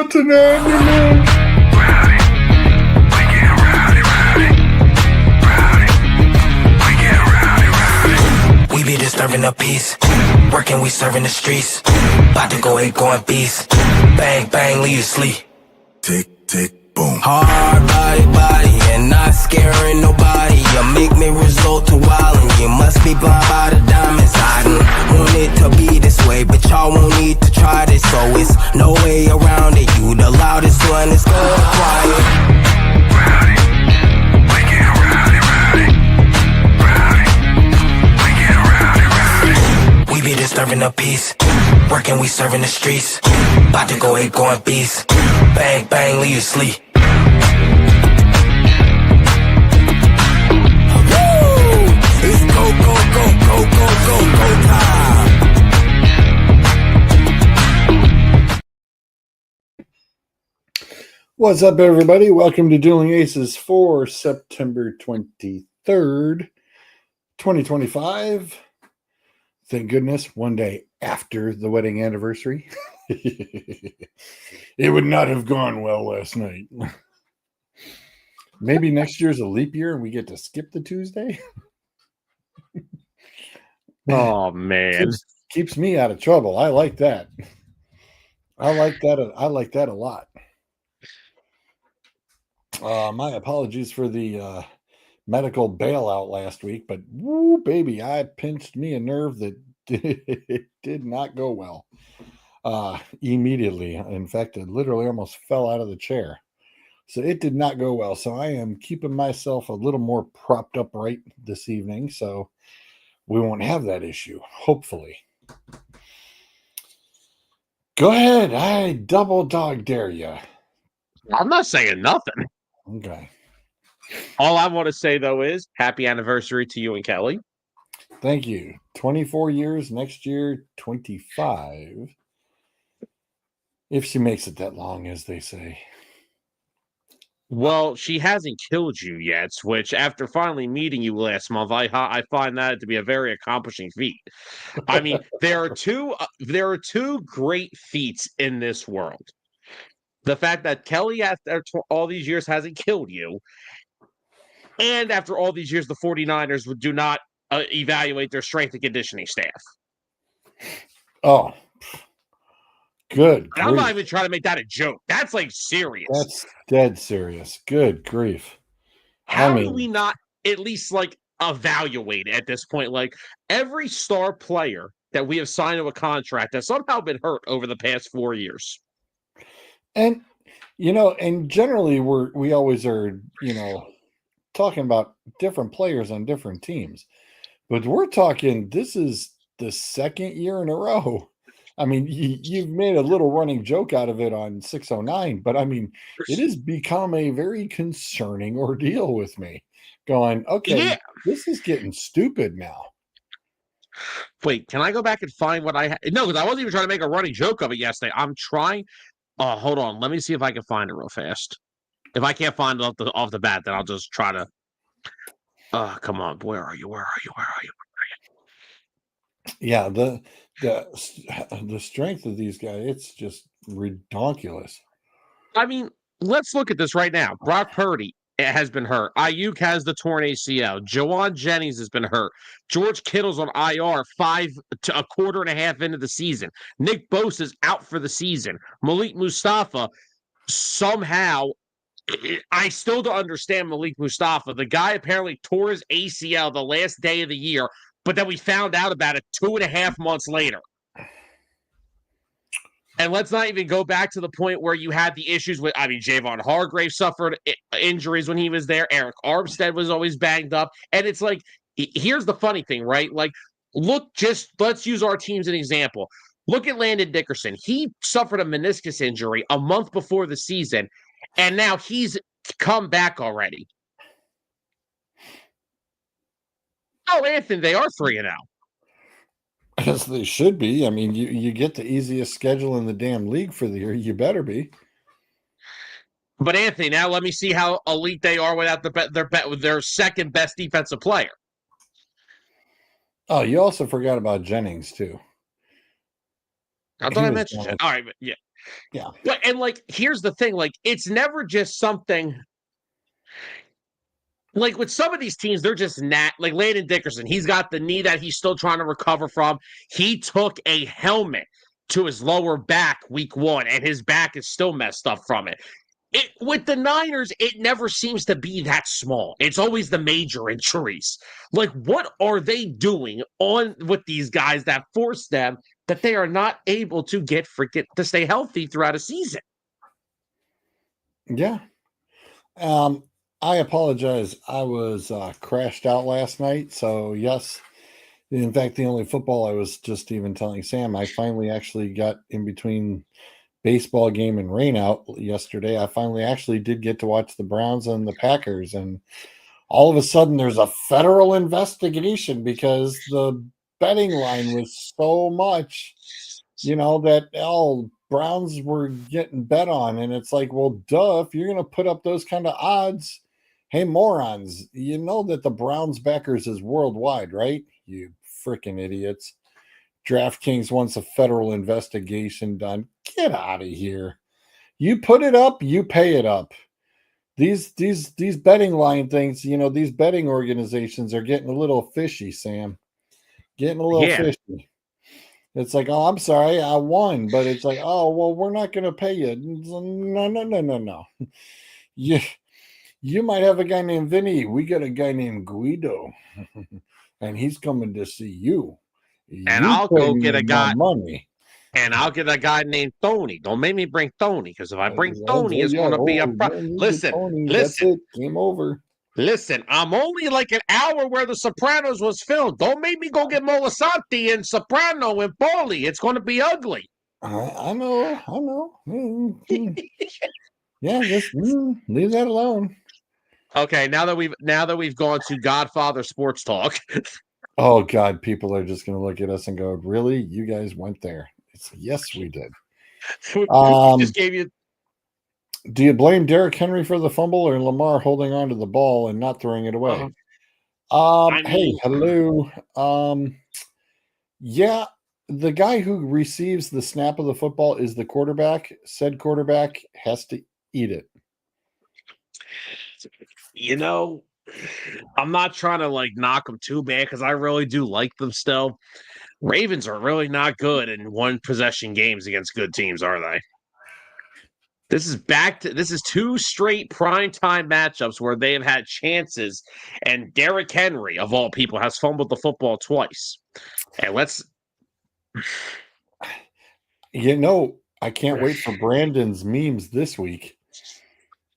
what's an animal? We be disturbing the peace. Working, we serving the streets. About to go eight, going beast. Bang, bang, leave you sleep. Tick, tick, boom. Hard body, and not scaring nobody. You make me resort to wildin'. You must be blind by the diamonds. I didn't want it to be this way, but y'all won't need to try this. So it's no way around it. You the loudest one, it's going quiet. We disturbing the peace. Working, we serving the streets. About to go eight, going beast. Bang, bang, leave you sleep. Woo! It's go, go, go, go, go, go, go time. What's up, everybody? Welcome to Dueling Aces for September 23rd, 2025. Thank goodness, one day after the wedding anniversary. It would not have gone well last night. Maybe next year's a leap year and we get to skip the Tuesday. Oh, man. Keeps me out of trouble. I like that. I like that a lot. My apologies for the medical bailout last week, but woo, baby, I pinched me a nerve that did not go well immediately. In fact, it literally almost fell out of the chair. So it did not go well. So I am keeping myself a little more propped upright this evening, so we won't have that issue, hopefully. Go ahead. I double dog dare you. I'm not saying nothing. Okay. All I want to say, though, is happy anniversary to you and Kelly. Thank you. 24 years, next year, 25. If she makes it that long, as they say. Well, she hasn't killed you yet, which after finally meeting you last month, I find that to be a very accomplishing feat. I mean, there are two great feats in this world. The fact that Kelly, after all these years, hasn't killed you, and after all these years, the 49ers do not evaluate their strength and conditioning staff. Oh, good. I'm not even trying to make that a joke. That's like serious. That's dead serious. Good grief. How do we not at least like evaluate at this point? Like every star player that we have signed to a contract has somehow been hurt over the past 4 years. And, and generally we always are, talking about different players on different teams. But we're talking, this is the second year in a row. I mean, you've made a little running joke out of it on 609, but I mean, it has become a very concerning ordeal with me. Going, okay, yeah. This is getting stupid now. Wait, can I go back and find what I had? No, because I wasn't even trying to make a running joke of it yesterday. I'm trying. Oh, hold on. Let me see if I can find it real fast. If I can't find it off the bat, then I'll just try to. Come on. Where are you? Yeah, the strength of these guys, it's just ridiculous. I mean, let's look at this right now. Brock Purdy has been hurt. Ayuk has the torn ACL. Jawan Jennings has been hurt. George Kittle's on IR a quarter and a half into the season. Nick Bosa is out for the season. Malik Mustafa, somehow, I still don't understand Malik Mustafa. The guy apparently tore his ACL the last day of the year, but then we found out about it 2.5 months later. And let's not even go back to the point where you had the issues with, Javon Hargrave suffered injuries when he was there. Eric Armstead was always banged up. And it's like, here's the funny thing, right? Like, let's use our team as an example. Look at Landon Dickerson. He suffered a meniscus injury a month before the season, and now he's come back already. Oh, Anthony, they are 3-0. As they should be. I mean, you get the easiest schedule in the damn league for the year. You better be. But Anthony, now let me see how elite they are without their second best defensive player. Oh, you also forgot about Jennings too. I thought I mentioned Jennings. All right, but yeah. Yeah. But and like, here's the thing: like, it's never just something. Like with some of these teams, they're just like Landon Dickerson. He's got the knee that he's still trying to recover from. He took a helmet to his lower back week 1, and his back is still messed up from it. With the Niners, it never seems to be that small. It's always the major injuries. Like, what are they doing on with these guys that force them that they are not able to to stay healthy throughout a season? Yeah. I apologize. I was crashed out last night. So, yes. In fact, the only football I was just even telling Sam, I finally actually got in between baseball game and rain out yesterday. I finally actually did get to watch the Browns and the Packers. And all of a sudden, there's a federal investigation because the betting line was so much, that Browns were getting bet on. And it's like, well, duh, if you're going to put up those kind of odds, hey, morons, you know that the Browns backers is worldwide, right? You freaking idiots. DraftKings wants a federal investigation done. Get out of here. You put it up, you pay it up. These betting line things, these betting organizations are getting a little fishy, Sam. Getting a little Yeah. fishy. It's like, oh, I'm sorry, I won, but it's like, oh, well, we're not going to pay you. No. You might have a guy named Vinny. We got a guy named Guido, and he's coming to see you. And You I'll pay go me get a my guy. money. And I'll get a guy named Tony. Don't make me bring Tony, because if I bring Tony, Oh it's yeah. going to be a Oh, problem. man, you get Listen, Tony. That's listen, it. Game over. listen. I'm only like an hour where The Sopranos was filmed. Don't make me go get Molasanti and Soprano and Paulie. It's going to be ugly. I know. I know. Yeah, just leave that alone. Okay, now that we've gone to Godfather Sports Talk. Oh God, people are just going to look at us and go, "Really? You guys went there?" Yes, we did. We just gave you. Do you blame Derrick Henry for the fumble or Lamar holding on to the ball and not throwing it away? I Hey, mean, hello. Yeah, the guy who receives the snap of the football is the quarterback. Said quarterback has to eat it. you know, I'm not trying to like knock them too bad because I really do like them still. Ravens are really not good in one possession games against good teams, are they? This is two straight primetime matchups where they have had chances, and Derrick Henry, of all people, has fumbled the football twice. And I can't wait for Brandon's memes this week.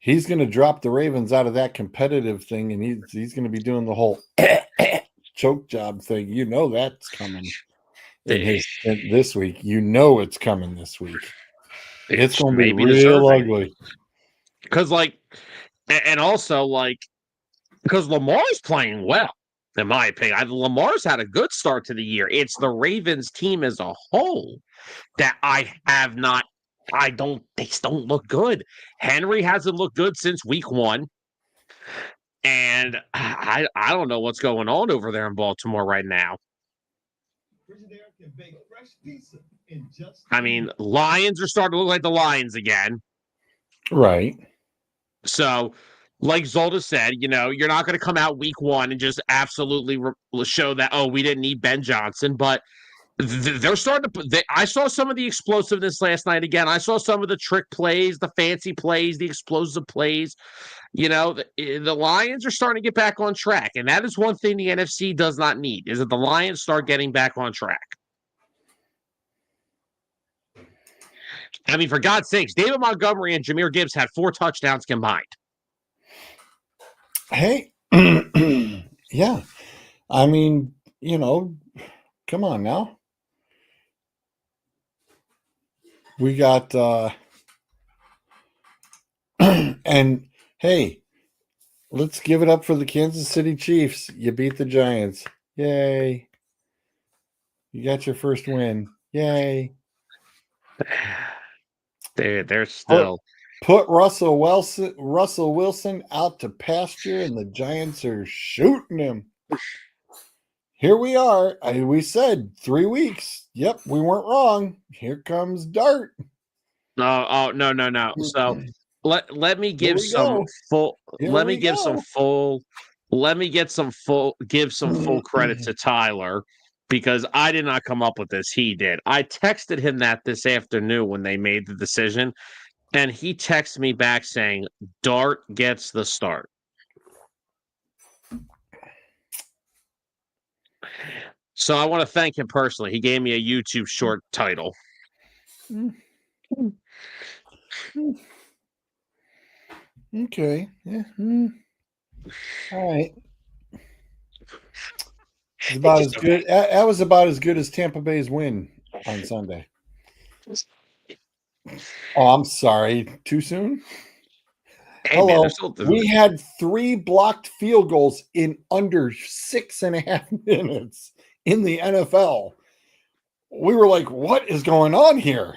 He's going to drop the Ravens out of that competitive thing, and he's going to be doing the whole choke job thing. You know that's coming this week. You know it's coming this week. It's going to be real ugly. Because and also because Lamar's playing well, in my opinion. Lamar's had a good start to the year. It's the Ravens team as a whole that they just don't look good. Henry hasn't looked good since week 1. And I don't know what's going on over there in Baltimore right now. I mean, Lions are starting to look like the Lions again. Right. So, like Zolda said, you're not going to come out week 1 and just absolutely show that, oh, we didn't need Ben Johnson. But they're starting to. I saw some of the explosiveness last night again. I saw some of the trick plays, the fancy plays, the explosive plays. The Lions are starting to get back on track. And that is one thing the NFC does not need, is that the Lions start getting back on track. I mean, for God's sakes, David Montgomery and Jahmyr Gibbs had 4 touchdowns combined. Hey, yeah. I mean, come on now. We got and hey, let's give it up for the Kansas City Chiefs. You beat the Giants. Yay. You got your first win. Yay. They're still put Russell Wilson out to pasture, and the Giants are shooting him. Here we are. We said 3 weeks. Yep, we weren't wrong. Here comes Dart. No. So let me Here give we some go. full. Here Let me we give some go. full. Let me get some full. Give some full credit to Tyler because I did not come up with this. He did. I texted him that this afternoon when they made the decision, and he texted me back saying, "Dart gets the start." So I want to thank him personally. He gave me a YouTube short title. Okay. Yeah. All right. It's about as good. That was about as good as Tampa Bay's win on Sunday. Oh, I'm sorry. Too soon? Hey man, Hello. there's still We had 3 blocked field goals in under 6.5 minutes in the NFL. We were like, what is going on here?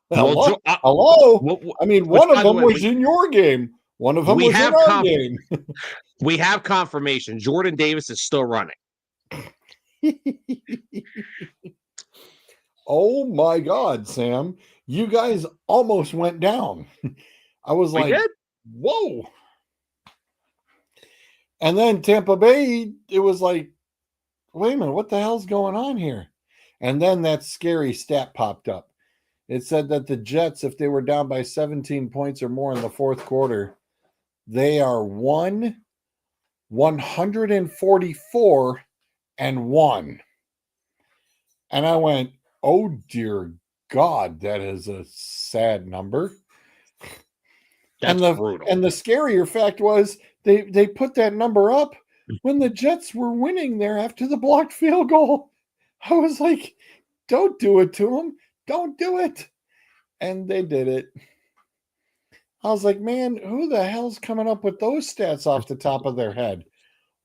well, Hello? Hello? I mean, which one of by the them way, was in your game. One of them we was in have our game. we have confirmation. Jordan Davis is still running. Oh my God, Sam. You guys almost went down. I was We like, did. whoa. And then Tampa Bay, it was like, wait a minute, what the hell's going on here? And then that scary stat popped up. It said that the Jets, if they were down by 17 points or more in the fourth quarter, they are 144 and 1. And I went, oh dear God, that is a sad number. That's and brutal. the scarier fact was they put that number up when the Jets were winning there after the blocked field goal. I was like, don't do it to them. Don't do it. And they did it. I was like, man, who the hell's coming up with those stats off the top of their head?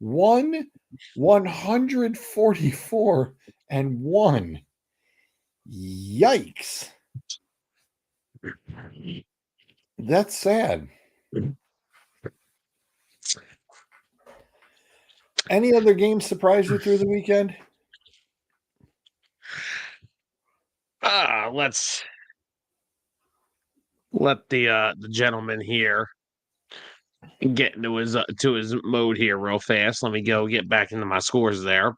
144 and 1. Yikes. That's sad. Any other games surprise you through the weekend? Let's let the gentleman here get into his to his mode here real fast. Let me go get back into my scores there.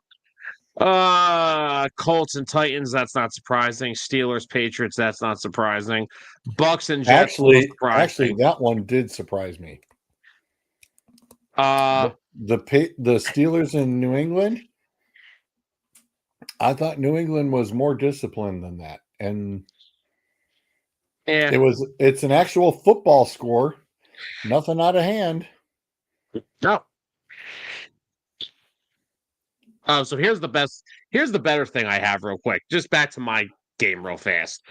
Colts and Titans, that's not surprising. Steelers, Patriots, that's not surprising. Bucks and Jets, a little Actually, surprising. that one did surprise me. Uh, The Steelers in New England. I thought New England was more disciplined than that, and yeah. it's an actual football score, nothing out of hand. No. So here's the better thing I have real quick. Just back to my game real fast.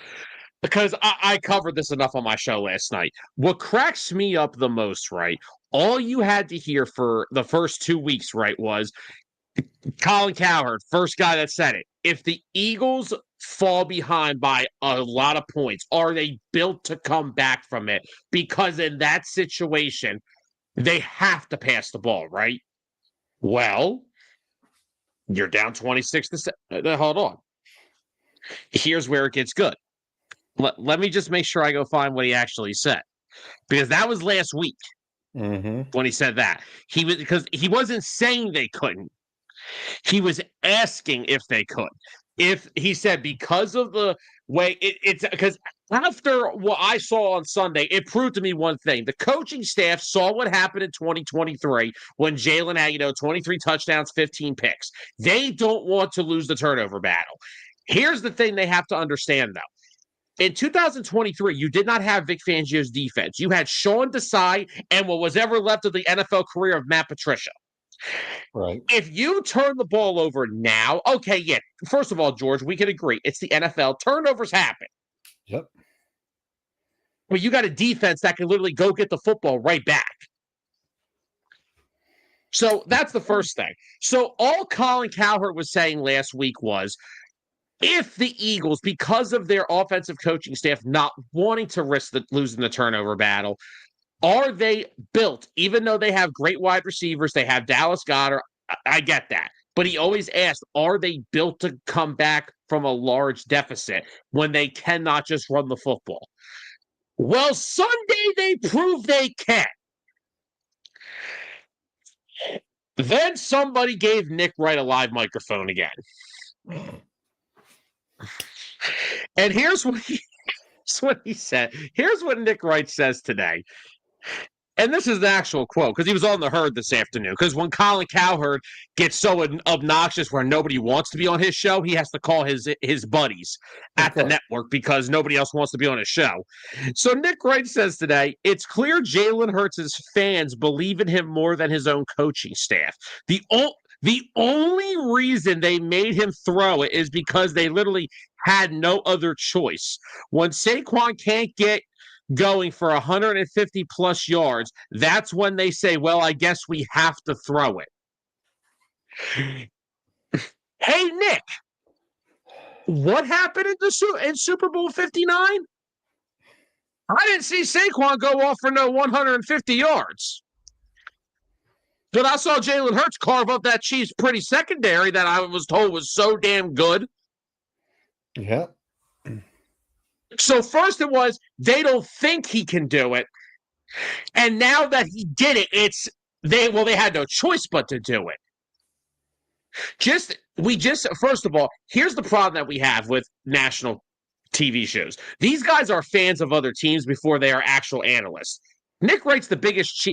Because I covered this enough on my show last night. What cracks me up the most, right? All you had to hear for the first 2 weeks, right, was Colin Cowherd, first guy that said it. If the Eagles fall behind by a lot of points, are they built to come back from it? Because in that situation, they have to pass the ball, right? Well, you're down 26 to 7. Hold on. Here's where it gets good. Let me just make sure I go find what he actually said. Because that was last week when he said that. He was because he wasn't saying they couldn't. He was asking if they could. If he said because of the way it's because after what I saw on Sunday, it proved to me one thing. The coaching staff saw what happened in 2023 when Jalen had, 23 touchdowns, 15 picks. They don't want to lose the turnover battle. Here's the thing they have to understand, though. In 2023, you did not have Vic Fangio's defense. You had Sean Desai and what was ever left of the NFL career of Matt Patricia. Right. If you turn the ball over now, okay, yeah. First of all, George, we can agree. It's the NFL. Turnovers happen. Yep. But you got a defense that can literally go get the football right back. So that's the first thing. So all Colin Cowherd was saying last week was if the Eagles, because of their offensive coaching staff not wanting to risk losing the turnover battle, are they built, even though they have great wide receivers, they have Dallas Goedert, I get that. but he always asked, are they built to come back from a large deficit when they cannot just run the football? Well, Sunday they proved they can. Then somebody gave Nick Wright a live microphone again. And here's what he said. Here's what Nick Wright says today. And this is the actual quote, because he was on the Herd this afternoon. Because when Colin Cowherd gets so obnoxious where nobody wants to be on his show, he has to call his buddies at the network because nobody else wants to be on his show. So Nick Wright says today, it's clear Jalen Hurts' fans believe in him more than his own coaching staff. The only reason they made him throw it is because they literally had no other choice. When Saquon can't get going for 150 plus yards, that's when they say, well, I guess we have to throw it. Hey, Nick, what happened in Super Bowl 59? I didn't see Saquon go off for no 150 yards. But I saw Jalen Hurts carve up that Chiefs pretty secondary that I was told was so damn good. Yeah. So first it was they don't think he can do it. And now that he did it, they had no choice but to do it. First of all, here's the problem that we have with national TV shows. These guys are fans of other teams before they are actual analysts. Nick Wright's the biggest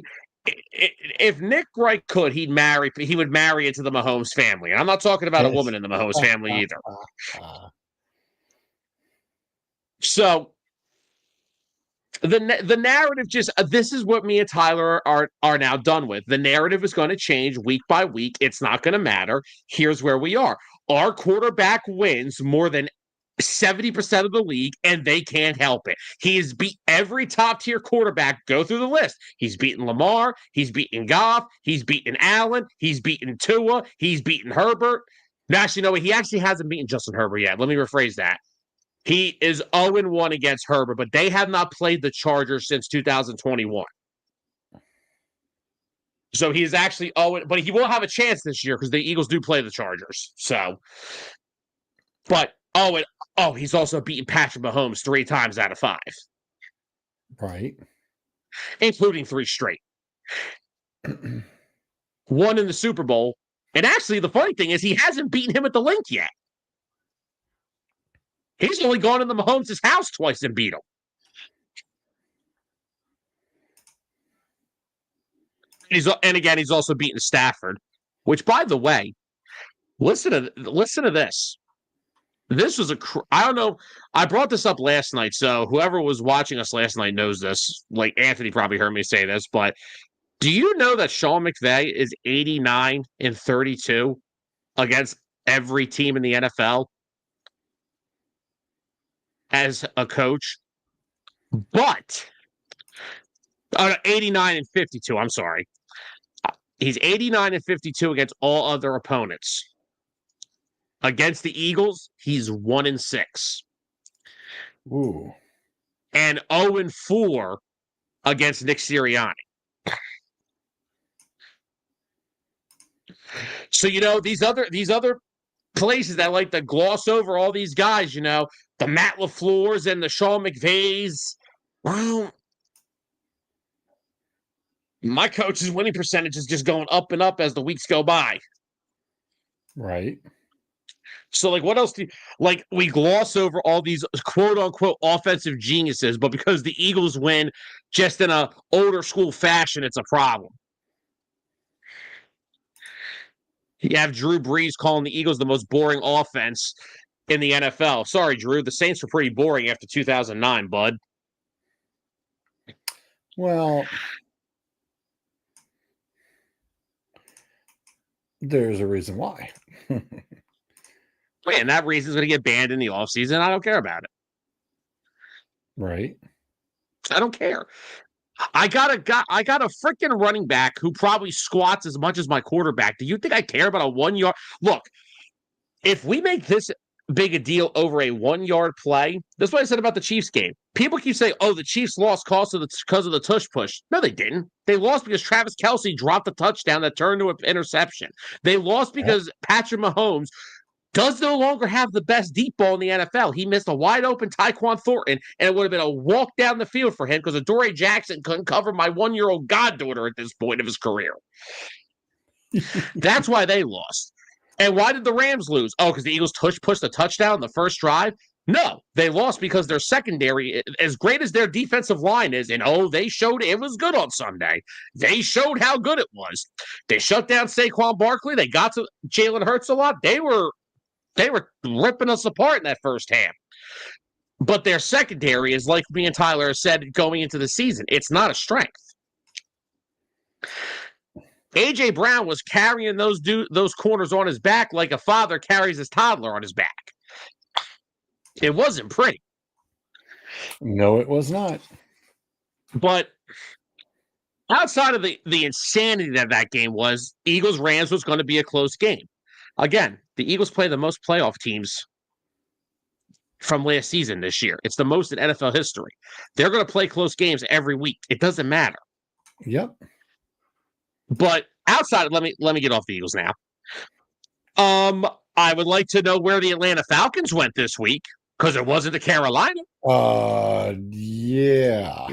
if Nick Wright could, he would marry into the Mahomes family. And I'm not talking about a woman in the Mahomes family either. So the narrative this is what me and Tyler are now done with. The narrative is going to change week by week. It's not going to matter. Here's where we are. Our quarterback wins more than 70% of the league, and they can't help it. He has beat every top-tier quarterback. Go through the list. He's beaten Lamar. He's beaten Goff. He's beaten Allen. He's beaten Tua. He's beaten Herbert. Actually, no, he actually hasn't beaten Justin Herbert yet. Let me rephrase that. He is 0-1 against Herbert, but they have not played the Chargers since 2021. So he is actually 0, but he will have a chance this year because the Eagles do play the Chargers. So, but he's also beaten Patrick Mahomes 3 times out of 5. Right. Including 3 straight. 1 in the Super Bowl. And actually, the funny thing is he hasn't beaten him at the Link yet. He's only gone into Mahomes' house twice and beat him. And again, he's also beaten Stafford, which, by the way, listen to this. This was I don't know. I brought this up last night, so whoever was watching us last night knows this. Like Anthony probably heard me say this, but do you know that Sean McVay is 89-32 against every team in the NFL as a coach? But 89-52. I'm sorry. He's 89-52 against all other opponents. Against the Eagles, he's 1-6. Ooh. And 0-4 against Nick Sirianni. So, these other places that like to gloss over all these guys, the Matt LaFleur's and the Sean McVays. Well, my coach's winning percentage is just going up and up as the weeks go by. Right. So, what else we gloss over all these quote-unquote offensive geniuses, but because the Eagles win just in a older school fashion, it's a problem. You have Drew Brees calling the Eagles the most boring offense in the NFL. Sorry, Drew. The Saints were pretty boring after 2009, bud. Well, there's a reason why. And that reason's going to get banned in the offseason. I don't care about it. Right. I don't care. I got a freaking running back who probably squats as much as my quarterback. Do you think I care about a 1 yard? Look, if we make this, big a deal over a 1-yard play. That's what I said about the Chiefs game. People keep saying, "Oh, the Chiefs lost because of the tush push." No, they didn't. They lost because Travis Kelce dropped a touchdown that turned to an interception. They lost because Patrick Mahomes does no longer have the best deep ball in the NFL. He missed a wide open Tyquan Thornton, and it would have been a walk down the field for him because Adoree Jackson couldn't cover my 1-year-old goddaughter at this point of his career. That's why they lost. And why did the Rams lose? Oh, because the Eagles pushed a touchdown in the first drive? No, they lost because their secondary, as great as their defensive line is, and they showed it was good on Sunday. They showed how good it was. They shut down Saquon Barkley. They got to Jalen Hurts a lot. They were ripping us apart in that first half. But their secondary is, like me and Tyler said going into the season, it's not a strength. A.J. Brown was carrying those corners on his back like a father carries his toddler on his back. It wasn't pretty. No, it was not. But outside of the insanity that game was, Eagles-Rams was going to be a close game. Again, the Eagles play the most playoff teams from last season this year. It's the most in NFL history. They're going to play close games every week. It doesn't matter. Yep. But outside, let me get off the Eagles now. I would like to know where the Atlanta Falcons went this week because it wasn't the Carolina. Yeah.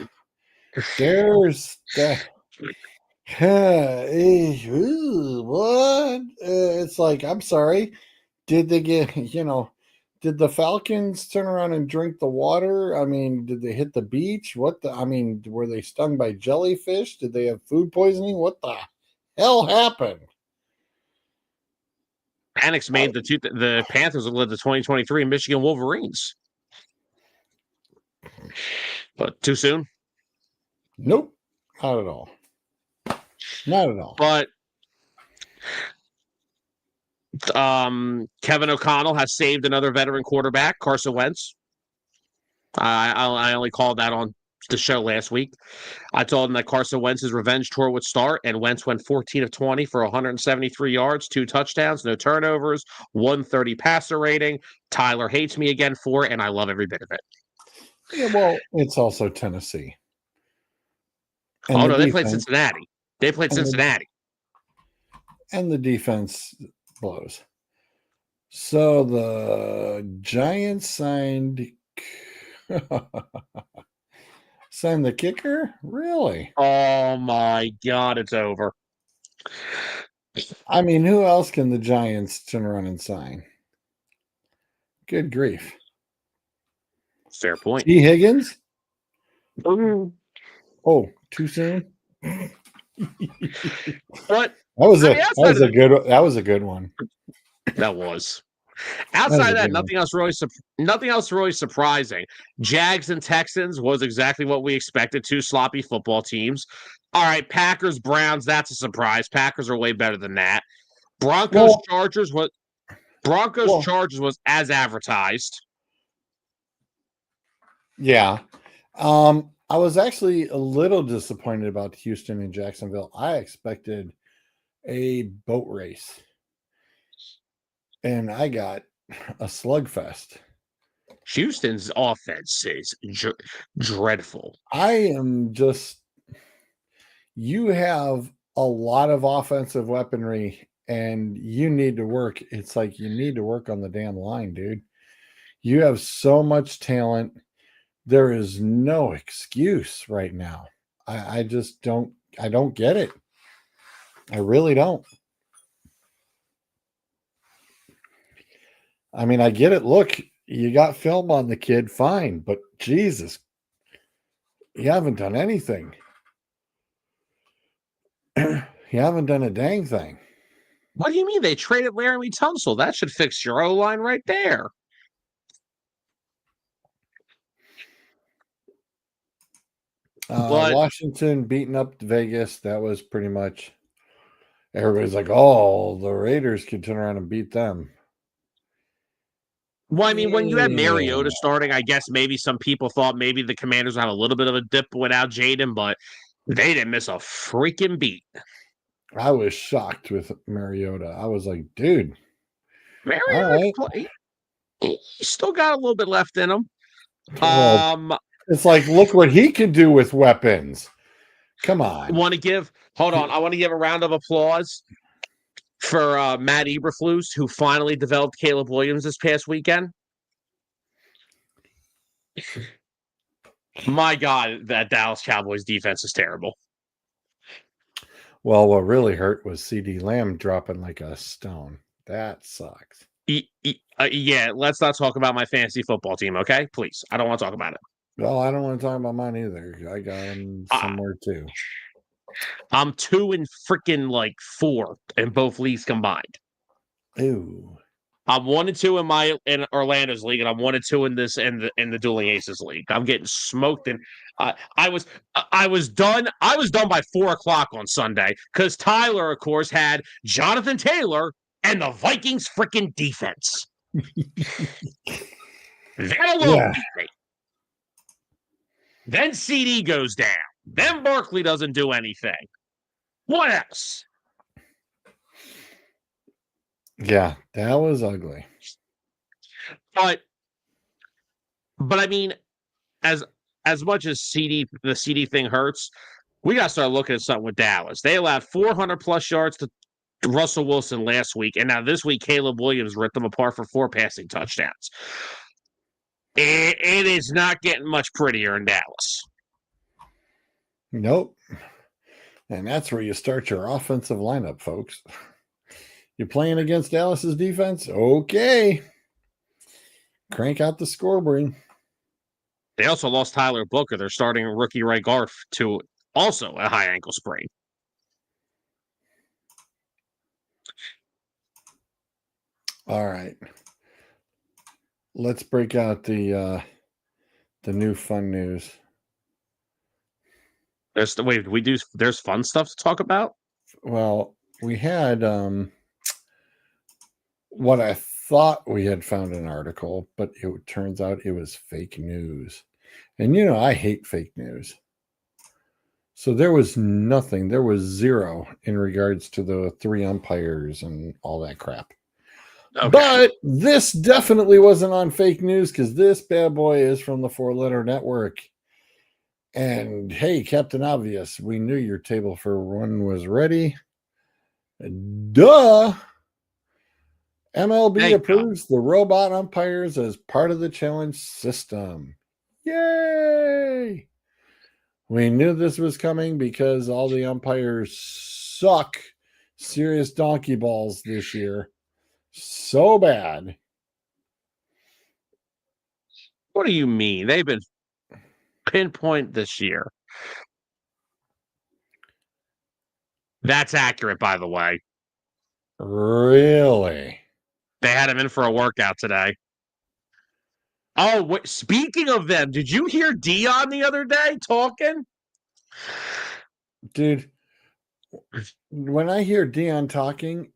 There's that. What? It's like, I'm sorry. Did they get, did the Falcons turn around and drink the water? I mean, did they hit the beach? Were they stung by jellyfish? Did they have food poisoning? What the hell happened? Panics made the Panthers led the 2023 Michigan Wolverines. But too soon? Nope. Not at all. Not at all. But Kevin O'Connell has saved another veteran quarterback, Carson Wentz. I only called that on the show last week. I told him that Carson Wentz's revenge tour would start, and Wentz went 14 of 20 for 173 yards, 2 touchdowns, no turnovers, 130 passer rating. Tyler hates me again for it, and I love every bit of it. Yeah, well, it's also Tennessee. And they played Cincinnati. And the defense blows. So the Giants signed the kicker? Really? Oh my God, it's over. I mean, who else can the Giants turn around and sign? Good grief. Fair point. T. Higgins? Oh, too soon? But that was a good one. That was. Outside of that, nothing else really surprising. Jags and Texans was exactly what we expected. 2 sloppy football teams. All right, Packers, Browns, that's a surprise. Packers are way better than that. Chargers was as advertised. Yeah. I was actually a little disappointed about Houston and Jacksonville. I expected a boat race. And I got a slugfest. Houston's offense is dreadful. You have a lot of offensive weaponry and you need to work. It's like you need to work on the damn line, dude. You have so much talent. There is no excuse right now. I just don't get it. I really don't. I mean, I get it. Look, you got film on the kid, fine, but Jesus, you haven't done anything. You haven't done a dang thing. What do you mean they traded Laramie Tunsil? That should fix your O-line right there. Washington beating up Vegas. That was pretty much everybody's like, oh, the Raiders could turn around and beat them. Well, I mean, when you had Mariota starting, I guess maybe some people thought maybe the Commanders would have a little bit of a dip without Jaden, but they didn't miss a freaking beat. I was shocked with Mariota. I was like, dude. Mariota played. He's still got a little bit left in him. Well, it's like, look what he can do with weapons. Come on. Hold on. I want to give a round of applause for Matt Eberflus, who finally developed Caleb Williams this past weekend. My God, that Dallas Cowboys defense is terrible. Well, what really hurt was CD Lamb dropping like a stone. That sucks. Yeah, let's not talk about my fantasy football team, okay? Please. I don't want to talk about it. Well, I don't want to talk about mine either. I got him somewhere too. I'm 2 and freaking like 4 in both leagues combined. Ooh. I'm 1-2 in Orlando's league, and I'm 1-2 in the Dueling Aces league. I'm getting smoked, and I was done. I was done by 4:00 on Sunday because Tyler, of course, had Jonathan Taylor and the Vikings freaking defense. That alone beat me. Then CD goes down. Then Barkley doesn't do anything. What else? Yeah, that was ugly. But I mean, as much as the CD thing hurts, we got to start looking at something with Dallas. They allowed 400 plus yards to Russell Wilson last week, and now this week Caleb Williams ripped them apart for 4 passing touchdowns. It is not getting much prettier in Dallas. Nope. And that's where you start your offensive lineup, folks. You're playing against Dallas's defense? Okay. Crank out the scoreboard. They also lost Tyler Booker. They're starting rookie Ray Garf to also a high ankle sprain. All right. Let's break out the new fun news. There's fun stuff to talk about? Well, we had what I thought we had found an article, but it turns out it was fake news. And I hate fake news. So there was nothing, there was zero in regards to the 3 umpires and all that crap. Okay. But this definitely wasn't on fake news because this bad boy is from the 4-letter network. And hey, Captain Obvious, we knew your table for 1 was ready. Duh. MLB approves the robot umpires as part of the challenge system. Yay! We knew this was coming because all the umpires suck serious donkey balls this year. So bad. What do you mean? They've been pinpoint this year. That's accurate, by the way. Really? They had him in for a workout today. Oh, speaking of them, did you hear Dion the other day talking? Dude, when I hear Dion talking,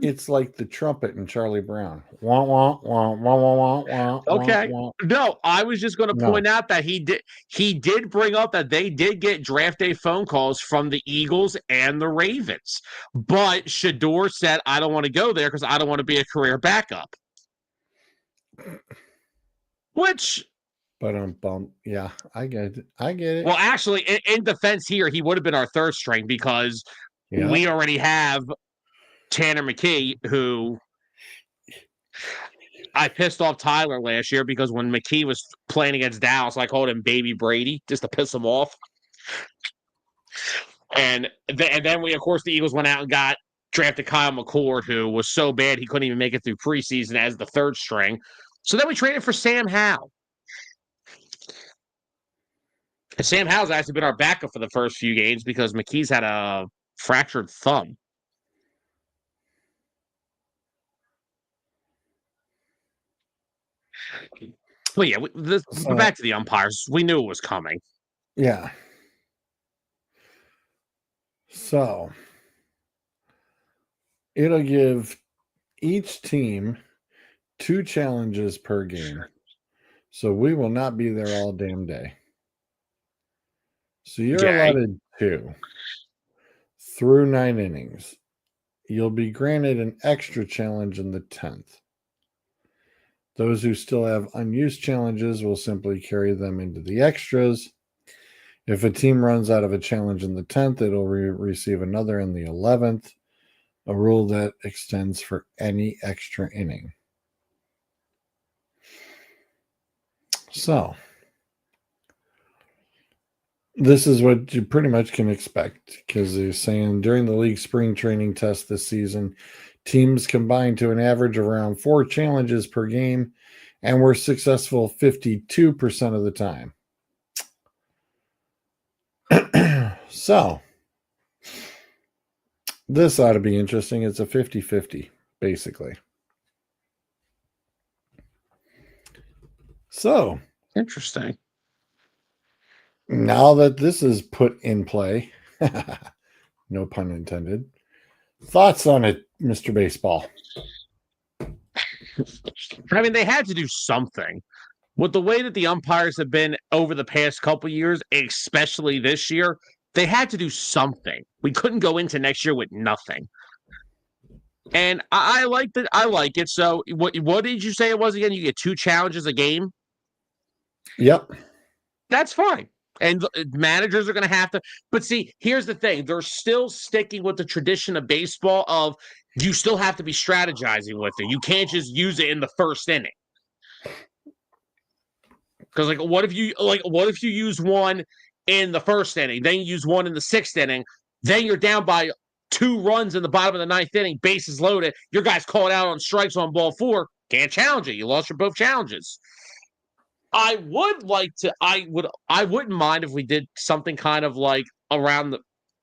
it's like the trumpet in Charlie Brown. Wah, wah, wah, wah, wah, wah, okay. Wah. No, I was just going to point out that he did bring up that they did get draft day phone calls from the Eagles and the Ravens. But Shador said, I don't want to go there because I don't want to be a career backup. Which... But yeah, I get it. Well, actually, in defense here, he would have been our 3rd string because we already have Tanner McKee, who I pissed off Tyler last year because when McKee was playing against Dallas, I called him Baby Brady just to piss him off. And then we, of course, the Eagles went out and drafted Kyle McCord, who was so bad he couldn't even make it through preseason as the 3rd string. So then we traded for Sam Howell. And Sam Howell's actually been our backup for the first few games because McKee's had a fractured thumb. Well, yeah, back to the umpires. We knew it was coming. Yeah. So it'll give each team 2 challenges per game. So we will not be there all damn day. So you're allotted 2 through 9 innings. You'll be granted an extra challenge in the 10th. Those who still have unused challenges will simply carry them into the extras. If a team runs out of a challenge in the 10th, it'll receive another in the 11th, a rule that extends for any extra inning. So, this is what you pretty much can expect, because they're saying during the league spring training test this season, teams combined to an average of around 4 challenges per game and were successful 52% of the time. So, this ought to be interesting. It's a 50-50, basically. So, Interesting. now that this is put in play, no pun intended, thoughts on it, Mr. Baseball? I mean, they had to do something. With the way that the umpires have been over the past couple years, especially this year, they had to do something. We couldn't go into next year with nothing. And I like that. I like it. So, what did you say it was again? You get 2 challenges a game. Yep. That's fine. And managers are going to have to. But see, here's the thing: they're still sticking with the tradition of baseball. Of you still have to be strategizing with it. You can't just use it in the first inning. Because what if you use one in the first inning, then you use one in the 6th inning, then you're down by 2 runs in the bottom of the 9th inning, bases loaded, your guy's called out on strikes on ball 4, can't challenge it. You lost your both challenges. I wouldn't mind if we did something kind of like around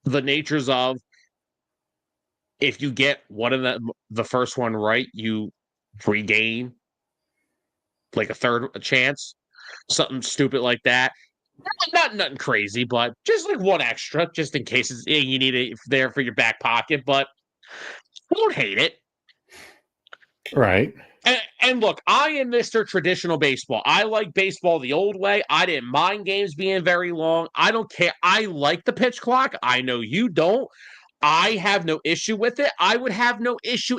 the natures of if you get one of the first one right, you regain like a chance. Something stupid like that. Not nothing crazy, but just like one extra, just in case you need it there for your back pocket. But I don't hate it. Right. And look, I am Mr. Traditional Baseball. I like baseball the old way. I didn't mind games being very long. I don't care. I like the pitch clock. I know you don't. I have no issue with it. I would have no issue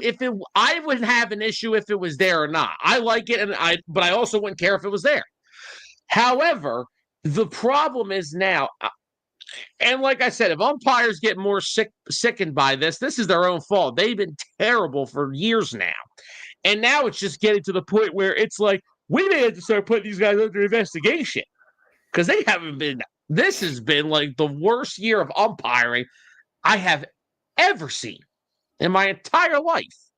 I wouldn't have an issue if it was there or not. I like it, but I also wouldn't care if it was there. However, the problem is now, and like I said, if umpires get more sickened by this is their own fault. They've been terrible for years now. And now it's just getting to the point where it's like, we may have to start putting these guys under investigation. Because they haven't been, this has been like the worst year of umpiring I have ever seen in my entire life.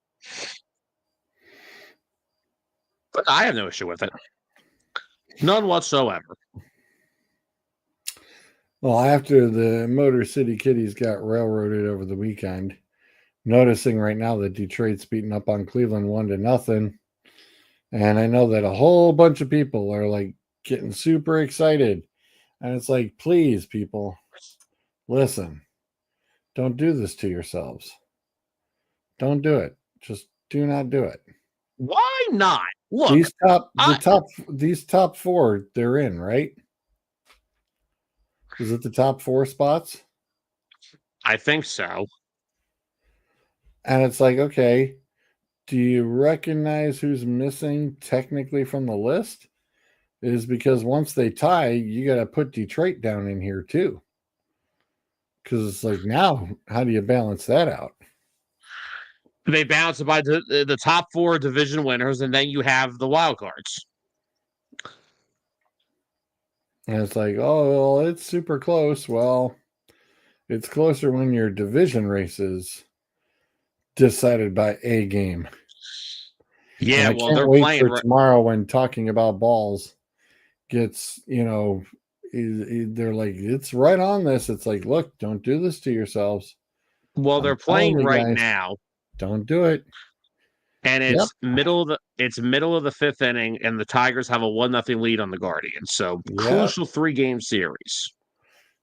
But I have no issue with it. None whatsoever. Well, after the Motor City Kitties got railroaded over the weekend, noticing right now that Detroit's beating up on Cleveland 1-0. And I know that a whole bunch of people are like getting super excited. And it's like, please, people, listen, don't do this to yourselves. Don't do it. Just do not do it. Why not? Look, these top 4, they're in, right? Is it the top 4 spots? I think so. And it's like, okay, do you recognize who's missing technically from the list? It is because once they tie, you got to put Detroit down in here too. Because it's like, now, how do you balance that out? They balance it by the top 4 division winners, and then you have the wild cards. And it's like, oh, well, it's super close. Well, it's closer when your division race decided by a game. Yeah, well, they're wait playing for tomorrow when talking about balls gets, they're like, it's right on this. It's like, look, don't do this to yourselves. Well, they're playing right now. Don't do it. And it's middle of the 5th inning, and the Tigers have a 1-0 lead on the Guardians. So crucial 3-game series.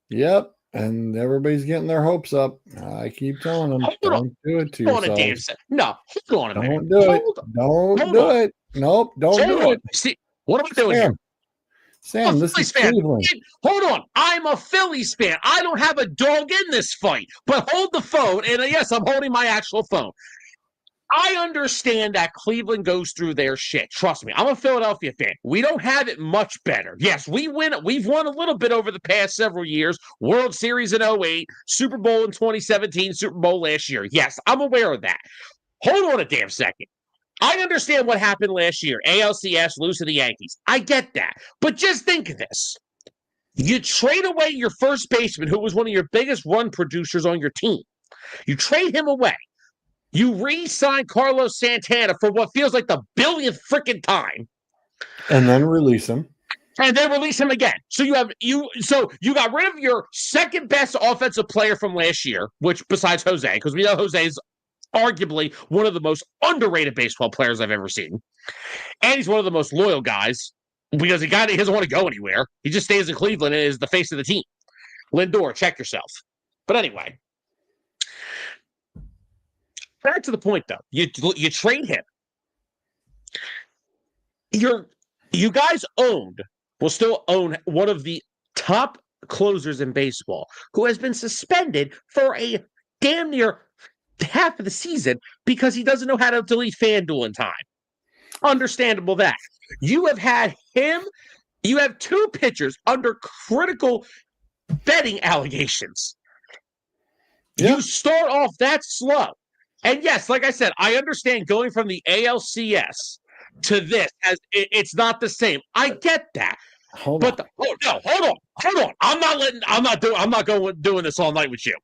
Yep. And everybody's getting their hopes up. I keep telling them, don't do it to yourselves. No, hold on a minute. Don't do it. Don't do it. Nope, don't do it. See, what am I doing here? Sam, this is Cleveland. Hold on. I'm a Phillies fan. I don't have a dog in this fight. But hold the phone. And yes, I'm holding my actual phone. I understand that Cleveland goes through their shit. Trust me, I'm a Philadelphia fan. We don't have it much better. Yes, we've won a little bit over the past several years. World Series in 08, Super Bowl in 2017, Super Bowl last year. Yes, I'm aware of that. Hold on a damn second. I understand what happened last year. ALCS lose to the Yankees. I get that. But just think of this. You trade away your first baseman, who was one of your biggest run producers on your team. You trade him away. You re-sign Carlos Santana for what feels like the billionth freaking time, and then release him, and then release him again. So you got rid of your second best offensive player from last year, which besides Jose, because we know Jose is arguably one of the most underrated baseball players I've ever seen, and he's one of the most loyal guys because he doesn't want to go anywhere. He just stays in Cleveland and is the face of the team. Lindor, check yourself. But anyway. Back to the point, though. You trade him. You guys will still own one of the top closers in baseball who has been suspended for a damn near half of the season because he doesn't know how to delete FanDuel in time. Understandable that. You have had him. You have two pitchers under critical betting allegations. Yeah. You start off that slow. And yes, like I said, I understand going from the ALCS to this as it's not the same. I get that. Hold on. I'm not doing this all night with you.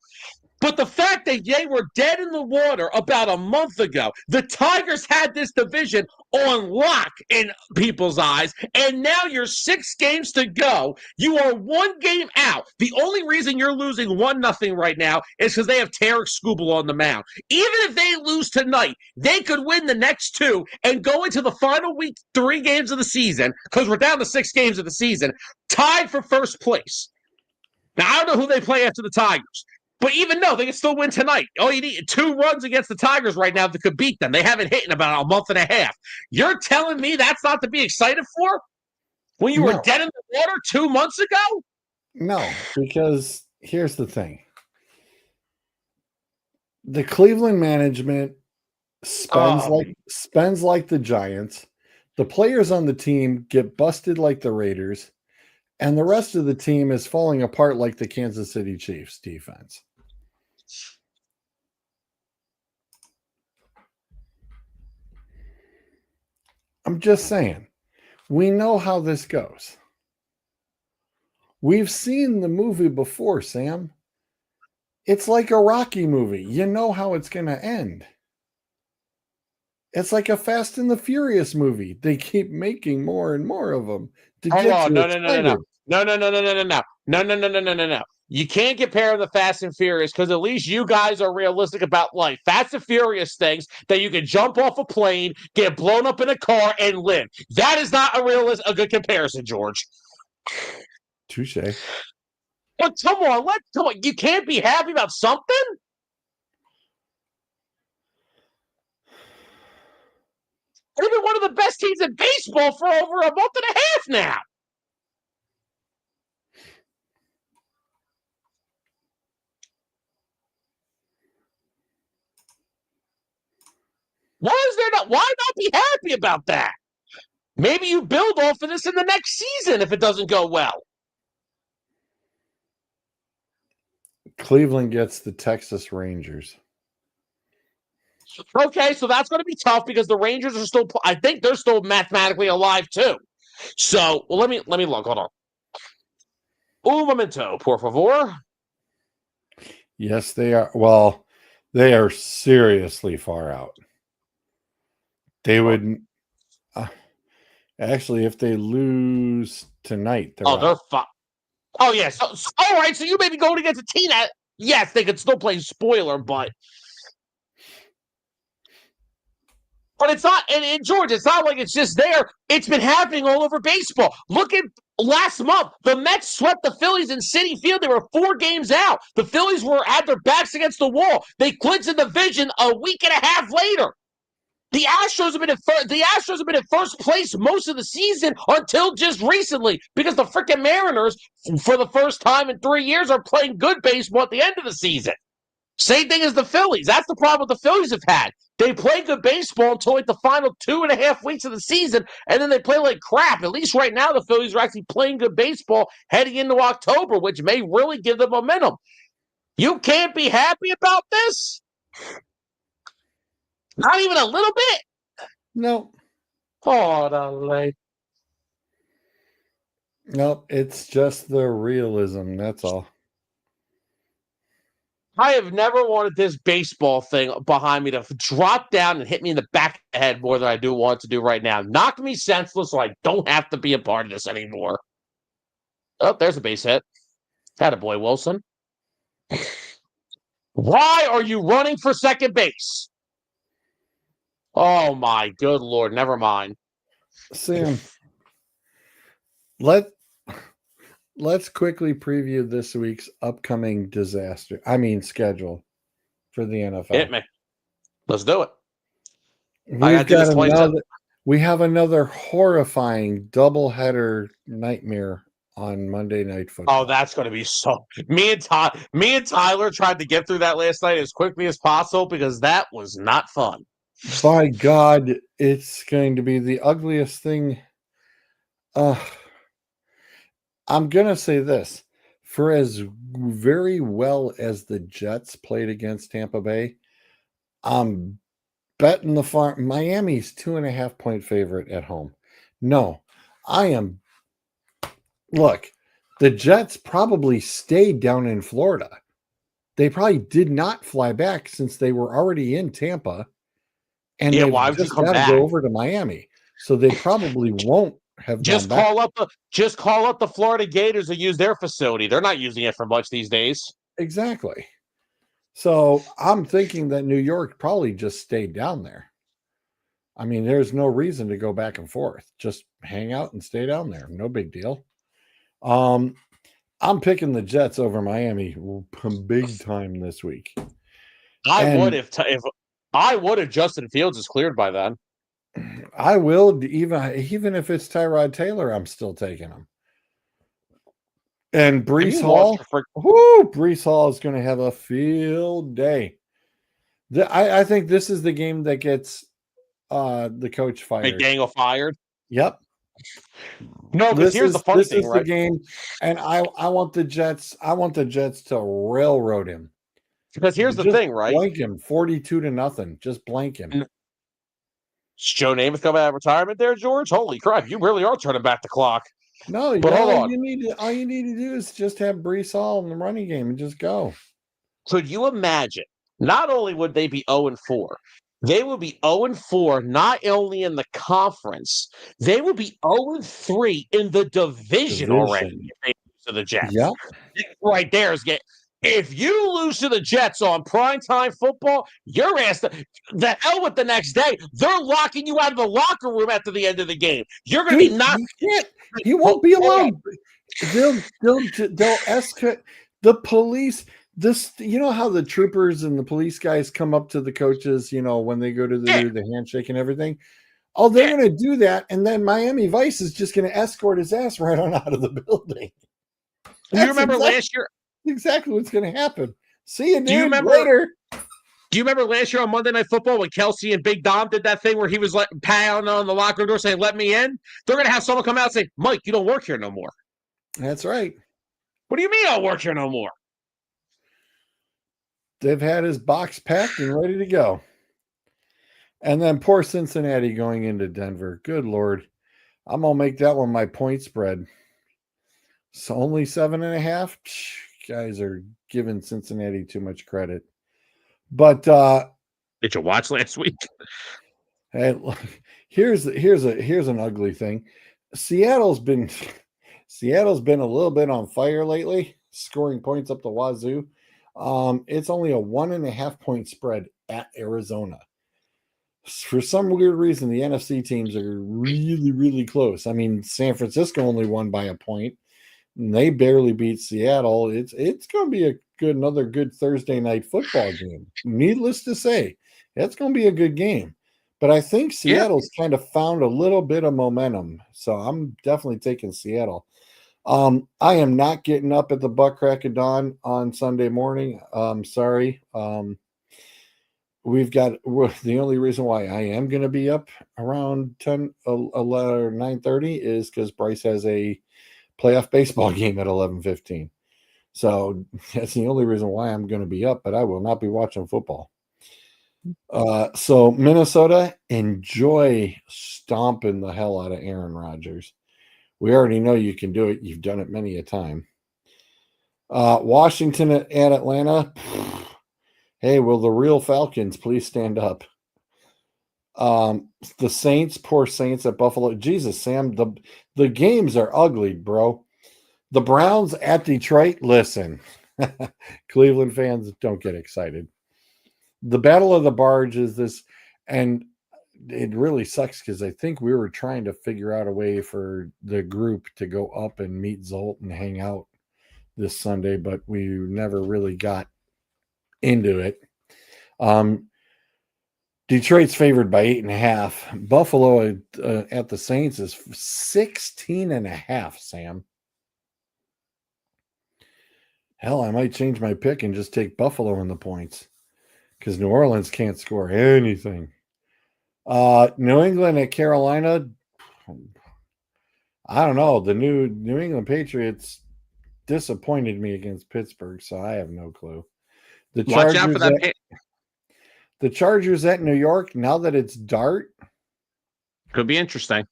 But the fact that they were dead in the water about a month ago, the Tigers had this division on lock in people's eyes, and now you're 6 games to go. You are 1 game out. The only reason you're losing 1-0 right now is because they have Tarek Skubal on the mound. Even if they lose tonight, they could win the next 2 and go into the final week 3 games of the season, because we're down to 6 games of the season, tied for first place. Now, I don't know who they play after the Tigers. But even though they can still win tonight, all you need 2 runs against the Tigers right now that could beat them. They haven't hit in about a month and a half. You're telling me that's not to be excited for? When you were dead in the water 2 months ago? No, because here's the thing. The Cleveland management spends like the Giants. The players on the team get busted like the Raiders. And the rest of the team is falling apart like the Kansas City Chiefs defense. I'm just saying, we know how this goes. We've seen the movie before, Sam. It's like a Rocky movie. You know how it's going to end. It's like a Fast and the Furious movie. They keep making more and more of them. No. You can't compare the Fast and Furious because at least you guys are realistic about life. Fast and Furious things that you can jump off a plane, get blown up in a car, and live. That is not a good comparison, George. Touche. But come on. You can't be happy about something? They've been one of the best teams in baseball for over a month and a half now. Why not be happy about that? Maybe you build off of this in the next season if it doesn't go well. Cleveland gets the Texas Rangers. Okay, so that's going to be tough because the Rangers are still. I think they're still mathematically alive too. So, well, let me look. Hold on. Un momento, por favor. Yes, they are. Well, they are seriously far out. They would actually, if they lose tonight, they're fine. Oh yes. Yeah, so, all right. So you may be going against a team that, yes, they could still play spoiler, but it's not. And George, it's not like it's just there. It's been happening all over baseball. Look at last month. The Mets swept the Phillies in Citi Field. They were 4 games out. The Phillies had their backs against the wall. They clinched the division a week and a half later. The Astros have been in first place most of the season until just recently because the freaking Mariners, for the first time in 3 years, are playing good baseball at the end of the season. Same thing as the Phillies. That's the problem the Phillies have had. They play good baseball until like the final 2.5 weeks of the season, and then they play like crap. At least right now, the Phillies are actually playing good baseball heading into October, which may really give them momentum. You can't be happy about this? Not even a little bit? No, Oh, no, it's just the realism. That's all. I have never wanted this baseball thing behind me to drop down and hit me in the back of the head more than I do want to do right now. Knock me senseless so I don't have to be a part of this anymore. Oh, there's a base hit. Attaboy, Wilson. Why are you running for second base? Oh, my good Lord. Never mind. Sam, let's quickly preview this week's upcoming schedule for the NFL. Hit me. Let's do it. We have another horrifying doubleheader nightmare on Monday Night Football. Oh, that's going to be so. Me and Tyler tried to get through that last night as quickly as possible because that was not fun. By God, it's going to be the ugliest thing. I'm going to say this. For as very well as the Jets played against Tampa Bay, I'm betting the farm. Miami's 2.5-point favorite at home. No, I am. Look, the Jets probably stayed down in Florida. They probably did not fly back since they were already in Tampa. And yeah, they've why would just you come got to back? go over to Miami. So they probably won't have Just gone back. call up the Florida Gators and use their facility. They're not using it for much these days. Exactly. So I'm thinking that New York probably just stayed down there. I mean, there's no reason to go back and forth. Just hang out and stay down there. No big deal. I'm picking the Jets over Miami big time this week. I would if Justin Fields is cleared by then. I will, even if it's Tyrod Taylor, I'm still taking him. And Breece Hall, Breece Hall is going to have a field day. I think this is the game that gets the coach fired. McDaniel fired. Yep. No, because here's the funny thing, right? The game, and I want the Jets. I want the Jets to railroad him. Because here's the thing, right? Blank him 42-0. Just blank him. Is Joe Namath coming out of retirement there, George? Holy crap! You really are turning back the clock. No, but hold on. All you need to do is just have Breece Hall in the running game and just go. Could you imagine? Not only would they be 0-4, they would be 0-4 not only in the conference, they would be 0-3 in the division already if they lose to the Jets. Yep. Right there is get. If you lose to the Jets on primetime football, your ass the hell with the next day. They're locking you out of the locker room after the end of the game. You're going to be not. You won't be allowed. They'll escort the police. You know how the troopers and the police guys come up to the coaches, when they go to do the handshake and everything. Oh, they're going to do that, and then Miami Vice is just going to escort his ass right on out of the building. You remember last year? Exactly what's going to happen. See you, dude, later. Do you remember last year on Monday Night Football when Kelsey and Big Dom did that thing where he was pounding on the locker door saying, "Let me in"? They're going to have someone come out and say, "Mike, you don't work here no more." That's right. What do you mean I don't work here no more? They've had his box packed and ready to go. And then poor Cincinnati going into Denver. Good Lord. I'm going to make that one my point spread. So only 7.5. Guys are giving Cincinnati too much credit. But did you watch last week? Hey, look, here's an ugly thing. Seattle's been a little bit on fire lately, scoring points up the wazoo. It's only a 1.5-point spread at Arizona. For some weird reason, the NFC teams are really, really close. I mean, San Francisco only won by a point. And they barely beat Seattle. It's going to be another good Thursday night football game. Needless to say, it's going to be a good game. But I think Seattle's kind of found a little bit of momentum. So I'm definitely taking Seattle. I am not getting up at the butt crack of dawn on Sunday morning. Sorry. The only reason why I am going to be up around 10, 11, or 9:30 is because Bryce has a playoff baseball game at 11:15. So that's the only reason why I'm going to be up, but I will not be watching football. So Minnesota, enjoy stomping the hell out of Aaron Rodgers. We already know you can do it. You've done it many a time. Washington at Atlanta. Hey, will the real Falcons please stand up? The Saints, poor Saints at Buffalo. Jesus, Sam, the games are ugly, bro. The Browns at Detroit. Listen, Cleveland fans, don't get excited. The Battle of the Barge is this, and it really sucks because I think we were trying to figure out a way for the group to go up and meet Zolt and hang out this Sunday, but we never really got into it. Detroit's favored by 8.5. Buffalo at the Saints is 16.5, Sam. Hell, I might change my pick and just take Buffalo in the points because New Orleans can't score anything. New England at Carolina. I don't know. The New England Patriots disappointed me against Pittsburgh, so I have no clue. The Watch out for that. The Chargers at New York, now that it's Dart, could be interesting.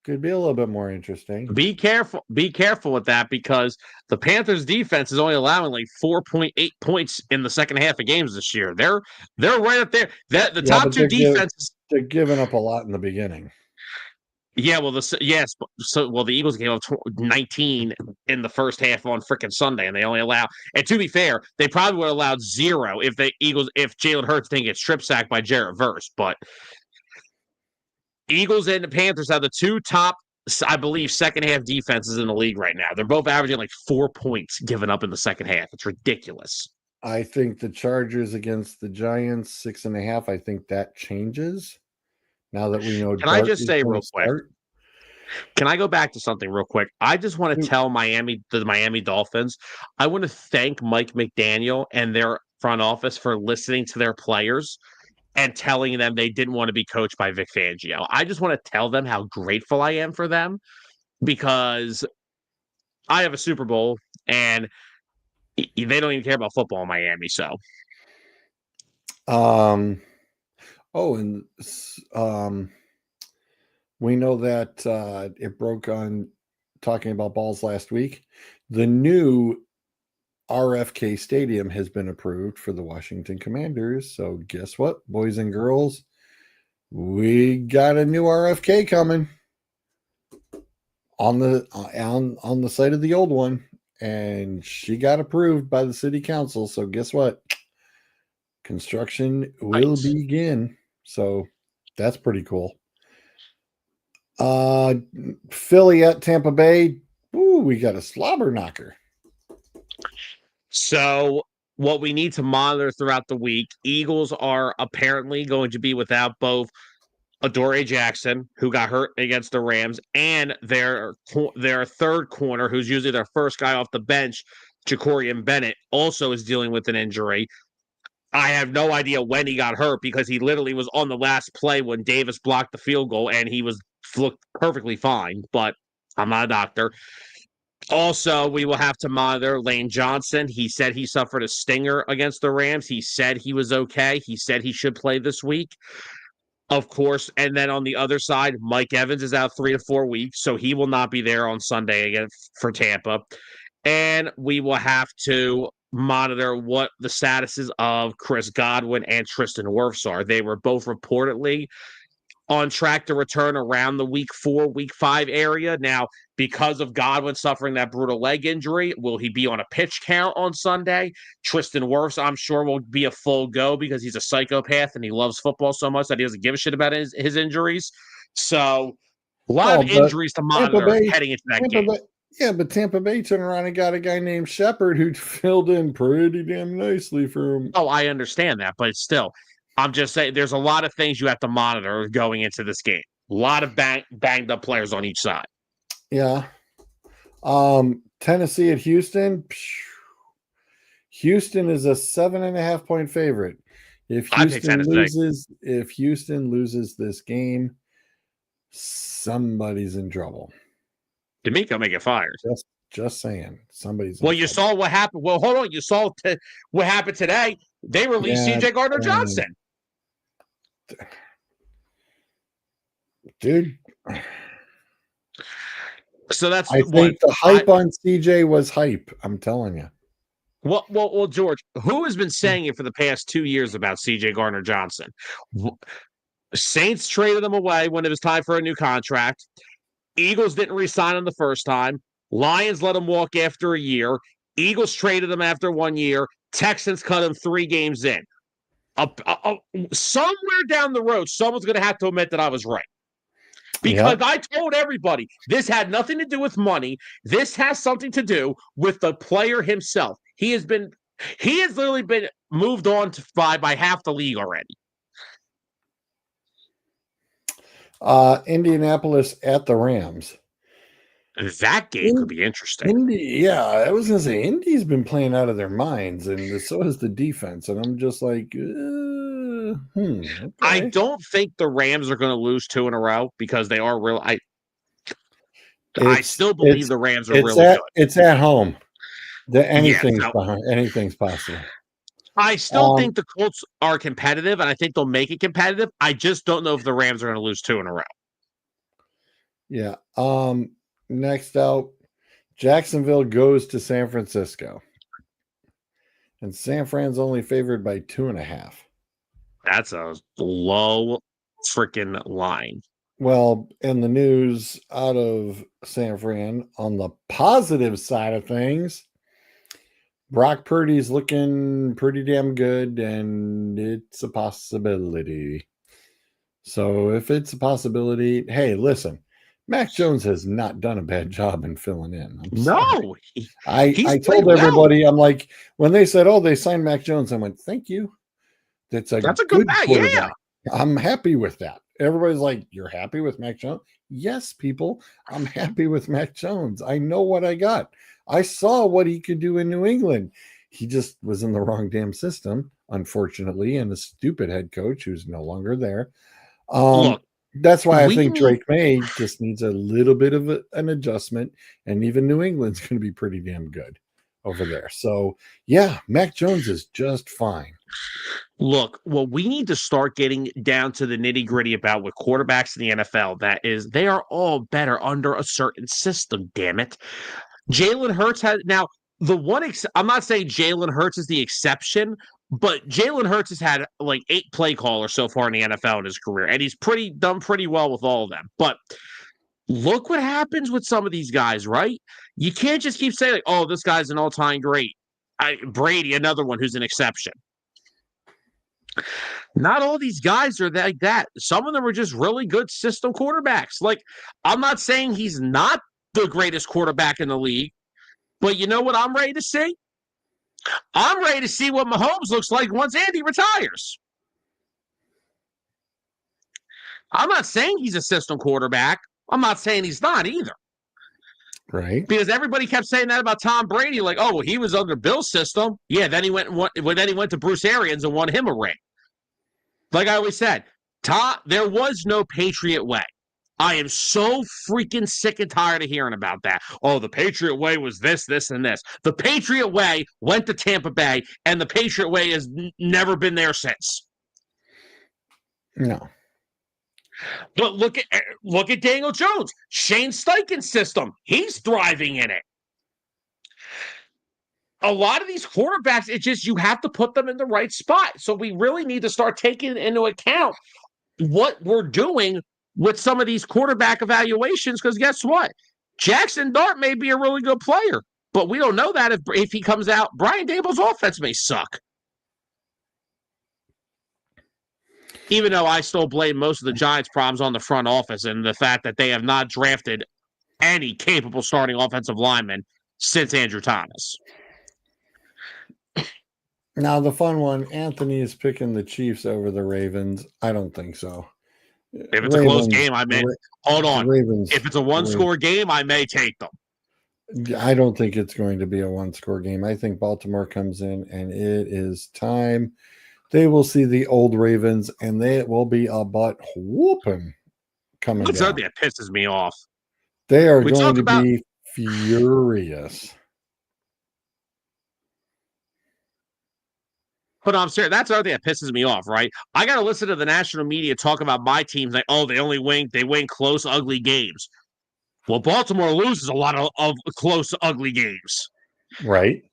Could be a little bit more interesting. Be careful with that because the Panthers defense is only allowing like 4.8 points in the second half of games this year. They're right up there. The top two defenses. They're giving up a lot in the beginning. Yeah, well, the Eagles gave up 19 in the first half on freaking Sunday, and they only allow. And to be fair, they probably would have allowed 0 if Jalen Hurts didn't get strip sacked by Jarrett Verse. But Eagles and the Panthers have the two top, I believe, second half defenses in the league right now. They're both averaging like 4 points given up in the second half. It's ridiculous. I think the Chargers against the Giants 6.5. I think that changes. Now that we know, can I just say real quick? Can I go back to something real quick? I just want to tell the Miami Dolphins, I want to thank Mike McDaniel and their front office for listening to their players and telling them they didn't want to be coached by Vic Fangio. I just want to tell them how grateful I am for them because I have a Super Bowl and they don't even care about football in Miami. So, we know that it broke on talking about balls last week. The new RFK Stadium has been approved for the Washington Commanders. So guess what, boys and girls? We got a new RFK coming on the site of the old one, and she got approved by the city council. So guess what? Construction will begin. So that's pretty cool. Philly at Tampa Bay. Ooh, we got a slobber knocker. So what we need to monitor throughout the week, Eagles are apparently going to be without both Adoree Jackson, who got hurt against the Rams, and their third corner, who's usually their first guy off the bench, Jacorian Bennett, also is dealing with an injury. I have no idea when he got hurt because he literally was on the last play when Davis blocked the field goal, and he looked perfectly fine, but I'm not a doctor. Also, we will have to monitor Lane Johnson. He said he suffered a stinger against the Rams. He said he was okay. He said he should play this week. Of course, and then on the other side, Mike Evans is out 3 to 4 weeks, so he will not be there on Sunday again for Tampa. And we will have to monitor what the statuses of Chris Godwin and Tristan Wirfs are. They were both reportedly on track to return around the week 4, week 5 area. Now, because of Godwin suffering that brutal leg injury, will he be on a pitch count on Sunday? Tristan Wirfs, I'm sure, will be a full go because he's a psychopath and he loves football so much that he doesn't give a shit about his injuries. So, a lot of injuries to monitor heading into that game. Yeah, but Tampa Bay turned around and got a guy named Shepard who filled in pretty damn nicely for him. Oh, I understand that, but still, I'm just saying there's a lot of things you have to monitor going into this game. A lot of banged up players on each side. Yeah. Tennessee at Houston. Houston is a 7.5-point favorite. If I pick Tennessee. If Houston loses this game, somebody's in trouble. D'Amico may get fired. Just saying, somebody's. Well, you saw what happened. Well, hold on. You saw what happened today. They released C.J. Gardner-Johnson. Dude. So that's I think the hype on CJ was hype. I'm telling you. Well, George, who has been saying it for the past 2 years about C.J. Gardner-Johnson? Saints traded him away when it was time for a new contract. Eagles didn't re-sign him the first time. Lions let him walk after a year. Eagles traded him after 1 year. Texans cut him 3 games in. Somewhere down the road, someone's going to have to admit that I was right. Because I told everybody, this had nothing to do with money. This has something to do with the player himself. He has literally been moved on by half the league already. Indianapolis at the Rams. That game could be interesting. I was going to say, Indy's been playing out of their minds, and so has the defense. And I'm just like, okay. I don't think the Rams are going to lose 2 in a row because they are real. I still believe the Rams are really good. It's at home. Anything's possible. I still think the Colts are competitive, and I think they'll make it competitive. I just don't know if the Rams are going to lose 2 in a row. Yeah. Next out, Jacksonville goes to San Francisco. And San Fran's only favored by 2.5. That's a low freaking line. Well, in the news out of San Fran, on the positive side of things, Brock Purdy's looking pretty damn good, and it's a possibility. So if it's a possibility, hey, listen, Mac Jones has not done a bad job in filling in. No. I told everybody, I'm like, when they said, they signed Mac Jones, I went, thank you. That's a good quarterback. Yeah. I'm happy with that. Everybody's like, you're happy with Mac Jones? Yes, people. I'm happy with Mac Jones. I know what I got. I saw what he could do in New England. He just was in the wrong damn system, unfortunately, and a stupid head coach who's no longer there. Look, that's why I think Drake May just needs a little bit of an adjustment, and even New England's going to be pretty damn good over there. So, yeah, Mac Jones is just fine. Look, well, we need to start getting down to the nitty-gritty about with quarterbacks in the NFL. That is, they are all better under a certain system, damn it. Jalen Hurts has now the one. I'm not saying Jalen Hurts is the exception, but Jalen Hurts has had like 8 play callers so far in the NFL in his career, and he's done pretty well with all of them. But look what happens with some of these guys, right? You can't just keep saying, like, this guy's an all-time great. Brady, another one who's an exception. Not all these guys are like that. Some of them are just really good system quarterbacks. Like, I'm not saying he's not the greatest quarterback in the league, but you know what I'm ready to see? I'm ready to see what Mahomes looks like once Andy retires. I'm not saying he's a system quarterback. I'm not saying he's not either. Right. Because everybody kept saying that about Tom Brady, like, he was under Bill's system. Yeah, then he went to Bruce Arians and won him a ring. Like I always said, there was no Patriot way. I am so freaking sick and tired of hearing about that. The Patriot way was this, this, and this. The Patriot way went to Tampa Bay, and the Patriot way has never been there since. No. But look at Daniel Jones. Shane Steichen's system. He's thriving in it. A lot of these quarterbacks, it's just you have to put them in the right spot. So we really need to start taking into account what we're doing with some of these quarterback evaluations, because guess what? Jackson Dart may be a really good player, but we don't know that if he comes out. Brian Daboll's offense may suck. Even though I still blame most of the Giants' problems on the front office and the fact that they have not drafted any capable starting offensive lineman since Andrew Thomas. Now, the fun one, Anthony is picking the Chiefs over the Ravens. I don't think so. If it's a close game, I may hold on. If it's a one-score game, I may take them. I don't think it's going to be a one-score game. I think Baltimore comes in and it is time. They will see the old Ravens and they will be a butt whooping coming What's down. something that pisses me off? They are We going talk to about be furious. But I'm serious. That's the other thing that pisses me off, right? I got to listen to the national media talk about my teams like, oh, they win close, ugly games. Well, Baltimore loses a lot of close, ugly games. Right.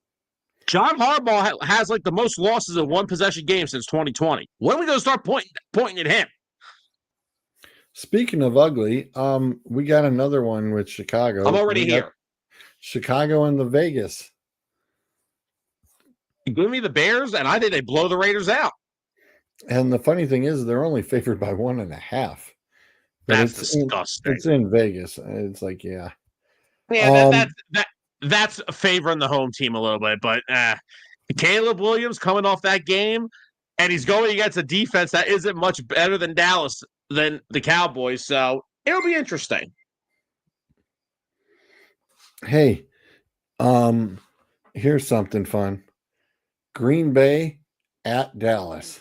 John Harbaugh has like the most losses in one possession game since 2020. When are we going to start pointing at him? Speaking of ugly, we got another one with Chicago. I'm already We got here. Chicago and the Vegas. Give me the Bears, and I think they blow the Raiders out. And the funny thing is, they're only favored by 1.5. But That's disgusting. It's in Vegas. It's like, yeah. Yeah, that's favoring the home team a little bit, but Caleb Williams coming off that game, and he's going against a defense that isn't much better than Dallas than the Cowboys, so it'll be interesting. Hey, here's something fun. Green Bay at Dallas.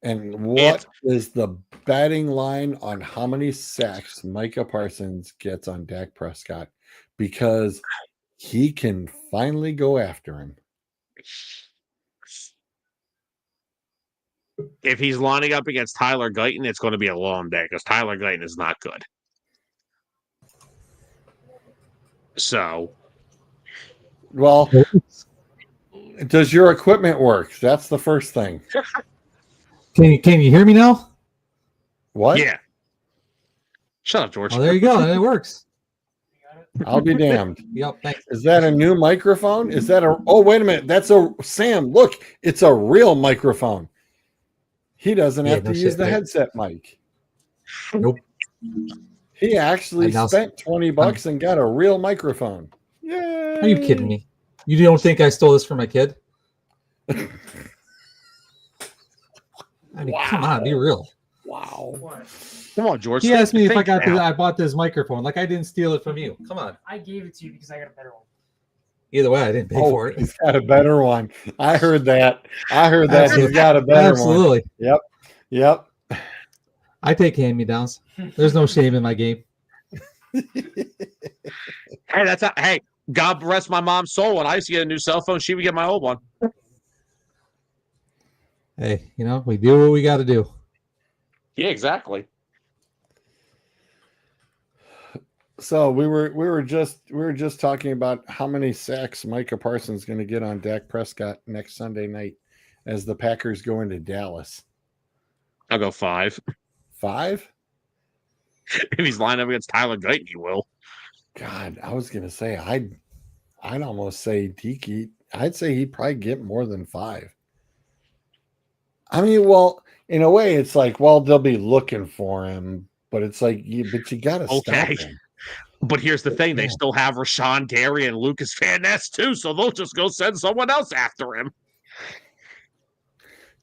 And what is the betting line on how many sacks Micah Parsons gets on Dak Prescott? Because he can finally go after him. If he's lining up against Tyler Guyton, it's going to be a long day because Tyler Guyton is not good. So, well, does your equipment work? That's the first thing. Can you hear me now? What? Yeah. Shut up, George. Oh, there you go. It works. I'll be damned. Yep. Thanks. Is that a new microphone? Is that a? Oh, wait a minute. That's a Sam. Look, it's a real microphone. He doesn't have to use the headset mic. Nope. He actually spent $20 and got a real microphone. Yay! Are you kidding me? You don't think I stole this from my kid? I mean, come on, be real. Wow. What? Come on, George. He asked me if I bought this microphone. Like I didn't steal it from you. Come on. I gave it to you because I got a better one. Either way, I didn't pay for it. He's got a better one. I heard that. He's got a better Absolutely. one. Yep. I take hand-me-downs. There's no shame in my game. Hey, God bless my mom's soul. When I used to get a new cell phone, she would get my old one. Hey, we do what we got to do. Yeah, exactly. So we were just talking about how many sacks Micah Parsons is going to get on Dak Prescott next Sunday night as the Packers go into Dallas. I'll go 5. 5? If he's lined up against Tyler Guyton, he will. God, I was going to say I'd almost say Tiki. I'd say he'd probably get more than 5. I mean, well, in a way, it's like, well, they'll be looking for him, but it's like, you got to stop him. But here's the thing: they still have Rashawn Gary and Lucas Van Ness too, so they'll just go send someone else after him.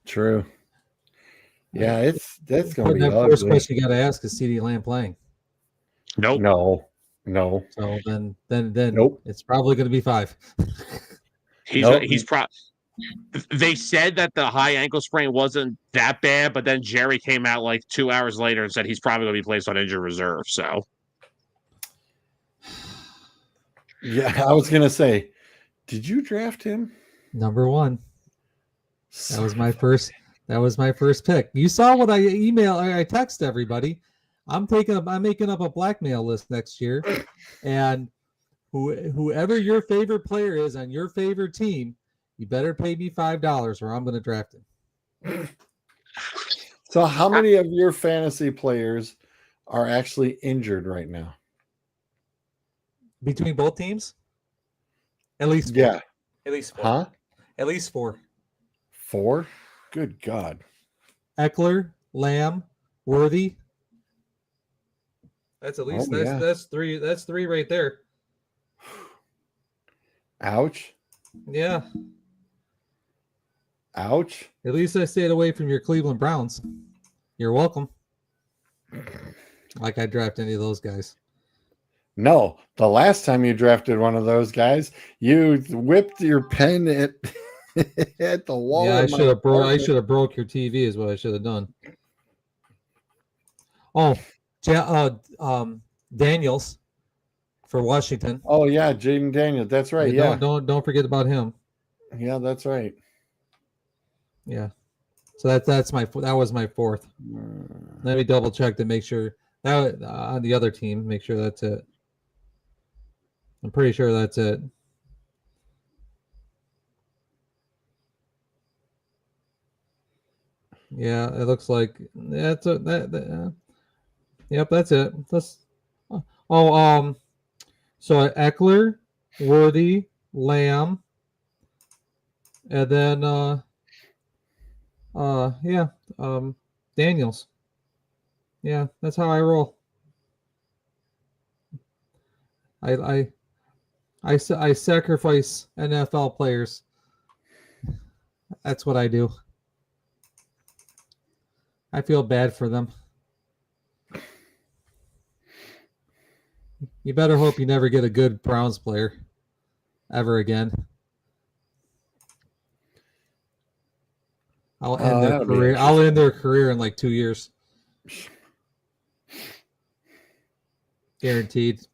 True. Yeah, that's going to be ugly. First question you got to ask is CeeDee Lamb playing? Nope. No. So then nope. It's probably going to be 5. He's They said that the high ankle sprain wasn't that bad, but then Jerry came out like 2 hours later and said he's probably going to be placed on injured reserve. So, yeah, I was going to say, did you draft him? Number 1. That was my first. That was my first pick. You saw what I text everybody. I'm making up a blackmail list next year, and whoever your favorite player is on your favorite team, you better pay me $5 or I'm going to draft him. So how many of your fantasy players are actually injured right now? Between both teams? At least 4. Yeah. At least 4. Huh? At least 4. 4? Good God. Eckler, Lamb, Worthy. That's at least that's 3. That's 3 right there. Ouch. Yeah. Ouch. At least I stayed away from your Cleveland Browns. You're welcome. Like I draft any of those guys. No, the last time you drafted one of those guys, you whipped your pen at at the wall. Yeah, I of my should have broke. I apartment. should have broke your TV. Is what I should have done. Oh, Daniels for Washington. Oh yeah, Jaden Daniels. That's right. Yeah, Yeah, don't forget about him. yeah, that's right. Yeah. So that was my fourth. Let me double check to make sure that on the other team, make sure that's it. I'm pretty sure that's it. Yeah, it looks like that's yep, that's it. So Eckler, Worthy, Lamb, and then Daniels. Yeah, that's how I roll. I sacrifice NFL players. That's what I do. I feel bad for them. You better hope you never get a good Browns player ever again. I'll end their career. I'll end their career in like 2 years. Guaranteed.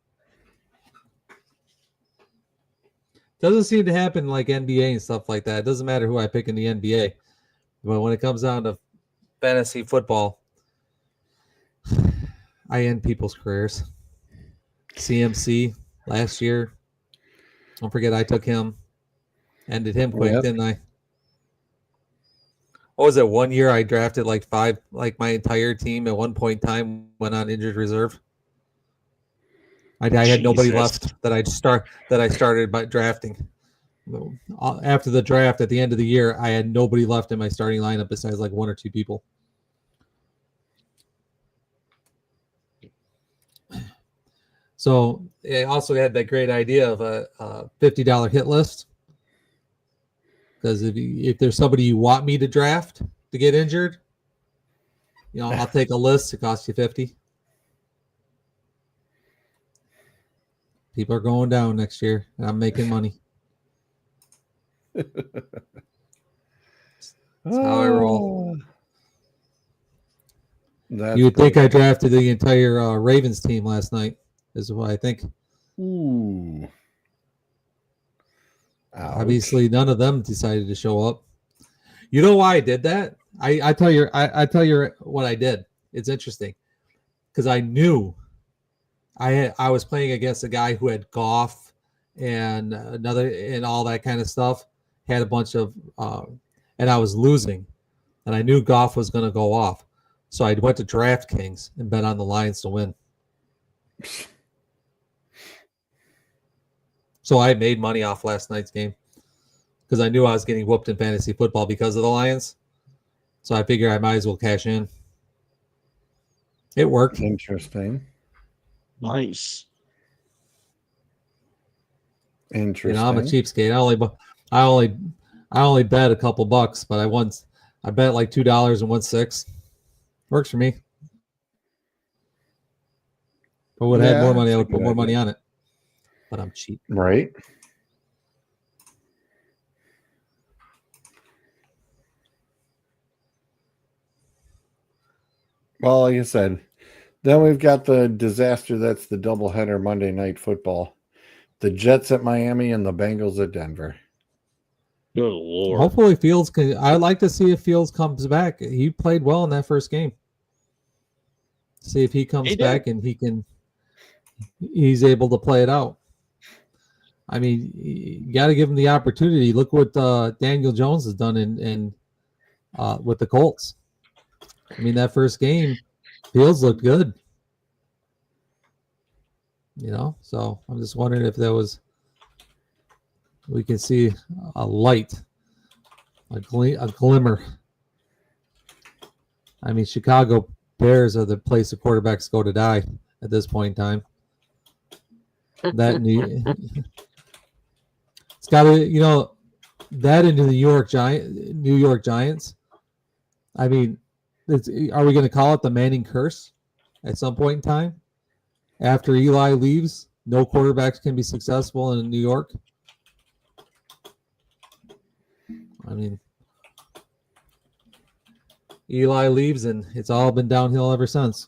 Doesn't seem to happen like NBA and stuff like that. It doesn't matter who I pick in the NBA. But when it comes down to fantasy football, I end people's careers. CMC last year. Don't forget I took him. Ended him quick, didn't I? What was it? 1 year I drafted like five, like my entire team at one point in time went on injured reserve. I had nobody left that I started by drafting. After the draft at the end of the year, I had nobody left in my starting lineup besides like one or two people. So I also had that great idea of a $50 hit list. Because if there's somebody you want me to draft to get injured, I'll take a list. It costs you $50. People are going down next year, and I'm making money. That's how I roll. You would think I drafted the entire Ravens team last night, is what I think. Ooh. Ouch. Obviously, none of them decided to show up. You know why I did that? I tell you what I did. It's interesting because I knew I was playing against a guy who had Goff and all that kind of stuff. Had a bunch of and I was losing, and I knew Goff was going to go off, so I went to DraftKings and bet on the Lions to win. So I made money off last night's game because I knew I was getting whooped in fantasy football because of the Lions. So I figured I might as well cash in. It worked. Interesting. Nice. Interesting. I'm a cheapskate. I only bet a couple bucks, but I bet like $2 and won $6. Works for me. If I would have had more money, I would put more money on it. But I'm cheap. Right. Well, like I said, then we've got the disaster that's the doubleheader Monday Night Football. The Jets at Miami and the Bengals at Denver. Good Lord. Hopefully Fields can. I'd like to see if Fields comes back. He played well in that first game. See if he comes back and he's able to play it out. I mean, you got to give him the opportunity. Look what Daniel Jones has done in with the Colts. I mean, that first game, Fields looked good. So I'm just wondering if we can see a light, a glimmer. I mean, Chicago Bears are the place the quarterbacks go to die at this point in time. It's got to, that into the New York Giants. I mean, are we going to call it the Manning curse at some point in time after Eli leaves? no quarterbacks can be successful in New York. I mean, Eli leaves, and it's all been downhill ever since.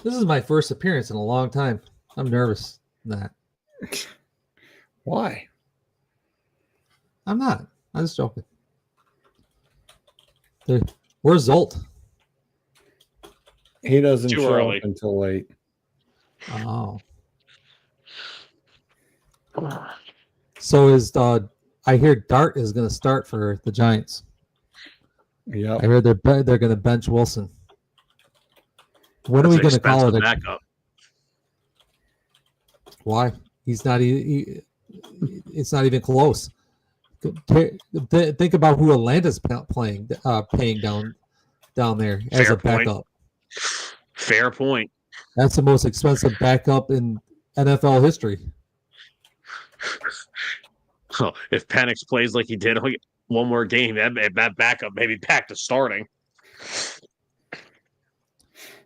This is my first appearance in a long time. I'm nervous. That Why? I'm not. I'm just joking. Where's Zolt? He doesn't Too show early. up until late. Oh. So is I hear Dart is going to start for the Giants. Yeah. I heard they're going to bench Wilson. When That's are we going to call it? backup. Why? He's not. It's not even close. Think about who Atlanta's paying down there as Fair a backup. Fair point. That's the most expensive backup in NFL history. So if Penix plays like he did one more game, that backup maybe back to starting.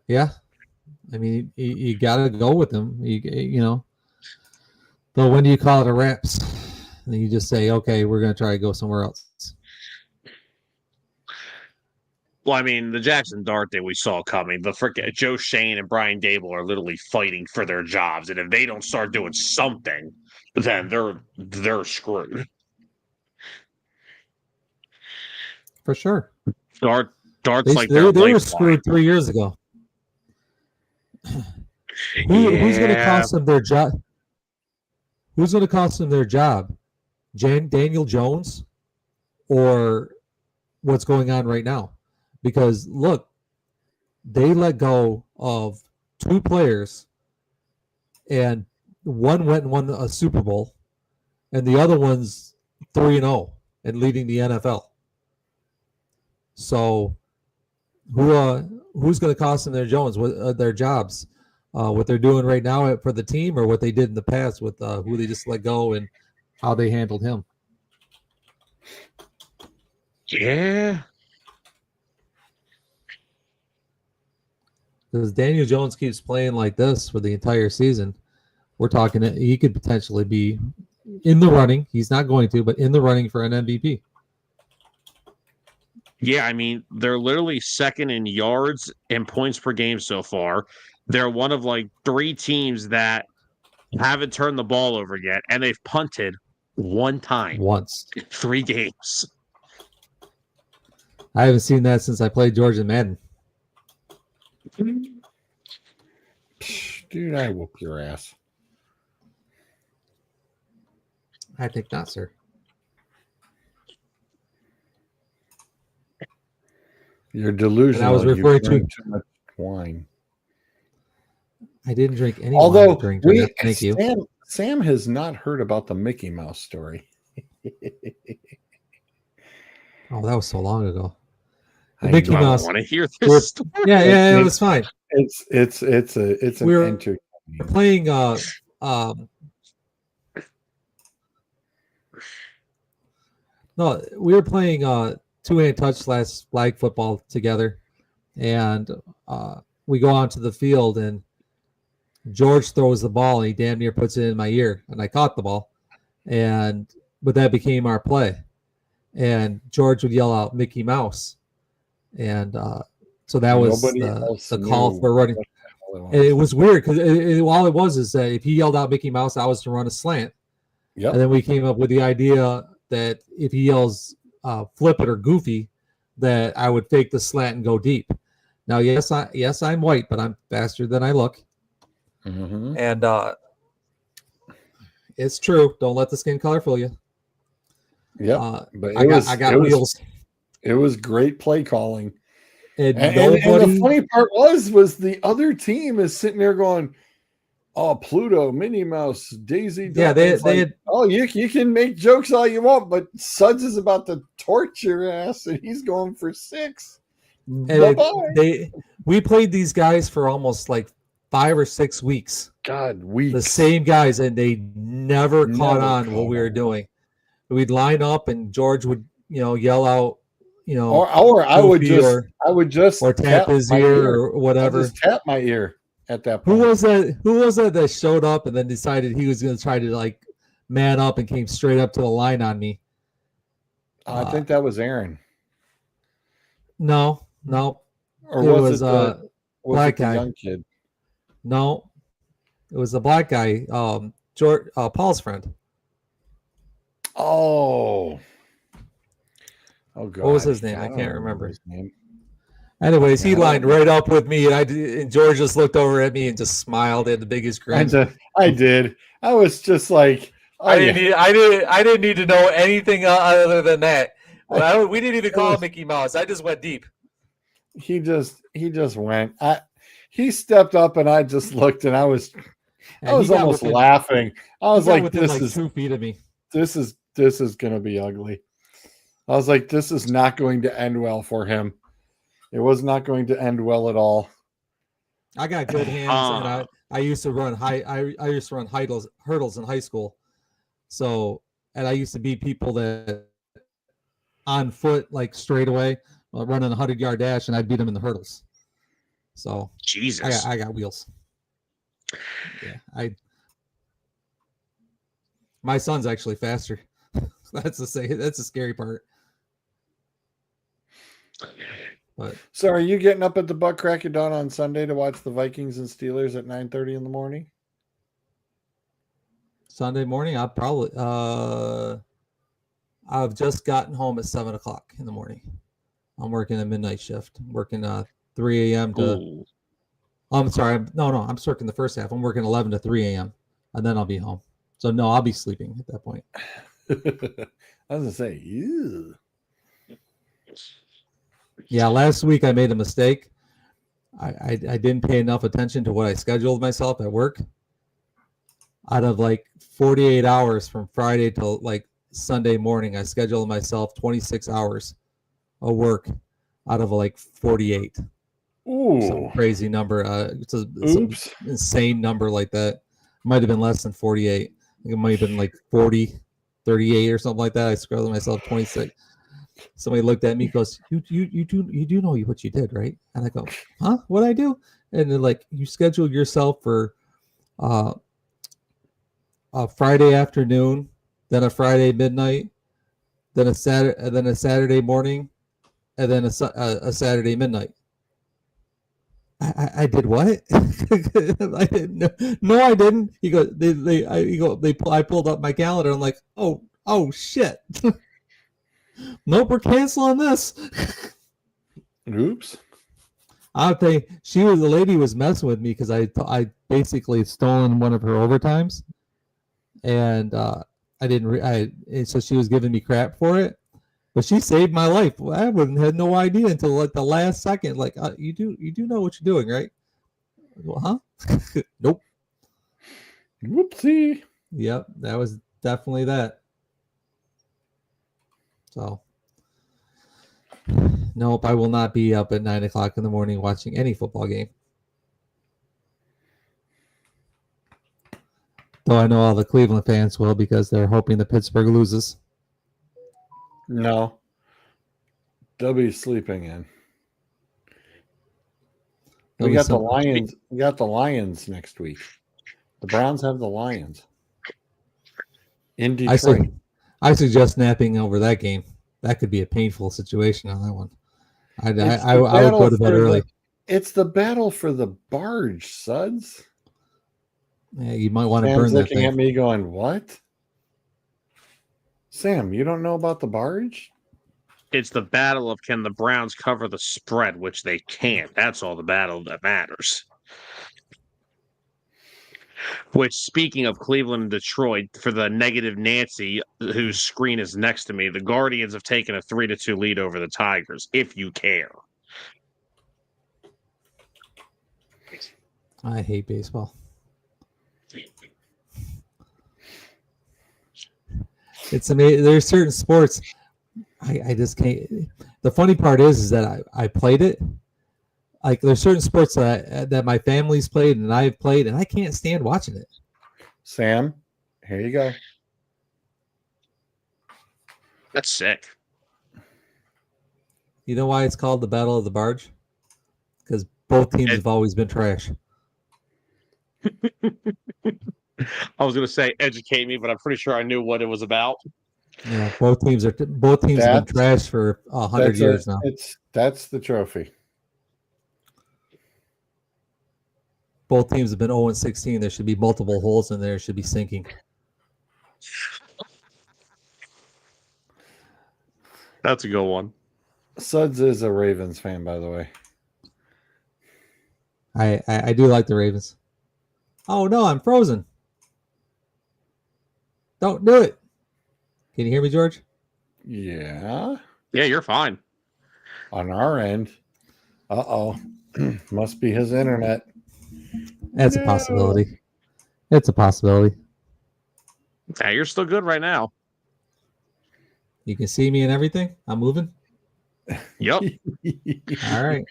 Yeah, I mean, you got to go with him. You know. But when do you call it a wraps? And you just say, okay, we're going to try to go somewhere else. Well, I mean, the Jackson Dart thing we saw coming. The frickin' Joe Shane and Brian Dable are literally fighting for their jobs, and if they don't start doing something, then they're screwed. For sure. Dart's They like their were lifeline. screwed 3 years ago. Who's going to cost them their job? Who's going to cost them their job? Daniel Jones or what's going on right now? Because look, they let go of 2 players, and one went and won a Super Bowl, and the other one's 3-0 and leading the NFL. So, who's going to cost them their jobs? What they're doing right now for the team, or what they did in the past with who they just let go and how they handled him? Yeah. Because Daniel Jones keeps playing like this for the entire season, we're talking he could potentially be in the running. He's not going to, but in the running for an MVP. Yeah, I mean, they're literally second in yards and points per game so far. They're one of like 3 teams that haven't turned the ball over yet, and they've punted one time Once. in 3 games. I haven't seen that since I played Georgia Madden. Dude, I whoop your ass. I think not, sir. You're delusional. And I was You referring to- drink too much wine. I didn't drink any Although wine during draft. Thank you. Sam has not heard about the Mickey Mouse story. Oh, that was so long ago. I Mickey know. I Mouse. want to hear this story. Yeah, it was fine. It's an We're entertaining. Playing no, we were playing two-hand touch / flag football together, and we go onto the field, and George throws the ball, and he damn near puts it in my ear, and I caught the ball, but that became our play, and George would yell out Mickey Mouse, and so that was the call for running. And it was weird because all it was is that if he yelled out Mickey Mouse, I was to run a slant. Yep. And then we came up with the idea that if he yells flip it or goofy, that I would fake the slant and go deep. Now, yes, I'm white, but I'm faster than I look. Mm-hmm. And it's true. Don't let the skin color fool you. Yeah, but I got wheels. It was great play calling. And the funny part was the other team is sitting there going, "Oh, Pluto, Minnie Mouse, Daisy." Yeah, they had. Oh, you can make jokes all you want, but Suds is about to torch your ass, and he's going for 6. We played these guys for almost like 5 or 6 weeks. God, weeks. The same guys, and they never caught on what we were doing. We'd line up, and George would, yell out, or I would goofy just or tap his my ear or whatever. I'll just tap my ear at that Who point. was that? Who was that showed up and then decided he was going to try to like man up and came straight up to the line on me? I think that was Aaron. No. Or It was was black the guy. young kid? No, it was the black guy. George, Paul's friend. Oh God! What was his name? I I don't can't remember. his name. Anyways, he Yeah, I don't lined right up with me, and George just looked over at me and just smiled. He had the biggest grin. I did. I was just like, oh, I didn't need to know anything other than that. Well, we didn't even call him Mickey Mouse. I just went deep. He just went. He stepped up, and I just looked, and I was almost laughing. I was like, "This is 2 feet of me. This is going to be ugly." I was like, "This is not going to end well for him." It was not going to end well at all. I got good hands, and I used to run I used to run hurdles in high school. So, and I used to beat people that on foot, like straight away, running a 100-yard dash, and I'd beat them in the hurdles. So, Jesus, I got wheels. Yeah, my son's actually faster. That's the scary part. But so, are you getting up at the butt crack of dawn on Sunday to watch the Vikings and Steelers at 9:30 in the morning? Sunday morning, I'll probably I've just gotten home at 7:00 in the morning. I'm working a midnight shift. I'm working 3 a.m. to. Ooh. I'm sorry. No, I'm working the first half. I'm working 11 to 3 a.m. and then I'll be home. So no, I'll be sleeping at that point. I was gonna say, ew. Yeah, last week I made a mistake. I didn't pay enough attention to what I scheduled myself at work. Out of like 48 hours from Friday till like Sunday morning, I scheduled myself 26 hours of work out of like 48. Ooh, some crazy number. It's some insane number like that. Might have been less than 48. I think it might have been like 40, 38 or something like that. I scheduled myself 26. Somebody looked at me and goes, you do know what you did, right? And I go, huh? What did I do? And they're like, you scheduled yourself for a Friday afternoon, then a Friday midnight, then a Saturday morning, and then a Saturday midnight. I did what? I didn't. No, I didn't. He goes. I pulled up my calendar. I'm like, oh shit. Nope, we're canceling this. Oops. I'll tell you, the lady was messing with me because I basically stolen one of her overtimes, and I didn't. So she was giving me crap for it, but she saved my life. I wouldn't had no idea until like the last second. Like you do know what you're doing, right? Well, huh? Nope. Whoopsie. Yep, that was definitely that. So, nope, I will not be up at 9:00 in the morning watching any football game. Though I know all the Cleveland fans will because they're hoping that Pittsburgh loses. No. They'll be sleeping in. We got the Lions. We got the Lions next week. The Browns have the Lions in Detroit. I suggest napping over that game. That could be a painful situation on that one. I would go to bed early. It's the battle for the barge, suds. Yeah, you might want to burn that thing. Looking at me going, what? Sam, you don't know about the barge? It's the battle of can the Browns cover the spread, which they can't. That's all the battle that matters. Which, speaking of Cleveland and Detroit, for the negative Nancy, whose screen is next to me, the Guardians have taken a 3-2 lead over the Tigers, if you care. I hate baseball. It's amazing. There's certain sports I just can't. The funny part is that I played it. Like there's certain sports that my family's played and I've played, and I can't stand watching it. Sam, here you go. That's sick. You know why it's called the Battle of the Barge? Because both teams have always been trash. I was going to say educate me, but I'm pretty sure I knew what it was about. Yeah, both teams have been trash for 100 years now. That's the trophy. Both teams have been 0-16. There should be multiple holes in there. It should be sinking. That's a good one. Suds is a Ravens fan, by the way. I do like the Ravens. Oh no, I'm frozen. Don't do it. Can you hear me, George? Yeah. Yeah, you're fine. On our end. Uh-oh. Must be his internet. That's a possibility. It's a possibility. Yeah, you're still good right now. You can see me and everything? I'm moving? Yep. All right.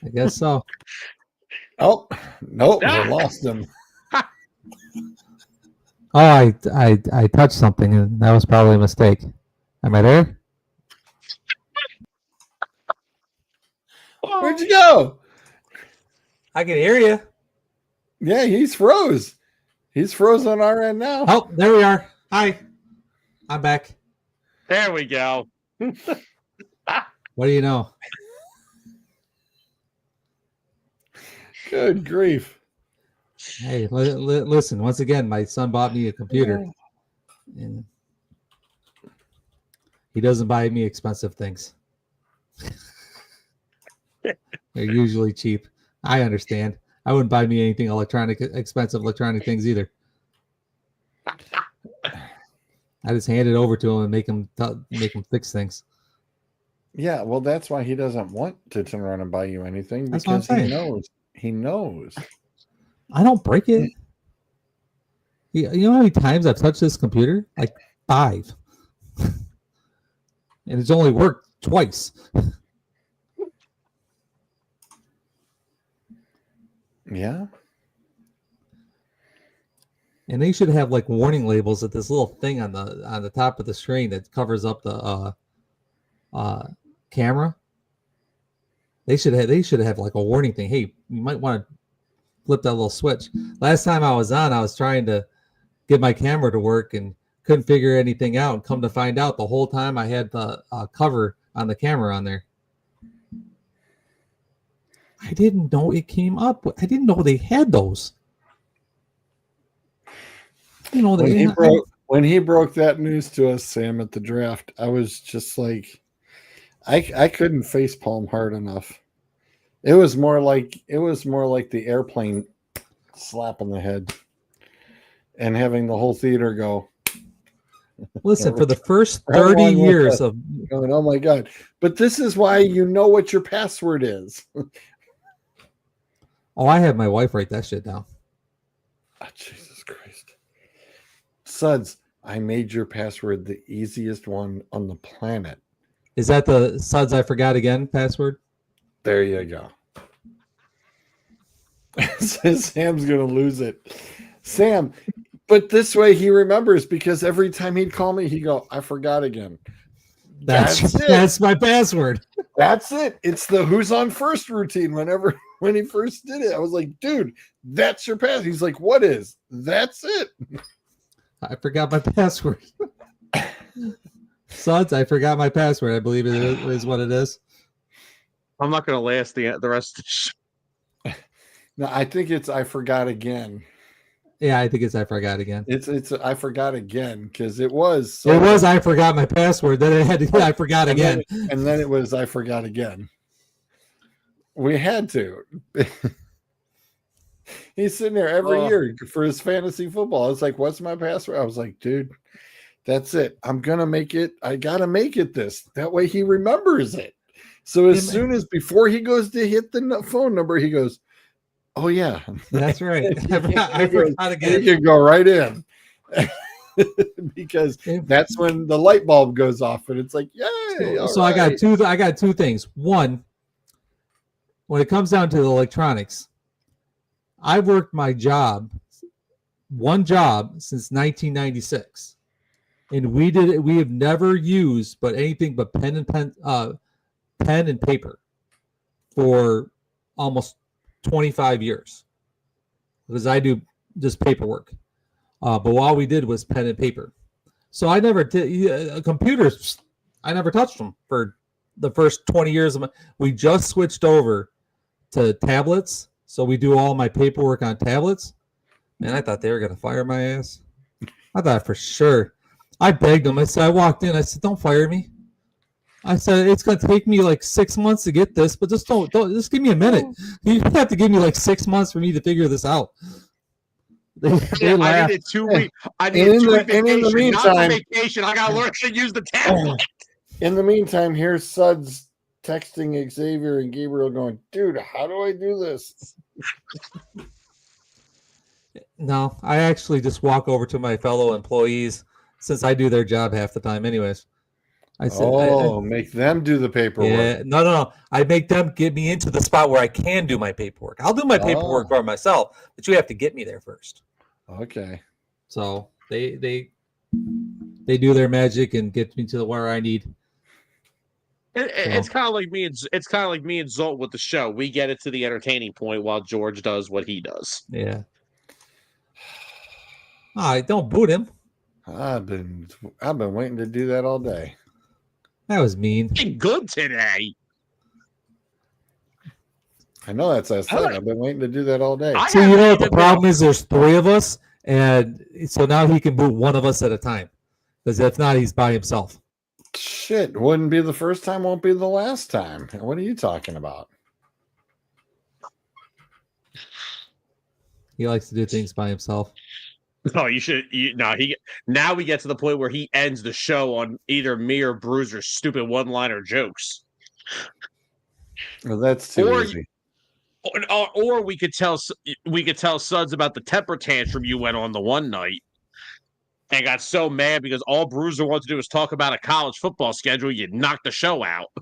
I guess so. Oh, nope. I lost him. Oh, I touched something, and that was probably a mistake. Am I there? Where'd you go? I can hear you. Yeah, he's froze. He's frozen on our end now. Oh, there we are. Hi. I'm back. There we go. What do you know? Good grief. Hey, listen. Once again, my son bought me a computer, and he doesn't buy me expensive things. They're usually cheap. I understand. I wouldn't buy me anything expensive electronic things either. I just hand it over to him and make him fix things. Yeah, well, that's why he doesn't want to turn around and buy you anything, That's what I'm because he saying. knows. He knows. I don't break it. You know how many times I've touched this computer? Like 5. And it's only worked twice. Yeah. And they should have like warning labels at this little thing on the top of the screen that covers up the camera. They should have like a warning thing. Hey, you might want to flip that little switch. Last time I was on, I was trying to get my camera to work and couldn't figure anything out. And come to find out, the whole time I had the cover on the camera on there. I didn't know it came up. I didn't know they had those. You know, when he broke that news to us, Sam, at the draft, I was just like, I couldn't facepalm hard enough. It was more like the airplane slap on the head and having the whole theater go. Listen, for the first 30 years of going, oh my God. But this is why you know what your password is. Oh, I had my wife write that shit down. Oh, Jesus Christ. Suds, I made your password the easiest one on the planet. Is that the Suds I forgot again password? There you go. Sam's going to lose it. Sam, but this way he remembers, because every time he'd call me, he'd go, I forgot again. That's my password. That's it. It's the who's on first routine. When he first did it, I was like, dude, that's your password. He's like, what is? That's it. I forgot my password. Suds, I forgot my password. I believe it is what it is. I'm not going to last the rest of the show. No, I think it's I forgot again. Yeah, I think it's I forgot again. It's I forgot again, because it was. So it was I forgot my password. Then it had to I forgot again. And then it was I forgot again. We had to. He's sitting there every year for his fantasy football. I was like, what's my password? I was like, dude, that's it. I'm going to make it. I got to make it this. That way he remembers it. So as soon as before he goes to hit the phone number, he goes, oh, yeah. That's right. I forgot again. You can go right in. Because that's when the light bulb goes off and it's like, yay. So I got two things. One, when it comes down to the electronics, I've worked one job since 1996, and we have never used anything but pen pen and paper for almost 25 years because I do just paperwork. But all we did was pen and paper. So I never did computers. I never touched them for the first 20 years. We just switched over to tablets. So we do all my paperwork on tablets. Man, I thought they were going to fire my ass. I thought for sure. I begged them. I walked in. I said, don't fire me. I said, it's going to take me like 6 months to get this, but just don't just give me a minute. You have to give me like 6 months for me to figure this out. They I needed 2 weeks. I needed 2 weeks vacation. Not for vacation. I got to learn to use the tablet. In the meantime, here's Suds texting Xavier and Gabriel going, dude, how do I do this? No, I actually just walk over to my fellow employees since I do their job half the time anyways. I said, make them do the paperwork. Yeah, no. I make them get me into the spot where I can do my paperwork. I'll do my paperwork by myself, but you have to get me there first. Okay. So they do their magic and get me to where I need. It's kind of like me and Zolt with the show. We get it to the entertaining point while George does what he does. Yeah. I don't boot him. I've been waiting to do that all day. That was mean. Good today. I know that's what I said. I've been waiting to do that all day. So you know what the problem is? There's 3 of us, and so now he can boot one of us at a time. Because if not, he's by himself. Shit, wouldn't be the first time, won't be the last time. What are you talking about? He likes to do things by himself. No, you should. Now we get to the point where he ends the show on either me or Bruiser's stupid one-liner jokes. Well, that's too easy. Or we could tell Suds about the temper tantrum you went on the one night and got so mad because all Bruiser wanted to do was talk about a college football schedule. You knocked the show out.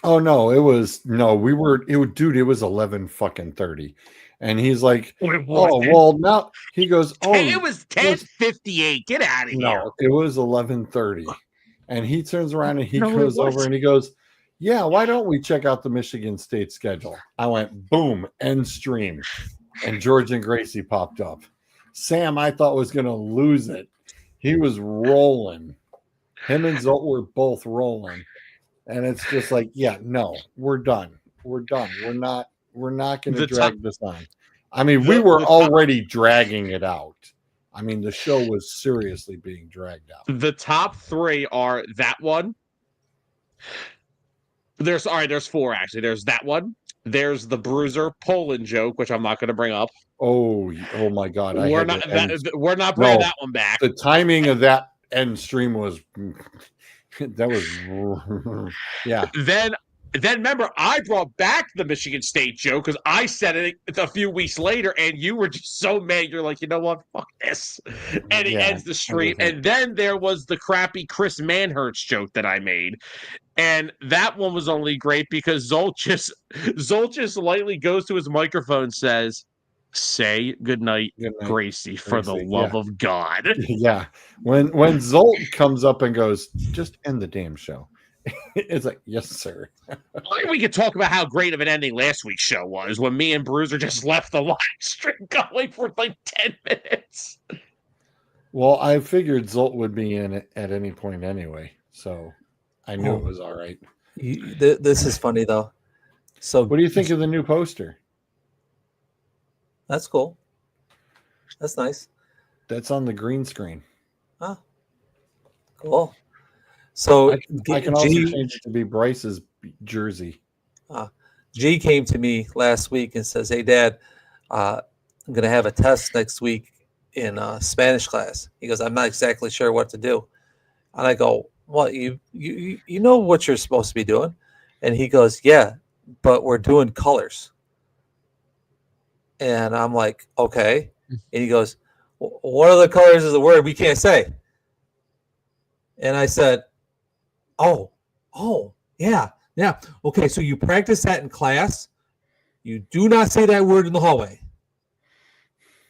Oh no, it was 11:30. And he's like, oh, well, now he goes, oh, it was 10:58. Get out of here. No, it was 11:30. And he turns around and he goes over and he goes, yeah, why don't we check out the Michigan State schedule? I went, boom, end stream. And George and Gracie popped up. Sam, I thought, was going to lose it. He was rolling. Him and Zolt were both rolling. And it's just like, yeah, no, we're done. We're done. We're not going to drag this on. I mean, we were already dragging it out. I mean, the show was seriously being dragged out. The top 3 are that one. There's 4 actually. There's that one. There's the Bruiser Poland joke, which I'm not going to bring up. Oh my God! We're not bringing that one back. The timing of that end stream was yeah. Then remember, I brought back the Michigan State joke because I said it a few weeks later, and you were just so mad. You're like, you know what? Fuck this. And it ends the stream. And then there was the crappy Chris Manhertz joke that I made. And that one was only great because Zolt just lightly goes to his microphone and says, say goodnight, Gracie, for the love of God. Yeah. When Zolt comes up and goes, just end the damn show. It's like, yes, sir. We could talk about how great of an ending last week's show was when me and Bruiser just left the live stream going for like 10 minutes. Well, I figured Zolt would be in it at any point anyway, so I knew it was all right. This is funny though. So, what do you think of the new poster? That's cool. That's nice. That's on the green screen. Oh, cool. So I can also change it to be Bryce's jersey. G came to me last week and says, "Hey, Dad, I'm going to have a test next week in Spanish class." He goes, "I'm not exactly sure what to do," and I go, "What you know what you're supposed to be doing?" And he goes, "Yeah, but we're doing colors." And I'm like, "Okay," and he goes, "What are the colors of the word we can't say?" And I said, Oh, yeah. Okay, so you practice that in class. You do not say that word in the hallway.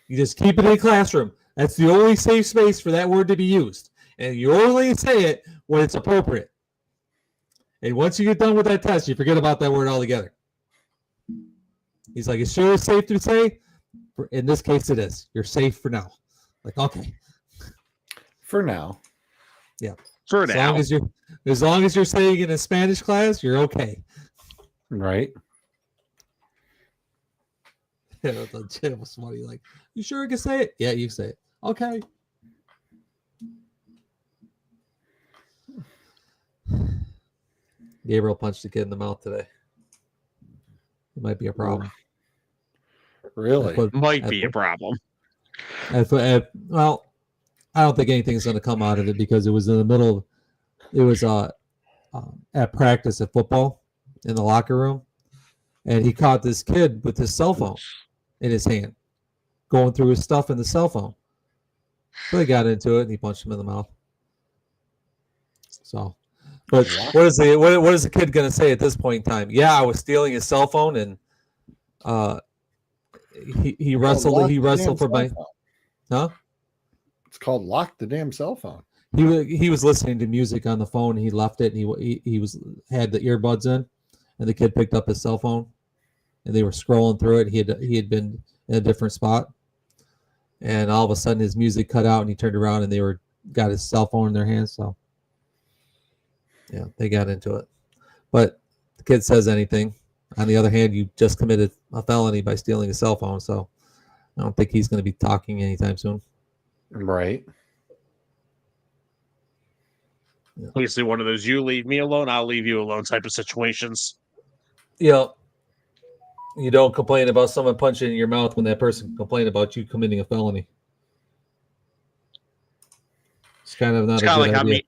You just keep it in the classroom. That's the only safe space for that word to be used. And you only say it when it's appropriate. And once you get done with that test, you forget about that word altogether. He's like, "It's sure safe to say?" In this case, it is. You're safe for now. Like, okay. For now. Yeah. For As now. long as you're saying in a Spanish class, you're okay. Right. It was funny. Like, you sure I can say it? Yeah, you can say it. Okay. Gabriel punched the kid in the mouth today. It might be a problem. Really? Might be a problem. Well, I don't think anything's going to come out of it because it was in the middle. It was at practice at football in the locker room, and he caught this kid with his cell phone in his hand, going through his stuff in the cell phone. So they got into it, and he punched him in the mouth. So, but what is the kid going to say at this point in time? Yeah, I was stealing his cell phone, and he wrestled for my, huh? It's called lock the damn cell phone. He was listening to music on the phone. He left it, and he had the earbuds in, and the kid picked up his cell phone, and they were scrolling through it. He had been in a different spot, and all of a sudden his music cut out, and he turned around, and they got his cell phone in their hands. So yeah, they got into it. But the kid says anything. On the other hand, you just committed a felony by stealing a cell phone, so I don't think he's going to be talking anytime soon. Right. Obviously, one of those "you leave me alone, I'll leave you alone" type of situations. Yeah. You don't complain about someone punching in your mouth when that person complained about you committing a felony. It's kind of not a good idea.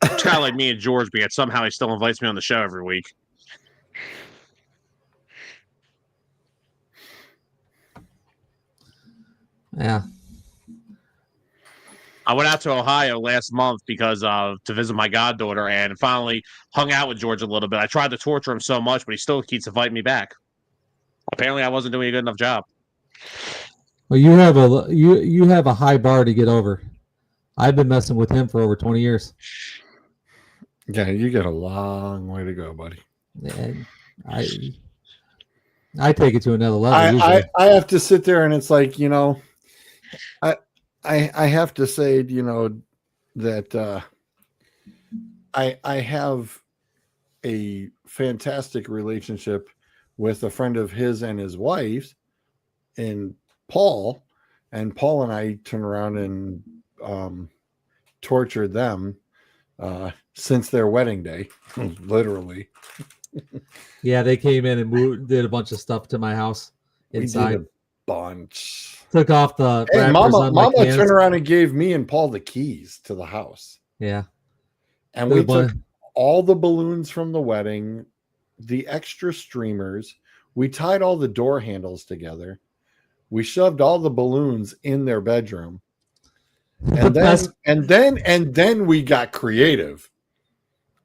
It's kind of like me and George, but yet somehow he still invites me on the show every week. Yeah. I went out to Ohio last month because to visit my goddaughter and finally hung out with George a little bit. I tried to torture him so much, but he still keeps inviting me back. Apparently, I wasn't doing a good enough job. Well, you have a high bar to get over. I've been messing with him for over 20 years. Yeah, you got a long way to go, buddy. And I take it to another level. I have to sit there and it's like, I have to say, that I have a fantastic relationship with a friend of his and his wife and Paul, and Paul and I turn around and tortured them since their wedding day, literally. Yeah, they came in and did a bunch of stuff to my house inside. We did a bunch. Took off the Hey, Mama cans. turned around and gave me and Paul the keys to the house. Yeah. And we took all the balloons from the wedding, the extra streamers. We tied all the door handles together. We shoved all the balloons in their bedroom. And then we got creative.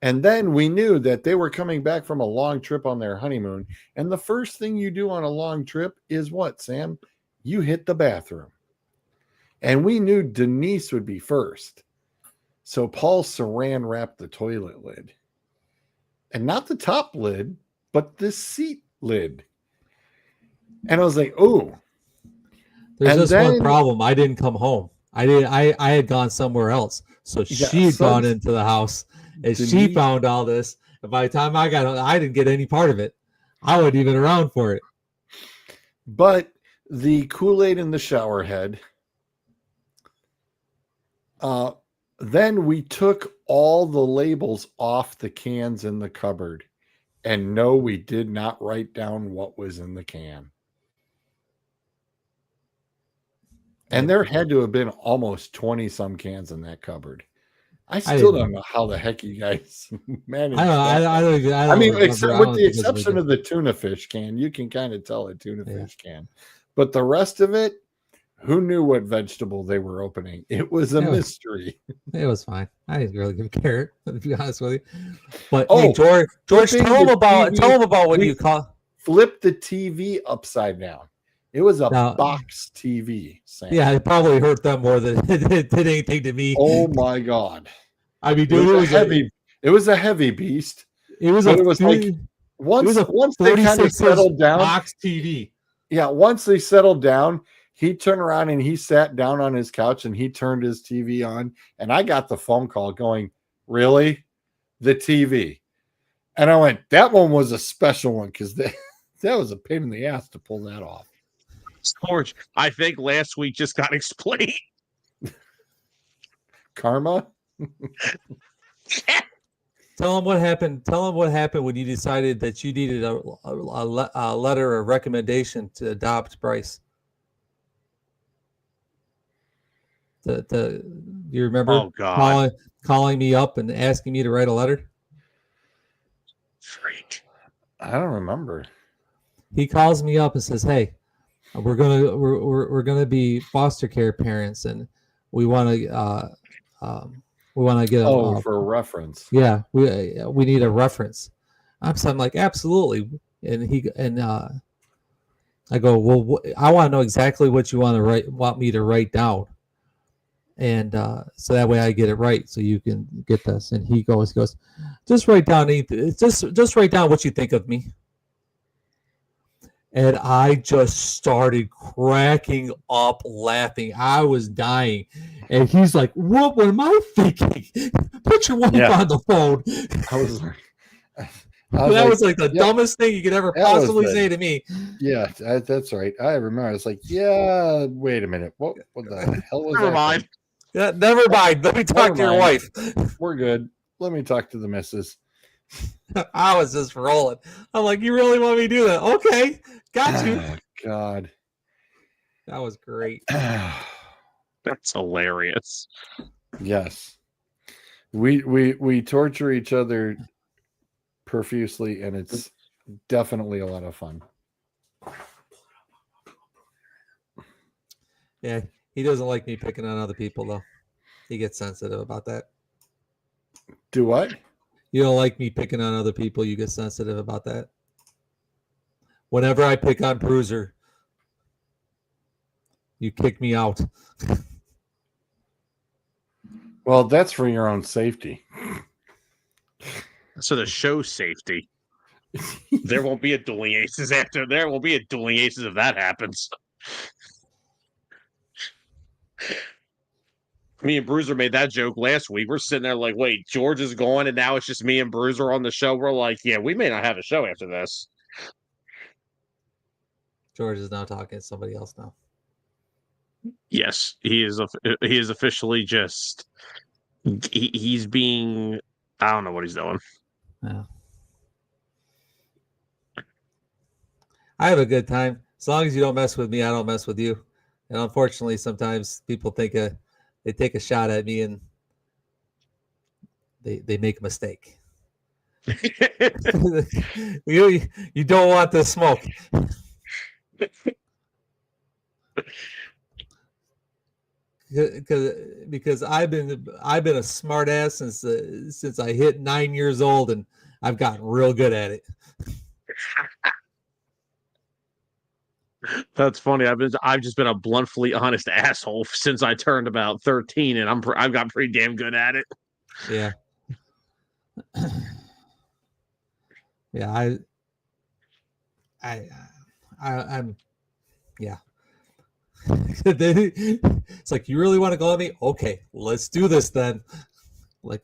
And then we knew that they were coming back from a long trip on their honeymoon. And the first thing you do on a long trip is what, Sam? You hit the bathroom. And we knew Denise would be first. So Paul saran wrapped the toilet lid. And not the top lid, but the seat lid. And I was like, oh. There's just one problem. I didn't come home. I had gone somewhere else. So she'd gone into the house and she found all this. And by the time I got home, I didn't get any part of it. I wasn't even around for it. But the Kool-Aid in the shower head. Then we took all the labels off the cans in the cupboard. And no, we did not write down what was in the can. And there had to have been almost 20 some cans in that cupboard. I still don't know how the heck you guys managed that. I mean, except with the exception of the tuna fish can, you can kind of tell a tuna fish can. But the rest of it, who knew what vegetable they were opening? It was a mystery. It was fine. I didn't really give a care, to be honest with you. But hey, George, tell him about what you call flip the TV upside down. It was a box TV. Sam. Yeah, it probably hurt them more than it did anything to me. Oh my God! I mean, dude, it was a heavy beast. It was But a it was like once a once they kind of 36 settled down. box TV. Yeah, once they settled down, he turned around and he sat down on his couch and he turned his TV on. And I got the phone call going, really? The TV? And I went, that one was a special one because that was a pain in the ass to pull that off. George, I think last week just got explained. Karma? Tell him what happened. Tell him what happened when you decided that you needed a letter of recommendation to adopt Bryce. You remember? Oh, God. Calling me up and asking me to write a letter. Freak. I don't remember. He calls me up and says, "Hey, we're gonna be foster care parents, and we want to get for a reference. Yeah, we need a reference." I'm like, absolutely. And I go, well, I want to know exactly what you want me to write down, and so that way I get it right, so you can get this. And he goes, just write down just write down what you think of me. And I just started cracking up laughing. I was dying. And he's like, what am I thinking? Put your wife on the phone. That was like the dumbest thing you could ever possibly say to me. Yeah, that's right. I remember. I was like, yeah, wait a minute. What the hell was that? Never mind. Yeah, never mind. Let me talk to your wife. We're good. Let me talk to the missus. I was just rolling. I'm like, you really want me to do that? Okay, got you. Oh, God. That was great. That's hilarious. Yes. We torture each other profusely, and it's definitely a lot of fun. Yeah, he doesn't like me picking on other people, though. He gets sensitive about that. Do what? You don't like me picking on other people. You get sensitive about that. Whenever I pick on Bruiser, you kick me out. Well, that's for your own safety. So the show's safety. There won't be a Dueling Aces after. There will be a Dueling Aces if that happens. Me and Bruiser made that joke last week. We're sitting there like, wait, George is gone, and now it's just me and Bruiser on the show. We're like, yeah, we may not have a show after this. George is now talking to somebody else now. Yes, he is. He is officially just. He's being. I don't know what he's doing. Yeah. I have a good time. As long as you don't mess with me, I don't mess with you. And unfortunately, sometimes people think they take a shot at me and they make a mistake. you don't want the smoke. Because I've been a smart ass since I hit 9 years old, and I've gotten real good at it. That's funny. I've just been a bluntly honest asshole since I turned about 13, and I've got pretty damn good at it. Yeah. Yeah, I'm yeah. It's like, you really want to go at me? Okay, let's do this then. Like,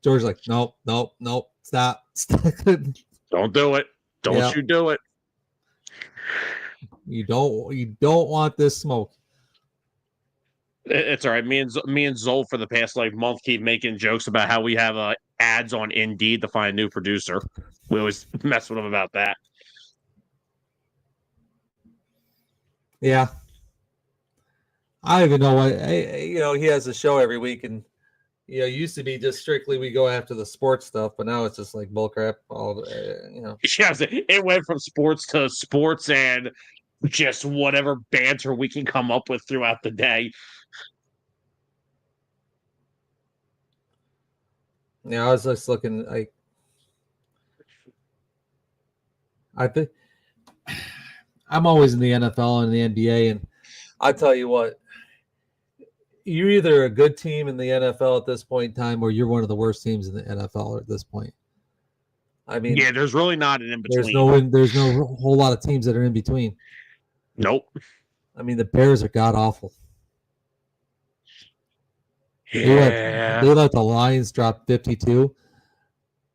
George's like, nope, stop. Don't do it. Don't you do it. You don't want this smoke. It's all right. Me and Zol for the past month keep making jokes about how we have ads on Indeed to find a new producer. We always mess with them about that. Yeah. I don't even know what he has a show every week, and it used to be just strictly we go after the sports stuff, but now it's just like bullcrap. Yes, it went from sports to sports and just whatever banter we can come up with throughout the day. Yeah, I was just looking like I'm always in the NFL and the NBA, and I tell you what, you're either a good team in the NFL at this point in time, or you're one of the worst teams in the NFL at this point. I mean, Yeah, there's really not an in there's between. there's no whole lot of teams that are in between. Nope. I mean, the Bears are god awful. Yeah. They let the Lions drop 52.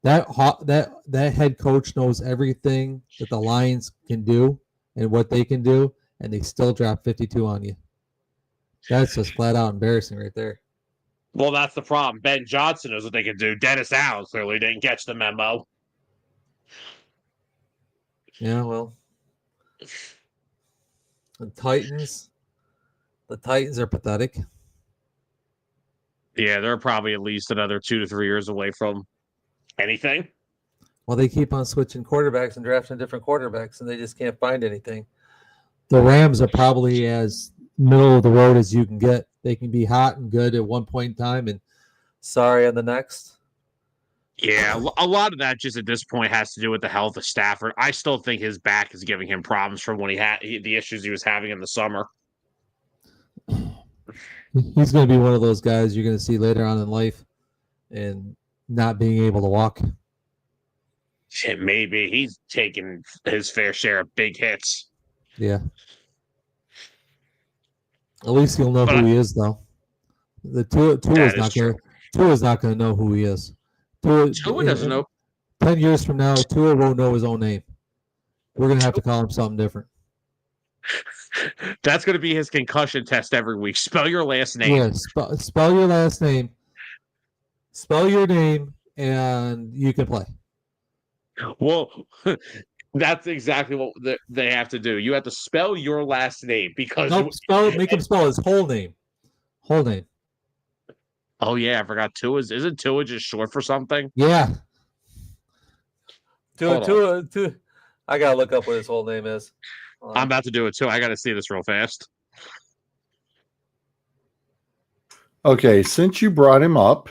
That head coach knows everything that the Lions can do and what they can do, and they still drop 52 on you. That's just flat out embarrassing right there. Well, that's the problem. Ben Johnson knows what they can do. Dennis Allen clearly didn't catch the memo. Yeah, well, the Titans are pathetic. Yeah, they're probably at least another 2 to 3 years away from anything. Well, they keep on switching quarterbacks and drafting different quarterbacks, and they just can't find anything. The Rams are probably as middle of the road as you can get. They can be hot and good at one point in time and sorry on the next. Yeah, a lot of that just at this point has to do with the health of Stafford. I still think his back is giving him problems from when he had the issues he was having in the summer. He's going to be one of those guys you're going to see later on in life and not being able to walk. Shit, maybe he's taking his fair share of big hits. Yeah. At least he'll know who he is, though. The Tua is not going to know who he is. Tua doesn't know. 10 years from now, Tua won't know his own name. We're going to have to call him something different. That's going to be his concussion test every week. Spell your last name. Yeah, spell your last name. Spell your name, and you can play. Well, that's exactly what they have to do. You have to spell your last name because make him spell his whole name. Whole name. Oh yeah, I forgot Tua. Isn't Tua just short for something? Yeah. Tua. I gotta look up what his whole name is. I'm about to do it too. I got to see this real fast. Okay, since you brought him up,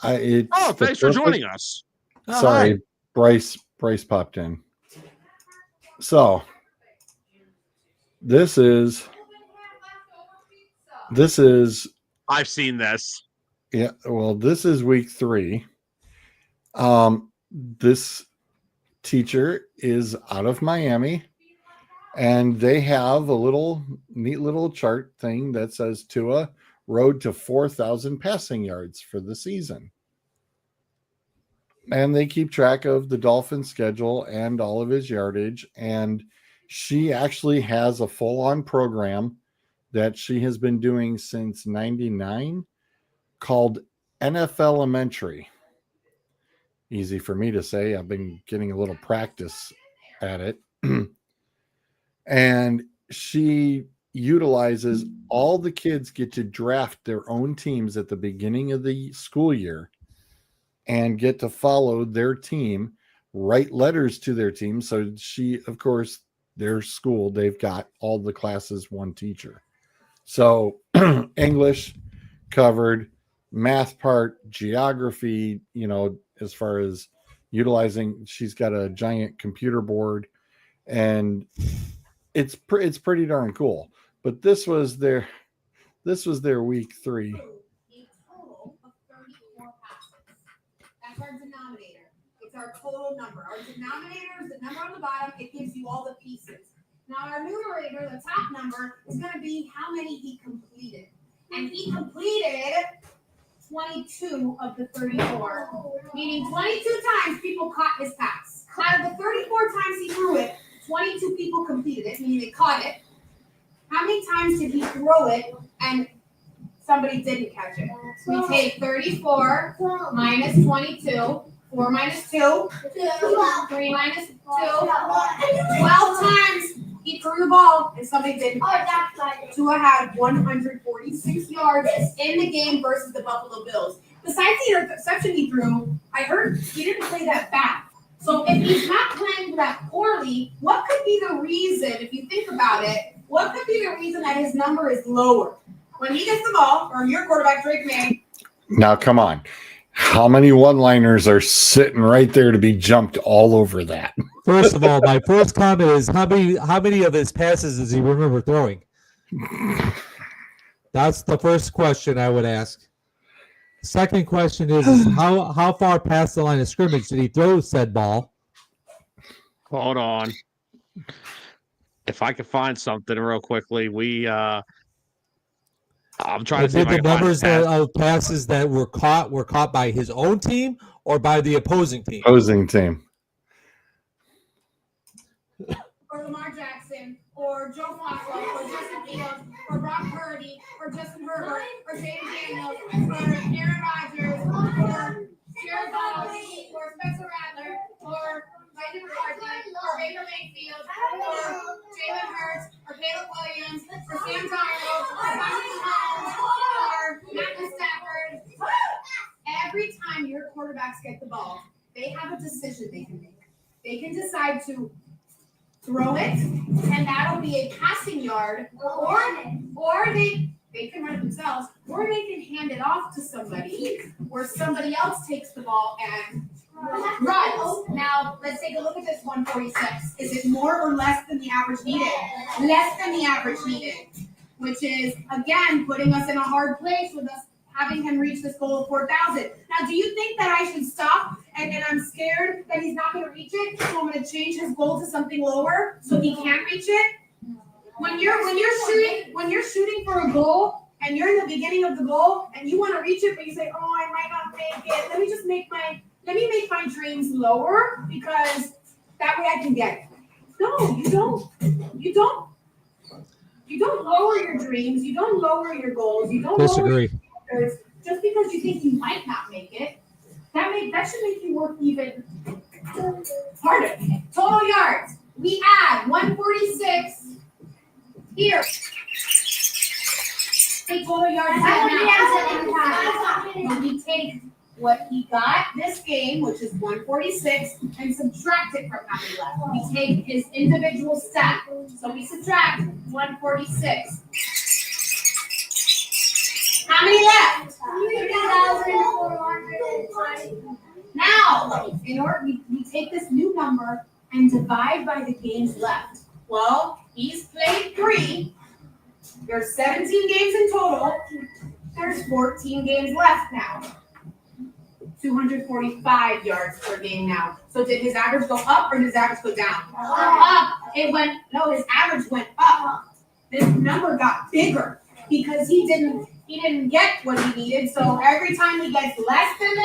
thanks for joining us. Sorry, Bryce popped in. So this is I've seen this. Yeah, well, this is week 3. This teacher is out of Miami, and they have a neat little chart thing that says Tua road to 4,000 passing yards for the season. And they keep track of the Dolphins schedule and all of his yardage. And she actually has a full-on program that she has been doing since 99 called NFL Elementary. Easy for me to say. I've been getting a little practice at it. And she utilizes all the kids get to draft their own teams at the beginning of the school year and get to follow their team, write letters to their team. So she, of course, their school, they've got all the classes, one teacher. So English covered, math part, geography, as far as utilizing, she's got a giant computer board, and it's pretty darn cool. But this was their week 3. A total of 34 passes. That's our denominator. It's our total number. Our denominator is the number on the bottom. It gives you all the pieces. Now our numerator, the top number, is going to be how many he completed. And he completed 22 of the 34. Meaning 22 times people caught his pass. Out of the 34 times he threw it, 22 people completed it, meaning they caught it. How many times did he throw it and somebody didn't catch it? So we take 34 minus 22. 4 minus 2. 3 minus 2. 12 times he threw the ball and somebody didn't catch it. Tua had 146 yards in the game versus the Buffalo Bills. Besides the interception he threw, I heard he didn't play that bad. So if he's not playing that poorly, what could be the reason, if you think about it, what could be the reason that his number is lower? When he gets the ball, or your quarterback, Drake May. Now, come on. How many one-liners are sitting right there to be jumped all over that? First of all, my first comment is how many of his passes does he remember throwing? That's the first question I would ask. Second question is how far past the line of scrimmage did he throw said ball? Hold on. If I could find something real quickly, I'm trying to see if I Did the can find numbers the pass. of passes that were caught by his own team or by the opposing team? Opposing team. Or Lamar Jackson, or Joe Flacco, or Justin Fields, or Brock Purdy, or Justin Herbert, or James Daniels, or Aaron Rodgers, or Jared Goff, or Spencer Rattler, or Mike McCarthy, or Baker Mayfield, or Jalen Hurts, or Caleb Williams, or Sam Darnold, or Patrick Mahomes, or Matthew Stafford. Every time your quarterbacks get the ball, they have a decision they can make. They can decide to throw it, and that'll be a passing yard, or they can run it themselves, or they can hand it off to somebody, or somebody else takes the ball and runs. Now, let's take a look at this 146. Is it more or less than the average needed? Less than the average needed, which is, again, putting us in a hard place with us having him reach this goal of 4,000. Now, do you think that I should stop and I'm scared that he's not going to reach it, so I'm going to change his goal to something lower so he can reach it? When you're shooting for a goal and you're in the beginning of the goal and you want to reach it, but you say, "Oh, I might not make it. Let me make my dreams lower because that way I can get it." No, you don't. You don't lower your dreams. You don't lower your goals. You don't Disagree. lower your standards just because you think you might not make it. That should make you work even harder. Total yards. We add 146 here. Take total yards. When we take what he got this game, which is 146, and subtract it from how many left. We take his individual stat. So we subtract 146. How many left? 3,420. Now, in order, we take this new number and divide by the games left. Well, he's played 3. There's 17 games in total. There's 14 games left now. 245 yards per game now. So did his average go up or did his average go down? Up. His average went up. This number got bigger because he didn't get what he needed. So every time he gets less than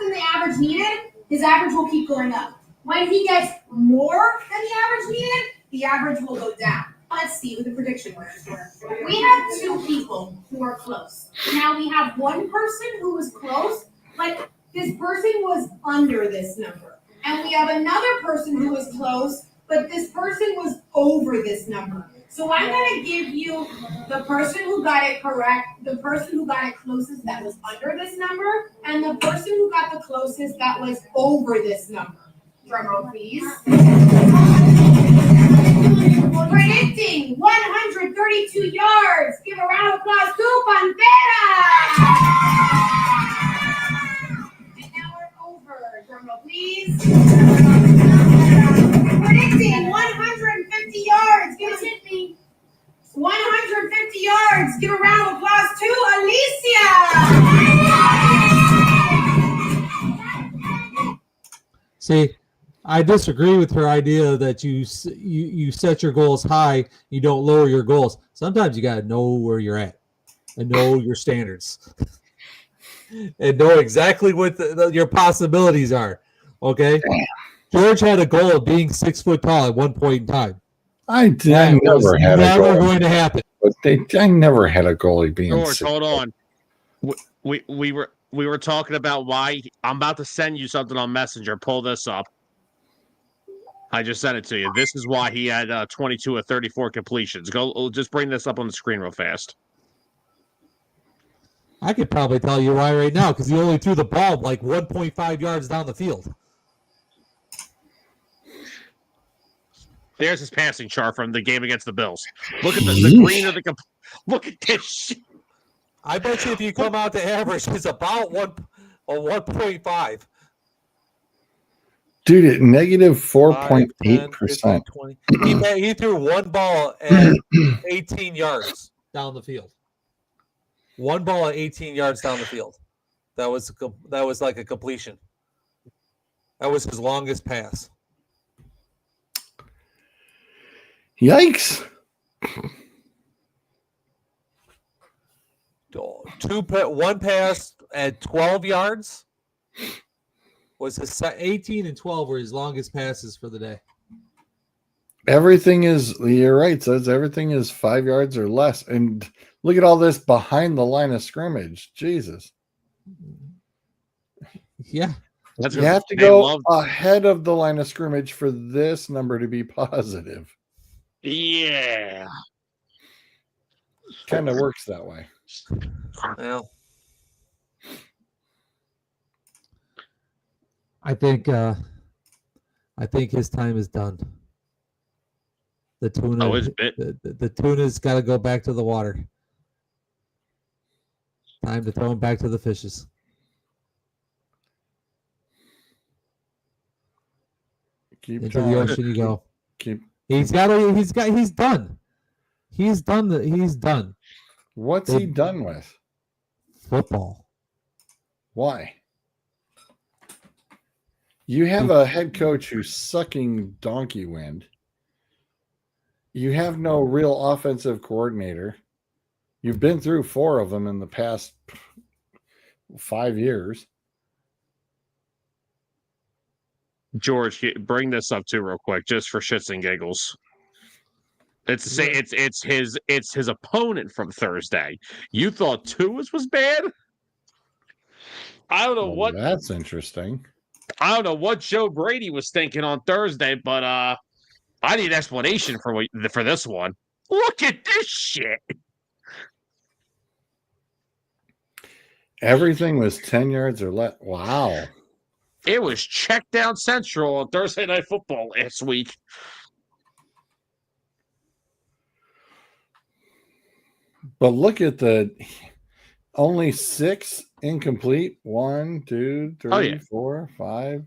the average needed, his average will keep going up. When he gets more than the average needed, the average will go down. Let's see who the prediction winners were. We have 2 people who are close. Now we have one person who was close, but this person was under this number. And we have another person who was close, but this person was over this number. So I'm going to give you the person who got it correct, the person who got it closest that was under this number, and the person who got the closest that was over this number. Drum roll, please. Predicting 132 yards. Give a round of applause to Pantera. And now we're over. Drum roll, please. Predicting 150 yards. Give us 150 yards. Give a round of applause to Alicia. See, I disagree with her idea that you set your goals high, you don't lower your goals. Sometimes you got to know where you're at and know your standards and know exactly what your possibilities are. Okay, George had a goal of being 6 foot tall at one point in time. I never had a goal. Going to happen. But I never had a goalie being. George, hold on. We were talking about why. I'm about to send you something on Messenger. Pull this up. I just sent it to you. This is why he had 22 of 34 completions. Go, just bring this up on the screen real fast. I could probably tell you why right now because he only threw the ball like 1.5 yards down the field. There's his passing chart from the game against the Bills. Look at the green of the. Look at this shit. I bet you if you come out to average, it's about 1.5. Dude, at negative 4.8%. He threw one ball at 18 yards down the field. One ball at 18 yards down the field. That was like a completion. That was his longest pass. Yikes. One pass at 12 yards was his 18 and 12 were his longest passes for the day. Everything is, you're right, says everything is 5 yards or less. And look at all this behind the line of scrimmage. Jesus. Yeah. You have to go ahead of the line of scrimmage for this number to be positive. Yeah. Kind of works that way. Well, I think his time is done. The tuna, the tuna's got to go back to the water. Time to throw him back to the fishes. Into the ocean you go. He's done. He's done. What's he done with? Football. Why? You have a head coach who's sucking donkey wind. You have no real offensive coordinator. You've been through 4 of them in the past 5 years. George, bring this up too real quick, just for shits and giggles. It's his opponent from Thursday. You thought Tua's was bad? I don't know what. That's interesting. I don't know what Joe Brady was thinking on Thursday, but I need an explanation for this one. Look at this shit. Everything was 10 yards or less. Wow. It was check down central on Thursday Night Football last week. But look at the only 6 incomplete. 1, 2, 3, 4, 5.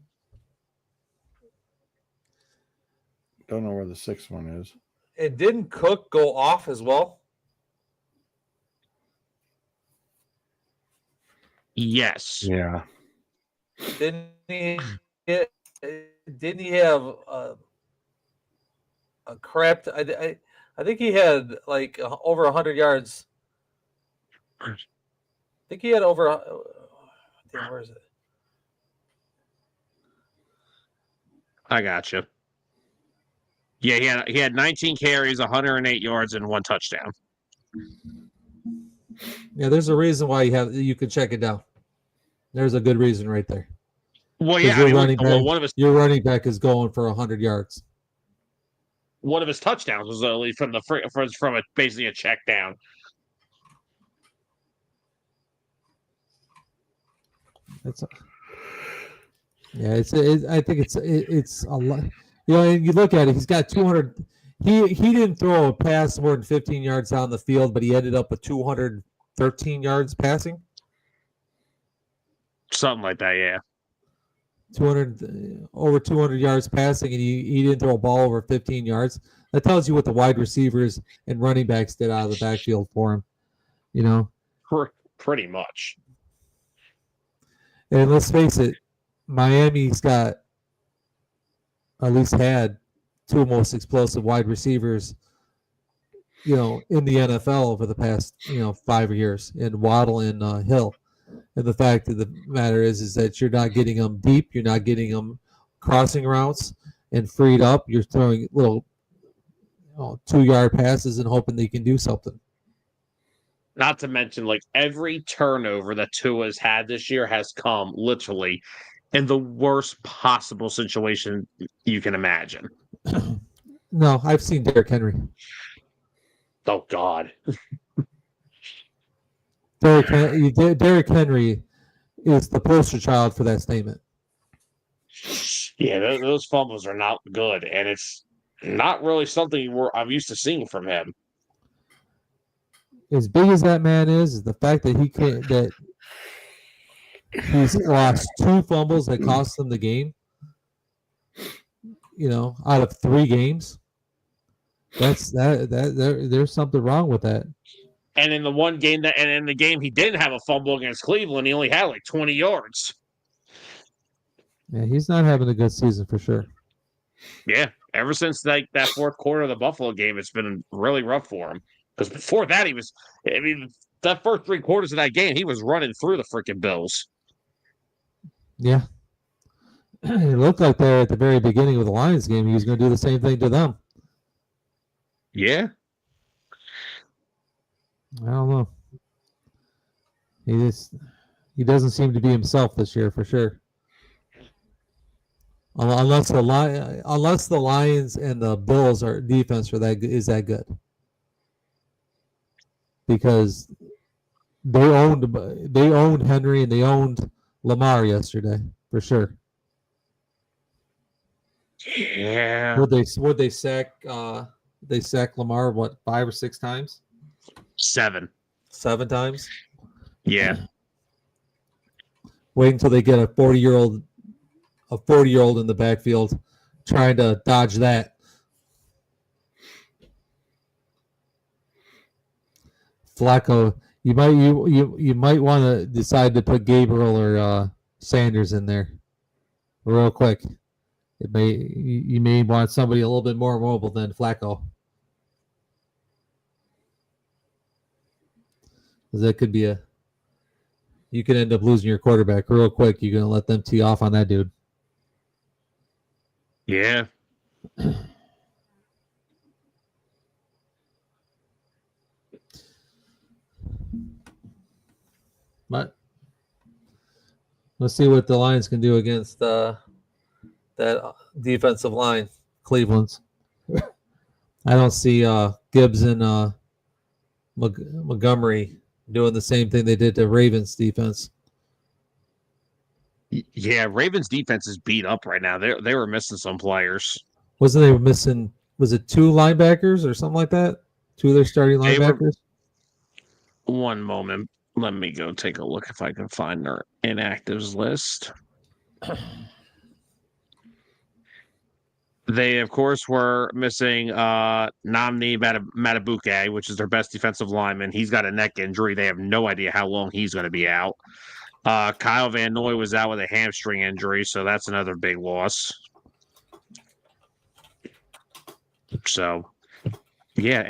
Don't know where the 6th one is. And didn't Cook go off as well? Yes. Yeah. Didn't he have a crap? I think he had like over 100 yards. I think he had over. Damn, where is it? I got you. Yeah, he had 19 carries, 108 yards, and 1 touchdown. Yeah, there's a reason why you can check it down. There's a good reason right there. Well, yeah, your running back is going for 100 yards. One of his touchdowns was only from basically a check down. I think it's a lot. You know, you look at it. He's got 200. He didn't throw a pass more than 15 yards down the field, but he ended up with 213 yards passing. Something like that, yeah. 200 over 200 yards passing, and he didn't throw a ball over 15 yards. That tells you what the wide receivers and running backs did out of the backfield for him. You know, pretty much. And let's face it, Miami's got at least had 2 most explosive wide receivers, you know, in the NFL over the past 5 years, in Waddle and Hill. And the fact of the matter is that you're not getting them deep. You're not getting them crossing routes and freed up. You're throwing little 2-yard passes and hoping they can do something. Not to mention, like, every turnover that Tua's had this year has come literally in the worst possible situation you can imagine. No, I've seen Derrick Henry. Oh, God. Derrick Henry is the poster child for that statement. Yeah, those fumbles are not good, and it's not really something I'm used to seeing from him. As big as that man is the fact that he's lost 2 fumbles that cost him the game. Out of 3 games. There's something wrong with that. And in the one game and in the game he didn't have a fumble against Cleveland, he only had like 20 yards. Yeah, he's not having a good season for sure. Yeah, ever since like that fourth quarter of the Buffalo game, it's been really rough for him. Because before that, that first 3 quarters of that game, he was running through the freaking Bills. Yeah. It looked like there at the very beginning of the Lions game, he was going to do the same thing to them. Yeah. I don't know. He doesn't seem to be himself this year for sure. Unless the Lions and the Bills are defense is that good, because they owned Henry and they owned Lamar yesterday for sure. Yeah. Would they sack Lamar 5 or 6 times? 7. 7 times? Yeah. Wait until they get a 40-year-old in the backfield trying to dodge that. Flacco, you might want to decide to put Gabriel or Sanders in there real quick. You may want somebody a little bit more mobile than Flacco. That could be you could end up losing your quarterback real quick. You're going to let them tee off on that dude. Yeah. But let's see what the Lions can do against that defensive line, Cleveland's. I don't see Gibbs and Montgomery doing the same thing they did to Ravens defense. Yeah, Ravens defense is beat up right now. They were missing some players. Wasn't they missing? Was it 2 linebackers or something like that? 2 of their starting linebackers. One moment. Let me go take a look if I can find their inactives list. They, of course, were missing Namni Matabuke, which is their best defensive lineman. He's got a neck injury. They have no idea how long he's going to be out. Kyle Van Noy was out with a hamstring injury, so that's another big loss. So, yeah,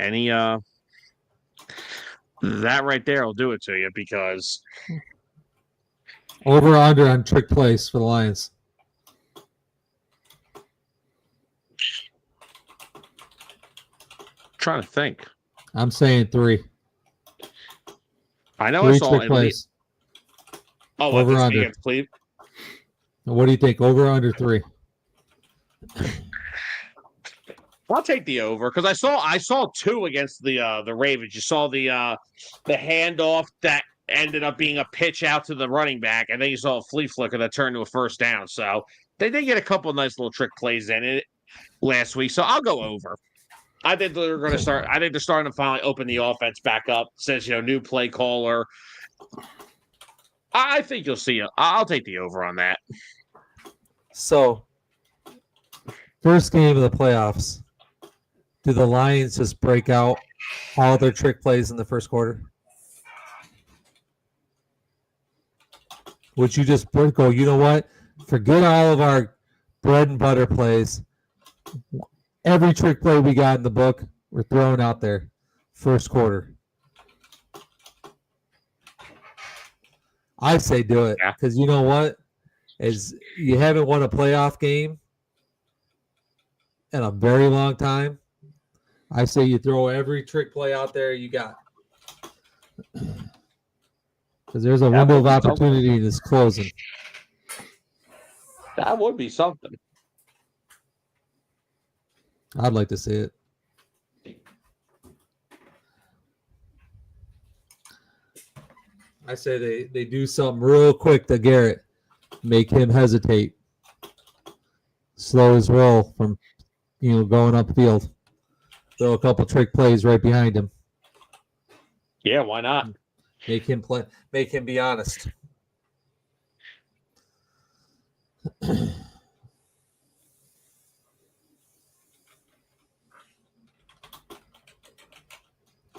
that right there will do it to you, because over or under on trick plays for the Lions. Trying to think. I'm saying 3. I know 3 I saw trick plays. over under. Cleveland. What do you think? Over or under 3? I'll take the over, because I saw 2 against the Ravens. You saw the handoff that ended up being a pitch out to the running back, and then you saw a flea flicker that turned to a first down. So they did get a couple of nice little trick plays in it last week. So I'll go over. I think they're going to start. I think they're starting to finally open the offense back up since new play caller. I think you'll see. I'll take the over on that. So, first game of the playoffs. Do the Lions just break out all their trick plays in the first quarter? Would you just go, you know what? Forget all of our bread and butter plays. Every trick play we got in the book, we're throwing out there first quarter. I say do it, because you know what? Is you haven't won a playoff game in a very long time. I say you throw every trick play out there you got. Because there's a window of opportunity that's closing. That would be something. I'd like to see it. I say they do something real quick to Garrett. Make him hesitate. Slow his roll from going upfield. Throw a couple trick plays right behind him. Yeah, why not? Make him play. Make him be honest.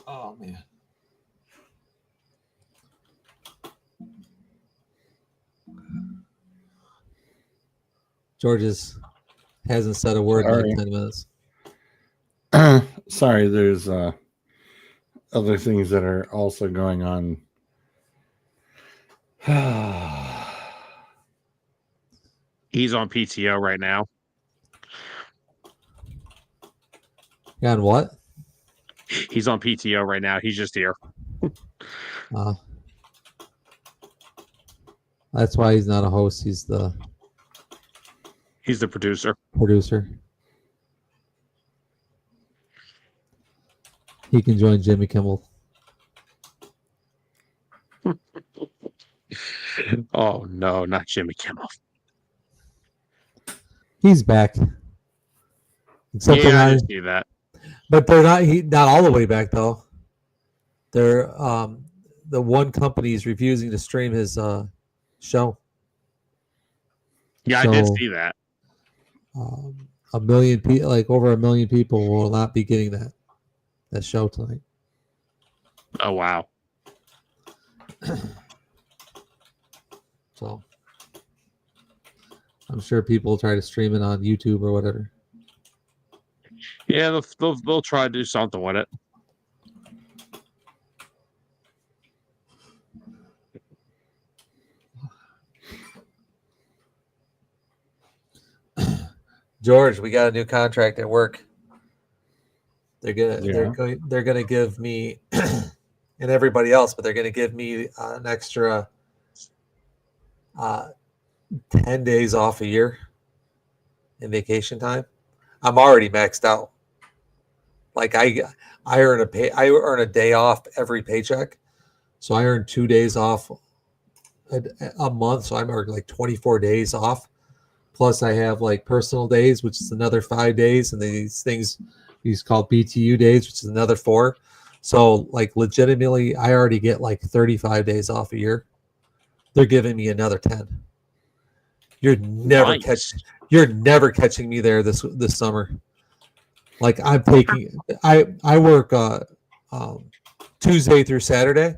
Oh man. hasn't said a word in Sorry. like 10 minutes. Sorry, there's other things that are also going on. He's on PTO right now. You on what? He's on PTO right now. He's just here. That's why he's not a host. He's the producer. producer. He can join Jimmy Kimmel. Oh no, not Jimmy Kimmel. He's back. Except Yeah, I did see that. but they're not all the way back though. They're the one company is refusing to stream his show. Yeah, I did see that. A million people, like over 1 million people, will not be getting that show tonight. Oh wow. So I'm sure people will try to stream it on YouTube or whatever. Yeah, they'll try to do something with it. George, we got a new contract at work. They're gonna give me and everybody else, but they're gonna give me an extra 10 days off a year in vacation time. I'm already maxed out. Like I earn a day off every paycheck, so I earn 2 days off a month. So I'm earning like 24 days off. Plus, I have like personal days, which is another 5 days, and these called BTU days, which is another 4. So, like, legitimately, I already get like 35 days off a year. They're giving me another 10. You're never catching me there this summer. Like I work Tuesday through Saturday.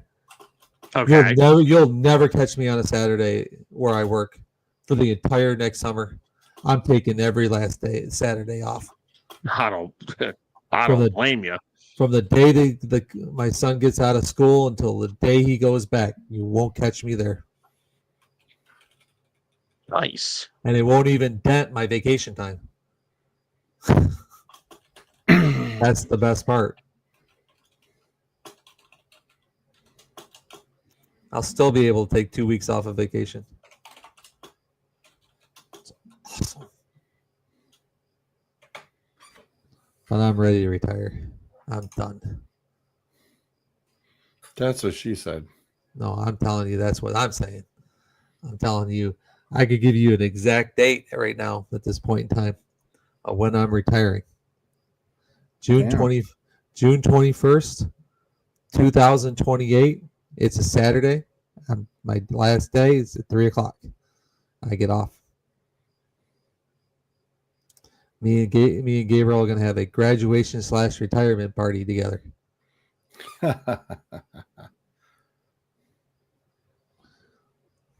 Okay. You'll never catch me on a Saturday where I work for the entire next summer. I'm taking every last day Saturday off. I don't blame you. From the day my son gets out of school until the day he goes back, you won't catch me there. Nice. And it won't even dent my vacation time. That's the best part. I'll still be able to take 2 weeks off of vacation. It's awesome. But I'm ready to retire. I'm done. That's what she said. No, I'm telling you, that's what I'm saying. I'm telling you, I could give you an exact date right now at this point in time of when I'm retiring. June 21st, 2028. It's a Saturday. My last day is at 3:00. I get off. Me and Gabriel are gonna have a graduation / retirement party together.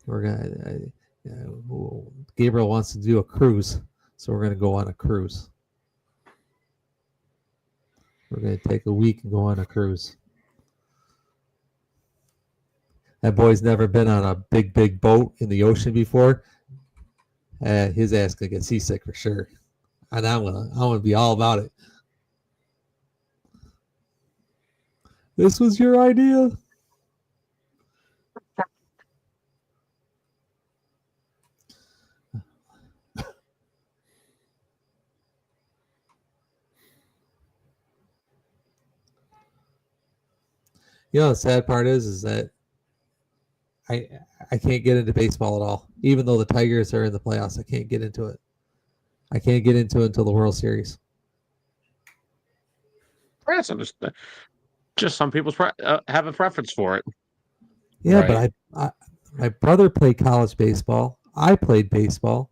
We're gonna. Gabriel wants to do a cruise, so we're gonna go on a cruise. We're gonna take a week and go on a cruise. That boy's never been on a big boat in the ocean before. His ass gonna get seasick for sure, and I'm gonna be all about it. This was your idea. You know, the sad part is that I can't get into baseball at all. Even though the Tigers are in the playoffs, I can't get into it. I can't get into it until the World Series. That's understand. Just some people have a preference for it. Yeah, Right. but my brother played college baseball. I played baseball.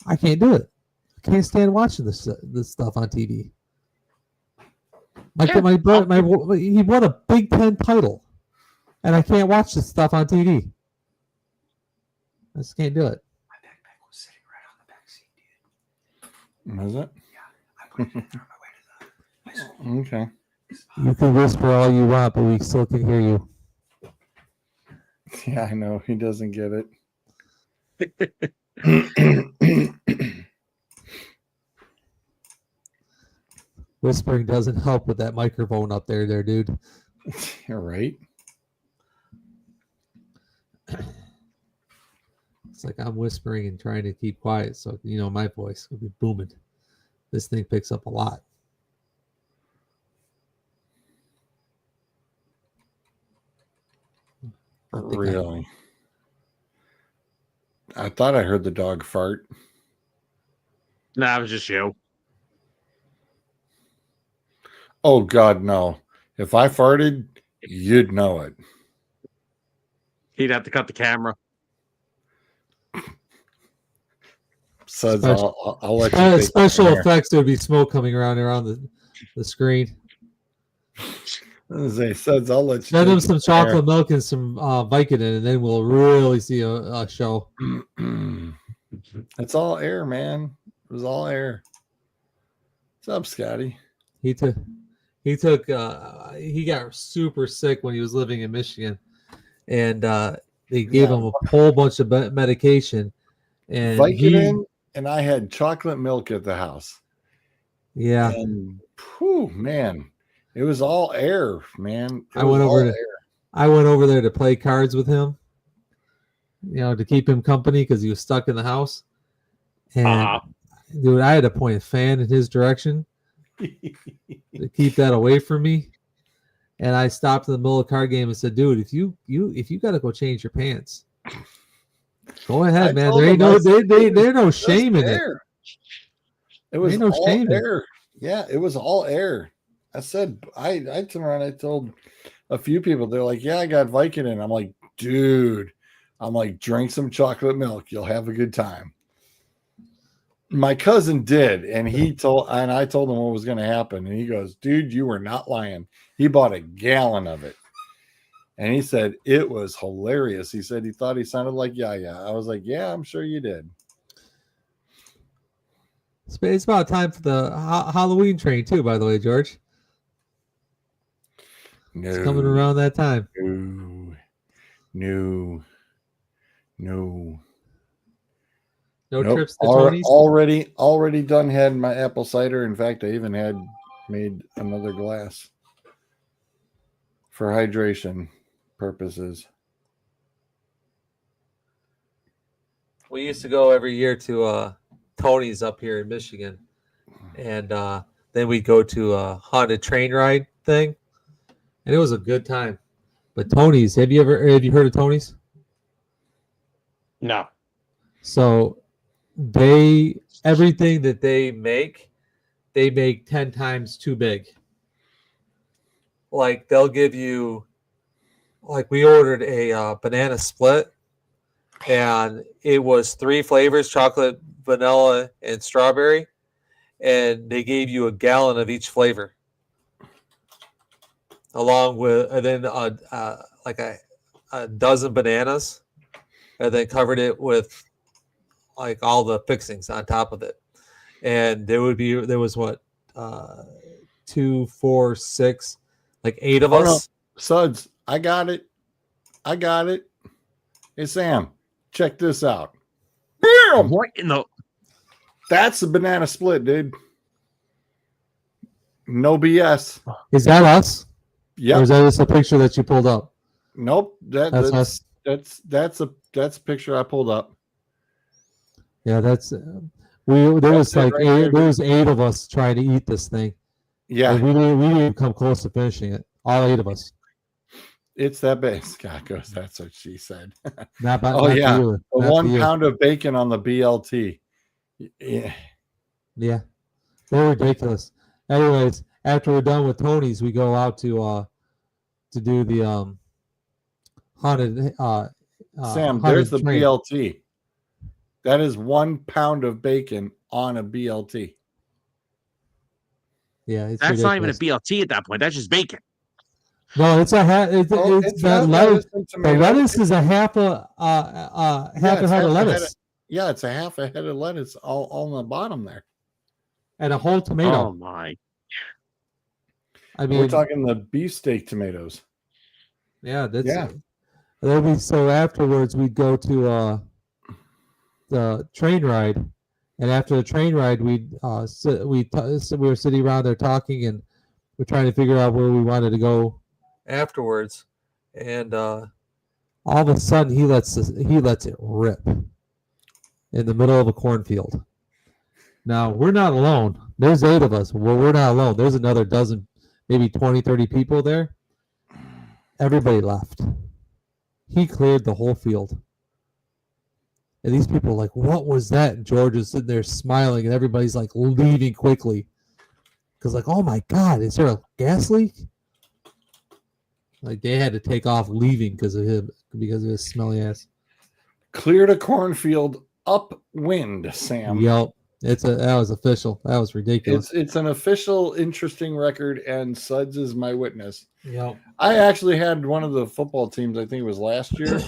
I can't do it. I can't stand watching this stuff on TV. My brother, he won a Big Ten title, and I can't watch this stuff on TV. I just can't do it. My backpack was sitting right on the back seat, dude. Is it? Okay. You can whisper all you want, but we still can hear you. Yeah, I know. He doesn't get it. Whispering doesn't help with that microphone up there, dude. You're right. It's like I'm whispering and trying to keep quiet, so my voice will be booming. This thing picks up a lot. Really? I thought I heard the dog fart. Nah, it was just you. Oh, God, no. If I farted, you'd know it. He'd have to cut the camera. Suds, I'll let you take special effects. There would be smoke coming around the screen. Suds, I'll let you send him some chocolate milk and some Vicodin, and then we'll really see a show. It's all air, man. It was all air. What's up, Scotty? He got super sick when he was living in Michigan, and they gave him a whole bunch of medication. And Vicodin, and I had chocolate milk at the house. Yeah. And man, it was all air, man. I went over there to play cards with him, to keep him company because he was stuck in the house. And dude, I had to point a fan in his direction to keep that away from me. And I stopped in the middle of the card game and said, "Dude, if you got to go change your pants, go ahead, man. There ain't no shame in it. It was all air. Yeah, it was all air." I said, I turned around, I told a few people, they're like, "Yeah, I got Vicodin." I'm like, "Dude," "drink some chocolate milk. You'll have a good time." My cousin did, and I told him what was going to happen, and he goes, "Dude, you were not lying." He bought a gallon of it, and he said it was hilarious. He said he thought he sounded like Yaya. I was like, "Yeah, I'm sure you did." It's about time for the Halloween train too, by the way, George. No, it's coming around that time. No nope. Trips to Tony's? Already done had my apple cider. In fact, I even made another glass for hydration purposes. We used to go every year to Tony's up here in Michigan, and then we'd go to a haunted train ride thing, and it was a good time. But Tony's, have you heard of Tony's? No. So everything that they make 10 times too big. Like they'll give you, like we ordered a banana split, and it was 3 flavors: chocolate, vanilla, and strawberry, and they gave you a gallon of each flavor, along with like a dozen bananas, and then covered it with like all the fixings on top of it. And there was what 2, 4, 6, like 8 of us. No. Suds, I got it. Hey Sam, check this out. Bam! What in the? That's a banana split, dude. No BS. Is that us? Yeah. Or is that just a picture that you pulled up? Nope. That's us. That's a picture I pulled up. Yeah, there was 8 of us trying to eat this thing. Yeah. And we didn't come close to finishing it. All 8 of us. It's that big. Scott goes, "That's what she said." Not the 1 pound of bacon on the BLT. Yeah. They're ridiculous. Anyways, after we're done with Tony's, we go out to do the haunted Sam, there's the train. BLT. That is 1 pound of bacon on a BLT. Yeah, it's that's ridiculous. Not even a BLT at that point. That's just bacon. No, it's a it's that lettuce. The lettuce is a half a head of lettuce. It's a half a head of lettuce all on the bottom there. and a whole tomato. Oh my! I mean, We're talking the beefsteak tomatoes. yeah, that's Yeah. that'd be so. Afterwards, we'd go to the train ride, and after the train ride, we'd so we were sitting around there talking, and we're trying to figure out where we wanted to go afterwards, and all of a sudden he lets it rip in the middle of a cornfield. Now we're not alone. There's 8 of us. Well, we're not alone. There's another dozen, maybe 20, 30 people there. Everybody left. He cleared the whole field. And these people are like, what was that? And George is sitting there smiling, and everybody's like leaving quickly. Because, like, oh my God, is there a gas leak? Like, they had to take off leaving because of him, because of his smelly ass. Cleared a cornfield upwind, Sam. Yep. That was official. That was ridiculous. It's an official, interesting record, and Suds is my witness. Yep. I actually had one of the football teams, I think it was last year.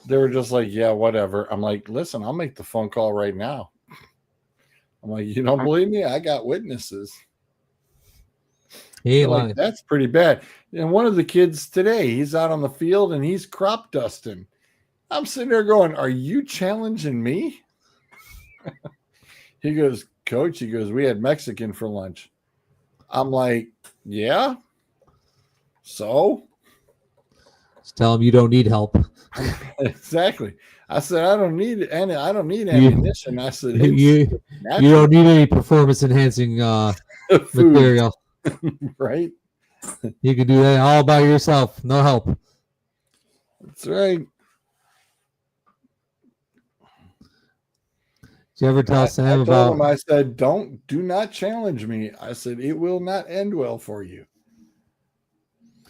They were just like, yeah, whatever. I'm like, listen, I'll make the phone call right now. I'm like, you don't believe me? I got witnesses. He ain't Like, lying. that's pretty bad. And one of the kids today, he's out on the field and he's crop dusting. I'm sitting there going, are you challenging me? He goes, Coach, he goes, we had Mexican for lunch. I'm like, yeah. So? Just tell him you don't need help. Exactly. I said, I don't need ammunition. I said, You natural don't need any performance enhancing food, material. right? You can do that all by yourself. No help. That's right. Did you ever tell I Sam told him, about? I said, do not challenge me. I said, it will not end well for you.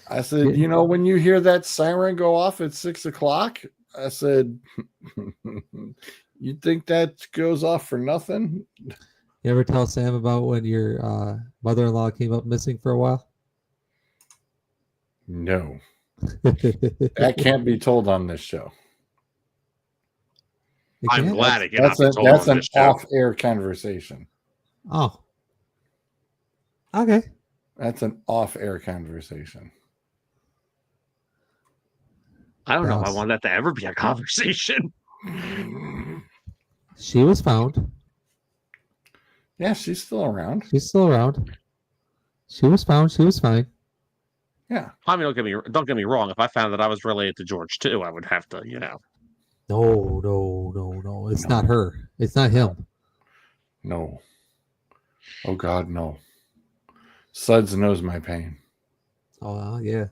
I said, you know, when you hear that siren go off at 6 o'clock, I said, you think that goes off for nothing? You ever tell Sam about when your mother-in-law came up missing for a while? No, that can't be told on this show. I'm glad it cannot That's be told that's on an this show. off-air conversation. Oh. Okay. That's an off-air conversation. I don't know if I want that to ever be a conversation. She was found. Yeah, she's still around. She's still around. She was found. She was fine. Yeah. I mean, don't get me wrong. If I found that I was related to George too, I would have to, No. It's not her. It's not him. No. Oh God, no. Suds knows my pain. Oh yeah.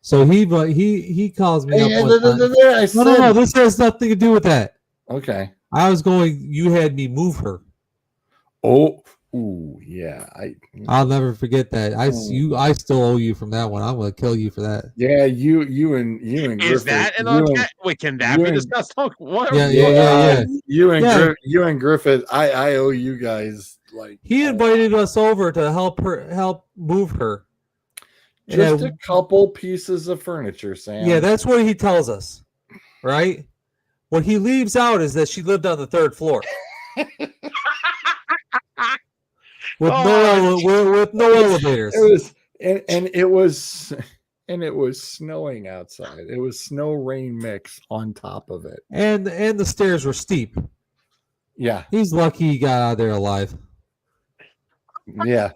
So he calls me Hey, up one time. I said, No. This has nothing to do with that. Okay. I was going. You had me move her. Oh, ooh, yeah. I'll never forget that. I still owe you from that one. I'm gonna kill you for that. Yeah, you and Is Griffith, that an you okay? Wait, can that be discussed? What? Yeah. You and Yeah. You and Griffith, I owe you guys like He invited us over to help move her. just a couple pieces of furniture, Sam. Yeah, that's what he tells us, right? What he leaves out is that she lived on the 3rd floor with no elevators. It was and it was snowing outside. It was snow rain mix on top of it. And the stairs were steep. Yeah. He's lucky he got out of there alive. Yeah.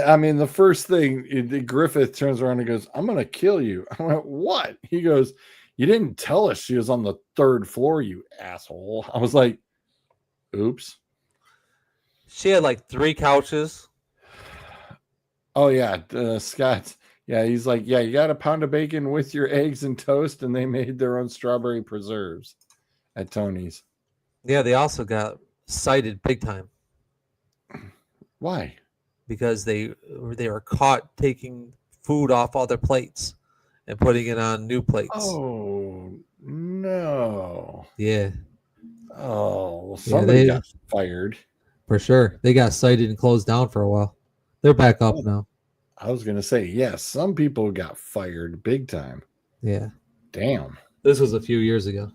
I mean, the first thing, Griffith turns around and goes, I'm going to kill you. I went, what? He goes, you didn't tell us she was on the 3rd floor, you asshole. I was like, oops. She had like 3 couches. Oh, yeah. Scott. Yeah, he's like, yeah, you got a pound of bacon with your eggs and toast, and they made their own strawberry preserves at Tony's. Yeah, they also got cited big time. Why? Because they were caught taking food off other plates and putting it on new plates. Oh, no. Yeah. Oh, somebody got fired. For sure. They got cited and closed down for a while. They're back up now. I was going to say, yes, some people got fired big time. Yeah. Damn. This was a few years ago.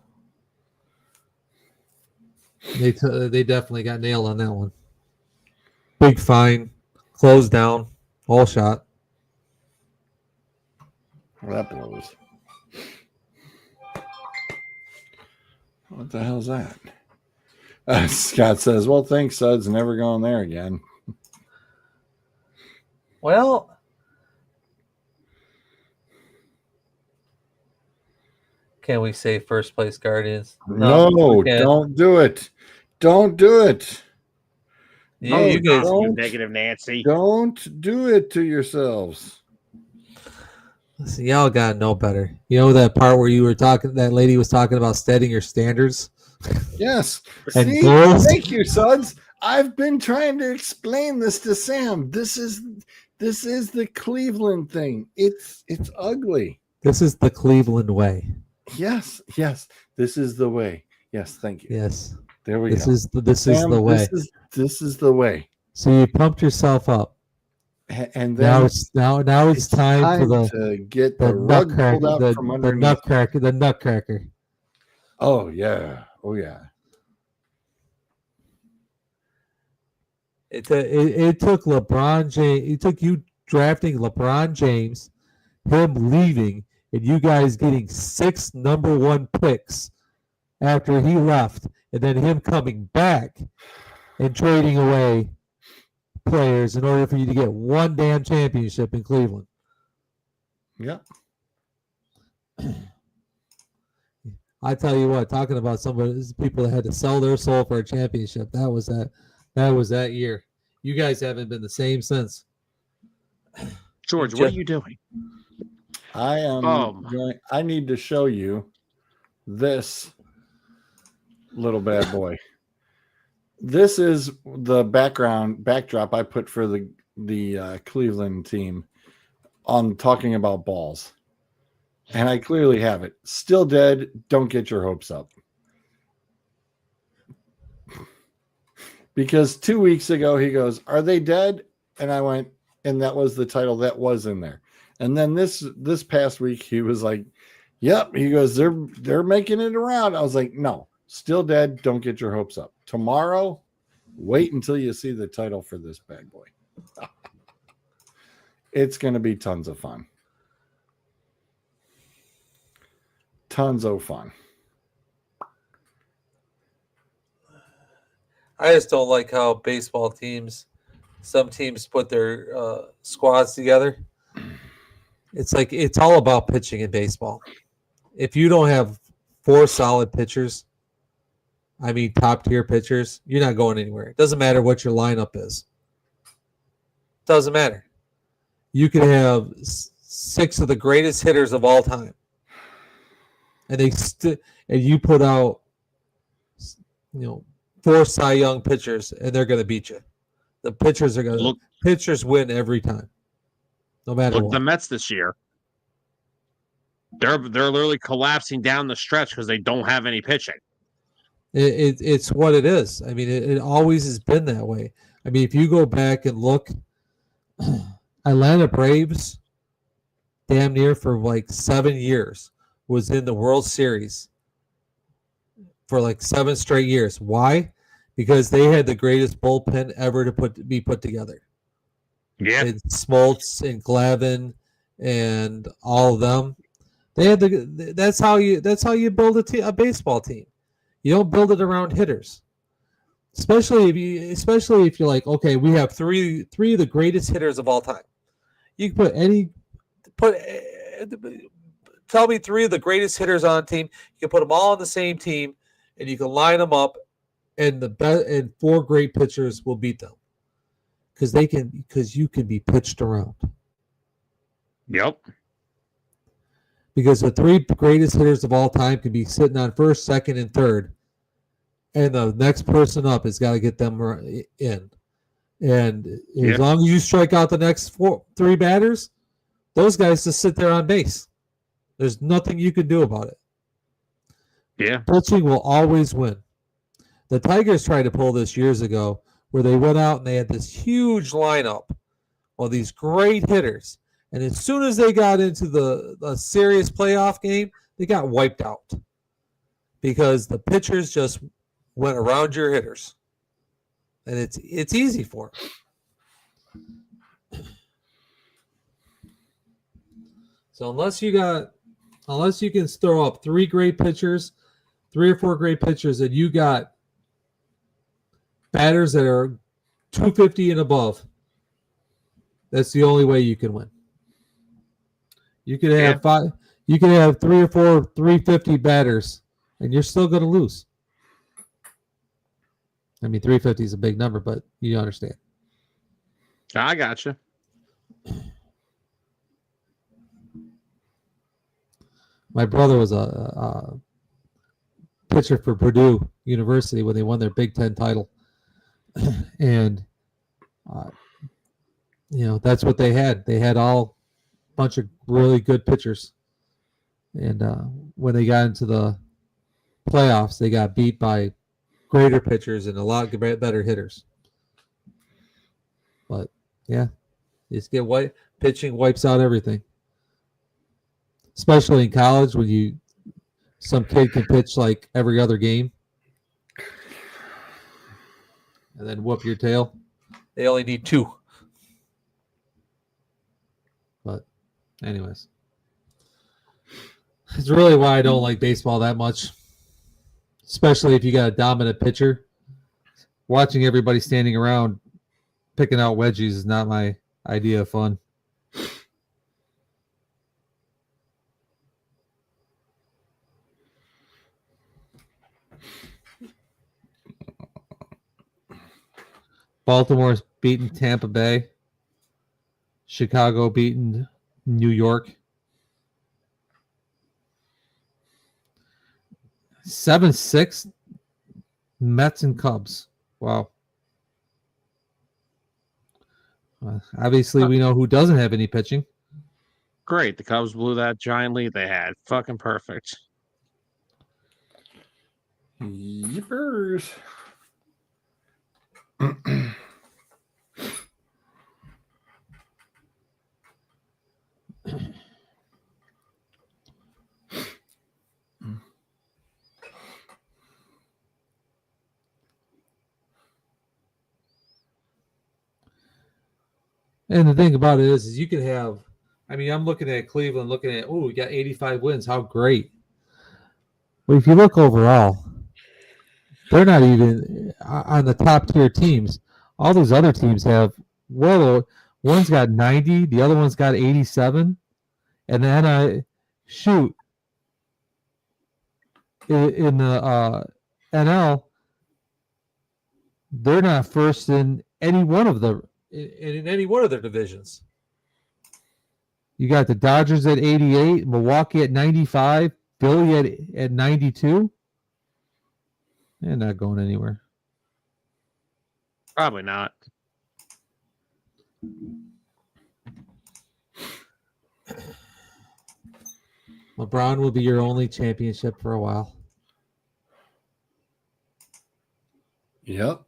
They definitely got nailed on that one. Big fine, closed down, all shot. Well, that blows. What the hell's that? Scott says, well, thanks, Suds. Never going there again. Well, can we say first place Guardians? No, we can't. don't do it. Don't do it. You guys, don't, negative Nancy. don't do it to yourselves. listen, y'all got to know better. You know that part where you were talking, that lady was talking about setting your standards? Yes. And See, goals? thank you, Suds. I've been trying to explain this to Sam. This is the Cleveland thing. It's ugly. This is the Cleveland way. Yes. This is the way. Yes, thank you. Yes. There we This go. is this Sam, is the way. This is the way. So you pumped yourself up. And then now it's time for to get the the rug pulled nutcracker, out from underneath. the nutcracker. Oh yeah. It took LeBron James. It took you drafting LeBron James, him leaving, and you guys getting 6 number 1 picks after he left, and then him coming back and trading away players in order for you to get one damn championship in Cleveland. Yeah. I tell you what, talking about people that had to sell their soul for a championship, that was that year. You guys haven't been the same since. George, what are you doing? I am going. I need to show you this little bad boy. This is the backdrop I put for the Cleveland team on talking about balls. And I clearly have it. Still dead. Don't get your hopes up. Because 2 weeks ago he goes, "Are they dead?" And I went, and that was the title that was in there. And then this past week he was like, "Yep." He goes, "They're making it around." I was like, "No, still dead. Don't get your hopes up. Tomorrow, wait until you see the title for this bad boy." It's going to be tons of fun. Tons of fun. I just don't like how baseball teams, some teams put their squads together. It's like it's all about pitching in baseball. If you don't have 4 solid pitchers, I mean top tier pitchers, you're not going anywhere. It doesn't matter what your lineup is. Doesn't matter. You can have 6 of the greatest hitters of all time, and and you put out, 4 Cy Young pitchers, and they're going to beat you. The pitchers are going to pitchers win every time, no matter what. The Mets this year, they're literally collapsing down the stretch because they don't have any pitching. It's what it is. I mean, it always has been that way. I mean, if you go back and look, Atlanta Braves, damn near for like 7 years, was in the World Series for like 7 straight years. Why? Because they had the greatest bullpen ever to be put together. Yeah, and Smoltz and Glavine and all of them. They had that's how you build a baseball team. You don't build it around hitters. Especially if you're like, okay, we have three of the greatest hitters of all time. You can tell me 3 of the greatest hitters on a team. You can put them all on the same team, and you can line them up, and and 4 great pitchers will beat them because you can be pitched around. Yep. Because the 3 greatest hitters of all time can be sitting on first, second, and third, and the next person up has got to get them in. And as long as you strike out the next 3 batters, those guys just sit there on base. There's nothing you can do about it. Yeah. Pitching will always win. The Tigers tried to pull this years ago where they went out and they had this huge lineup of these great hitters. And as soon as they got into the serious playoff game, they got wiped out because the pitchers just went around your hitters. And it's easy for them. So unless you can throw up 3 great pitchers, 3 or 4 great pitchers, and you got batters that are 250 and above, that's the only way you can win. You could have you could have 3 or 4 350 batters, and you're still going to lose. I mean, 350 is a big number, but you understand. I gotcha. My brother was a pitcher for Purdue University when they won their Big Ten title, and that's what they had. They had all bunch of really good pitchers, and when they got into the playoffs, they got beat by greater pitchers and a lot better hitters. But yeah, you just get pitching wipes out everything. Especially in college, when some kid can pitch like every other game and then whoop your tail. They only need 2. But anyways, it's really why I don't like baseball that much. Especially if you got a dominant pitcher. Watching everybody standing around picking out wedgies is not my idea of fun. Baltimore's beaten Tampa Bay. Chicago beaten New York. 7-6 Mets and Cubs. Wow. Obviously, we know who doesn't have any pitching. Great. The Cubs blew that giant lead they had. Fucking perfect. Yippers. And the thing about it is you could have, I'm looking at Cleveland, we got 85 wins. How great. But if you look overall, they're not even on the top tier teams. All those other teams have, one's got 90, the other one's got 87. And then in the NL, they're not first in any one of their divisions. You got the Dodgers at 88, Milwaukee at 95, Philly at 92. They're not going anywhere. Probably not. LeBron will be your only championship for a while. Yep.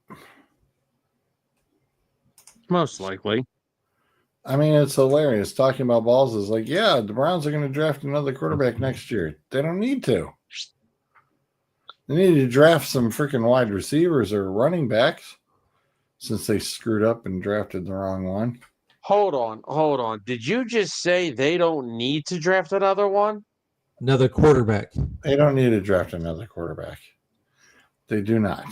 Most likely. I mean, it's hilarious. Talking about balls is like, yeah, the Browns are going to draft another quarterback next year. They don't need to. They need to draft some freaking wide receivers or running backs since they screwed up and drafted the wrong one. Hold on. Did you just say they don't need to draft another one? Another quarterback. They don't need to draft another quarterback. They do not.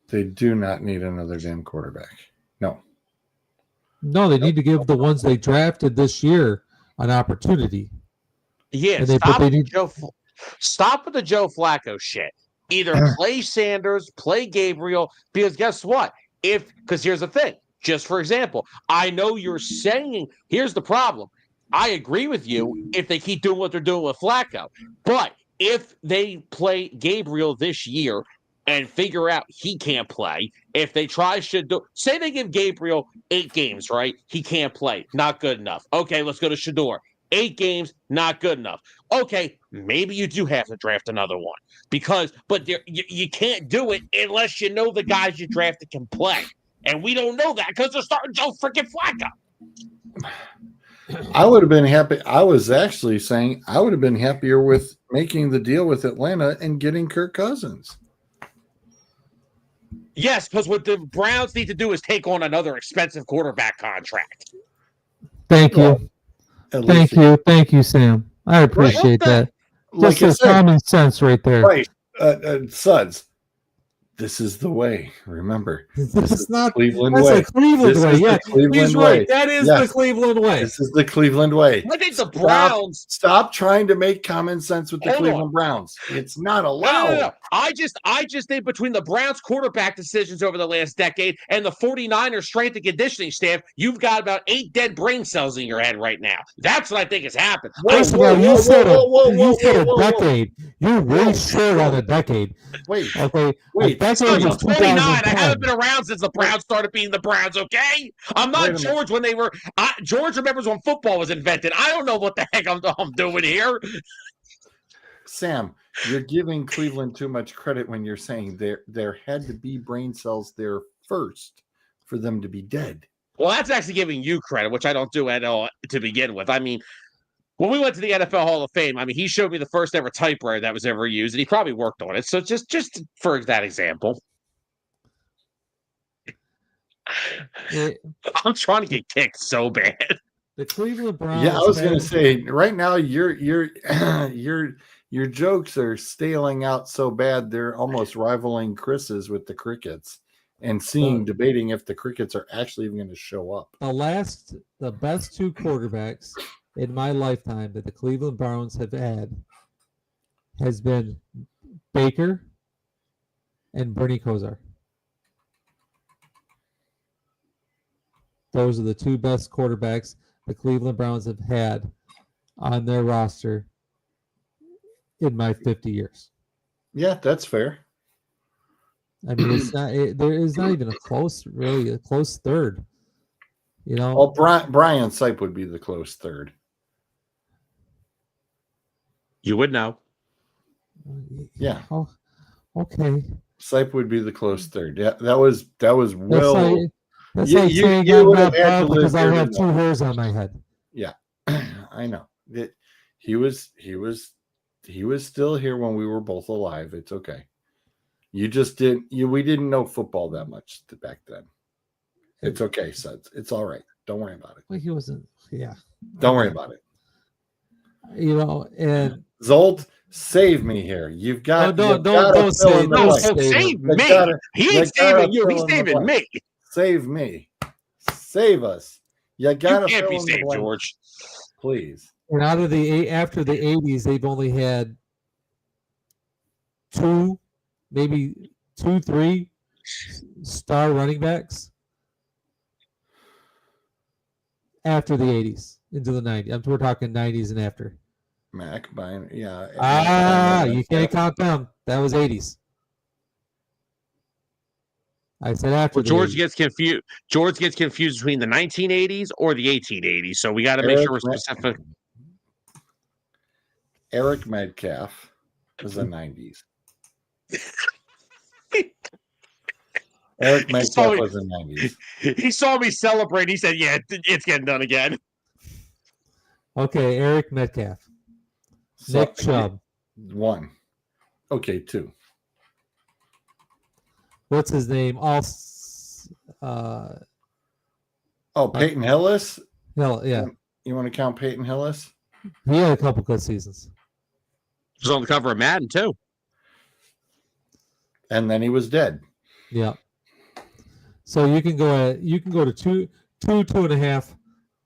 They do not need another damn quarterback. No. No, they need to give the ones they drafted this year an opportunity. Yeah, stop with the Joe Flacco shit. Either play Sanders, play Gabriel, because guess what? Because here's the thing. Just for example, I know you're saying, here's the problem. I agree with you if they keep doing what they're doing with Flacco. But if they play Gabriel this year and figure out he can't play, if they say they give Gabriel 8 games, right? He can't play. Not good enough. Okay, let's go to Shador. 8 games, not good enough. Okay, maybe you do have to draft another one. But you can't do it unless you know the guys you drafted can play. And we don't know that because they're starting Joe freaking Flacco. I would have been happy. I was actually saying I would have been happier with making the deal with Atlanta and getting Kirk Cousins. Yes, because what the Browns need to do is take on another expensive quarterback contract. Thank you. At least Thank you, Sam. I appreciate that. Like Just I a said, common sense right there. right, Suds. This is the way. Remember, this is the Cleveland That's way. a Cleveland This way. is the Yeah, Cleveland he's right. way. That is Yes. the Cleveland way. This is the Cleveland way. I think the Browns. Stop trying to make common sense with the Hold Cleveland on. Browns. It's not No, allowed. no. I just think between the Browns quarterback decisions over the last decade and the 49ers strength and conditioning staff, you've got about 8 dead brain cells in your head right now. That's what I think has happened. First of all, you said a decade. You're way short on a decade. Wait. Okay. Wait. That's I'm 29. I 2010. haven't been around since the Browns started being the Browns, okay? I'm Wait a not minute. George when they were. George remembers when football was invented. I don't know what the heck I'm doing here. Sam, you're giving Cleveland too much credit when you're saying there had to be brain cells there first for them to be dead. Well, that's actually giving you credit, which I don't do at all to begin with. I mean, when we went to the NFL Hall of Fame, I mean, he showed me the first ever typewriter that was ever used, and he probably worked on it. So just for that example. I'm trying to get kicked so bad. The Cleveland Browns. Yeah, I was going to say right now your jokes are staling out so bad they're almost rivaling Chris's with the Crickets and debating if the Crickets are actually even going to show up. The best 2 quarterbacks in my lifetime that the Cleveland Browns have had has been Baker and Bernie Kosar. Those are the 2 best quarterbacks the Cleveland Browns have had on their roster in my 50 years. Yeah, that's fair. I mean, there is not even a close third. You know, Well, Brian Sipe would be the close third. You would know. Yeah. Oh, okay. Sipe would be the close third. Yeah, that was well. That's You- like you- saying you I'm would not have had to bald live because I here to have know. 2 hairs on my head. Yeah, I know that he was still here when we were both alive. It's okay. You just didn't. We didn't know football that much back then. It's okay, Suds. It's all right. Don't worry about it. Well, he wasn't. Yeah. Don't worry about it. You know, and Zolt, save me here. You've got. No, you've gotta don't fill say- in the don't blank. say- Save You me. gotta- He you ain't saving gotta you. fill He's in the saving blank. me. Save me. Save us. You You gotta can't fill be in the saved, blank, George. please. and after the 80s, they've only had 2, maybe 2, 3 star running backs after the 80s into the 90s. We're talking 90s and after. Mac Bynum, yeah. You can't count them. That was 80s. I said after. Well, George gets confused. George gets confused between the 1980s or the 1880s. So we got to make sure we're specific. Eric Metcalf was the 90s. Eric Metcalf was the 90s. He saw me celebrate. He said, "Yeah, it's getting done again." Okay, Eric Metcalf. So, Nick Chubb. 1. Okay, 2. What's his name? Peyton Hillis? No, yeah. You want to count Peyton Hillis? He had a couple good seasons. He was on the cover of Madden too. And then he was dead. Yeah. So you can go to two and a half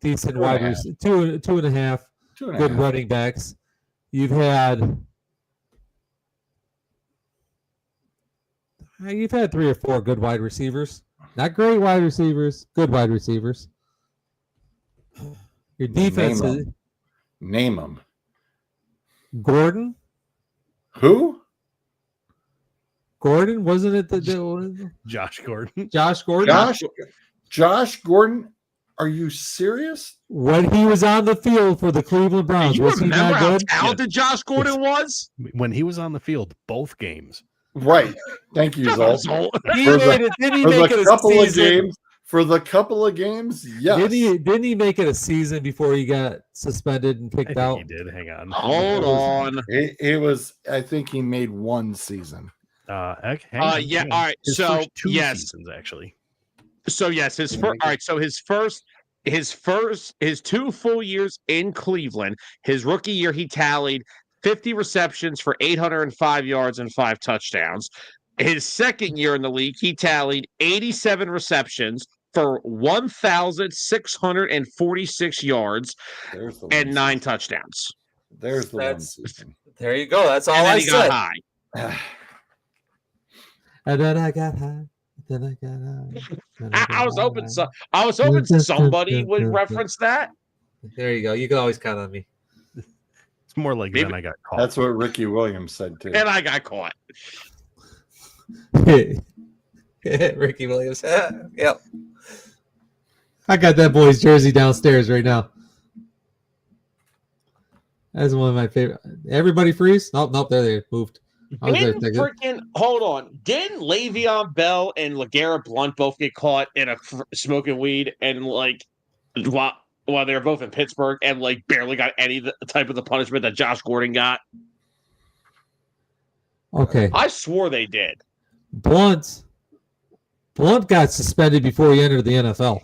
decent Two and a wide half. receivers, two and a half 2.5. good running backs. You've had 3 or 4 good wide receivers. Not great wide receivers, good wide receivers. Your defense is Name them. Gordon. Who? Gordon, wasn't it the Josh Gordon. Josh Gordon? Josh Gordon? Are you serious? When he was on the field for the Cleveland Browns, You was he remember not how good? talented Josh Gordon was? When he was on the field, both games. Right. Thank you, Zolt. He For made it. Didn't he For make the it a couple of season? games. For the couple of games, yes. Didn't he make it a season before he got suspended and I kicked think out? he did. Hang on. Hold on. It was. I think he made 1 season. Hang on, Yeah. hang on. All right. His So first 2 yes. seasons actually. So yes, his first. All right. So his first his 2 full years in Cleveland, his rookie year, he tallied 50 receptions for 805 yards and 5 touchdowns. His second year in the league, he tallied 87 receptions for 1,646 yards and 9 touchdowns. There's the one That's- season. There you go. That's all And then I he got said. high. And then I got high. Then I got high. I was hoping somebody would reference that. There you go. You can always count on me. It's more like Maybe- then I got caught. That's what Ricky Williams said too. And I got caught. Ricky Williams. Yep. I got that boy's jersey downstairs right now. That's one of my favorite. Everybody freeze? Nope, there they moved. I was there Didn't thinking- hold on. Didn't Le'Veon Bell and LeGarrette Blount both get caught in smoking weed and like while they were both in Pittsburgh and like barely got any type of the punishment that Josh Gordon got? Okay. I swore they did. Blunt got suspended before he entered the NFL.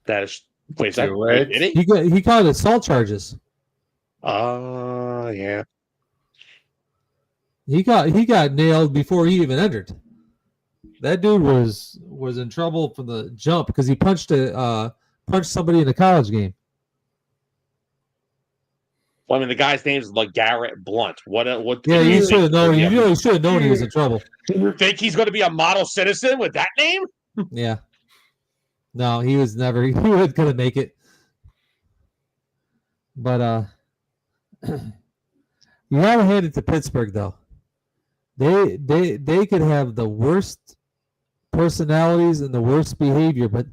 That is wait, is Too that late. did he? He got assault charges. Yeah. He got nailed before he even entered. That dude was in trouble from the jump because he punched somebody in a college game. Well, I mean, the guy's name is LeGarrette Blount. What? Yeah, you should have known. You really should have known he was in trouble. You think he's going to be a model citizen with that name? Yeah. No, he was never. He was gonna make it. But you gotta hand it to Pittsburgh though. They could have the worst personalities and the worst behavior, but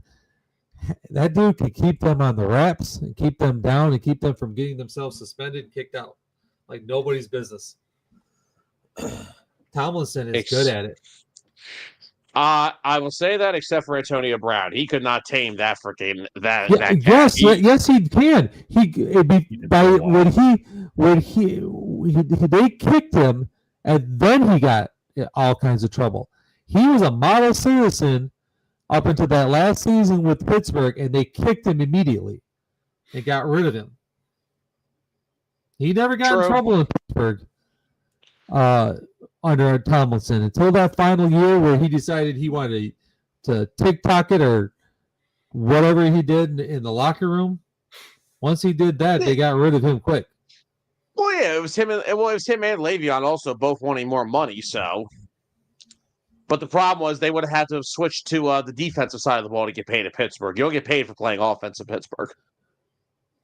that dude could keep them on the wraps and keep them down and keep them from getting themselves suspended and kicked out like nobody's business. Tomlinson is good at it. I will say that, except for Antonio Brown, he could not tame that freaking that. Yeah, that yes, cat. yes, he can. They kicked him, and then he got all kinds of trouble. He was a model citizen up until that last season with Pittsburgh, and they kicked him immediately. They got rid of him. He never got in trouble in Pittsburgh under Tomlinson until that final year where he decided he wanted to TikTok it or whatever he did in the locker room. Once he did that, they got rid of him quick. Well, yeah, it was him and Le'Veon also both wanting more money. So, but the problem was they would have had to have switched to the defensive side of the ball to get paid at Pittsburgh. You don't get paid for playing offense in Pittsburgh.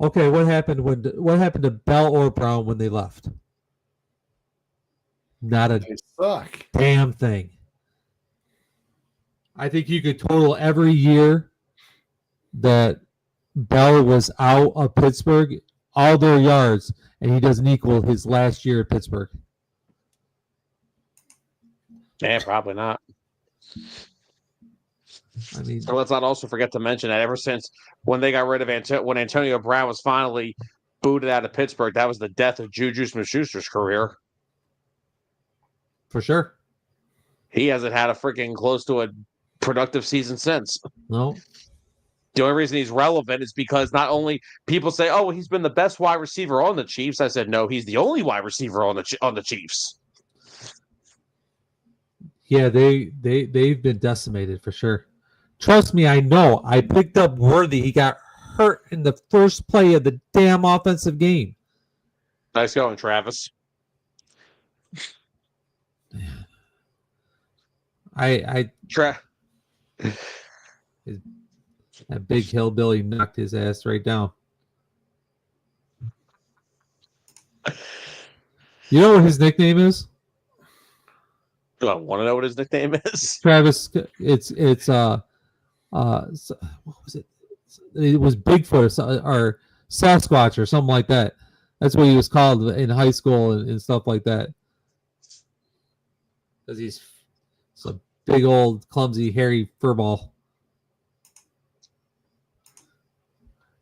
Okay, what happened to Bell or Brown when they left? Not a They suck. damn thing. I think you could total every year that Bell was out of Pittsburgh, all their yards, and he doesn't equal his last year at Pittsburgh. Yeah, probably not. I mean, So let's not also forget to mention that ever since when they got rid of when Antonio Brown was finally booted out of Pittsburgh, that was the death of Juju Smith-Schuster's career. for sure. He hasn't had a freaking close to a productive season since. No. The only reason he's relevant is because not only people say, "Oh, he's been the best wide receiver on the Chiefs." I said, "No, he's the only wide receiver on the Chiefs." Yeah, they've been decimated for sure. Trust me, I know. I picked up Worthy. He got hurt in the first play of the damn offensive game. Nice going, Travis. That big hillbilly knocked his ass right down. You know what his nickname is? Do I want to know what his nickname is? Travis, it's what was it? It was Bigfoot or Sasquatch or something like that. That's what he was called in high school and stuff like that. Because he's a big old clumsy hairy furball.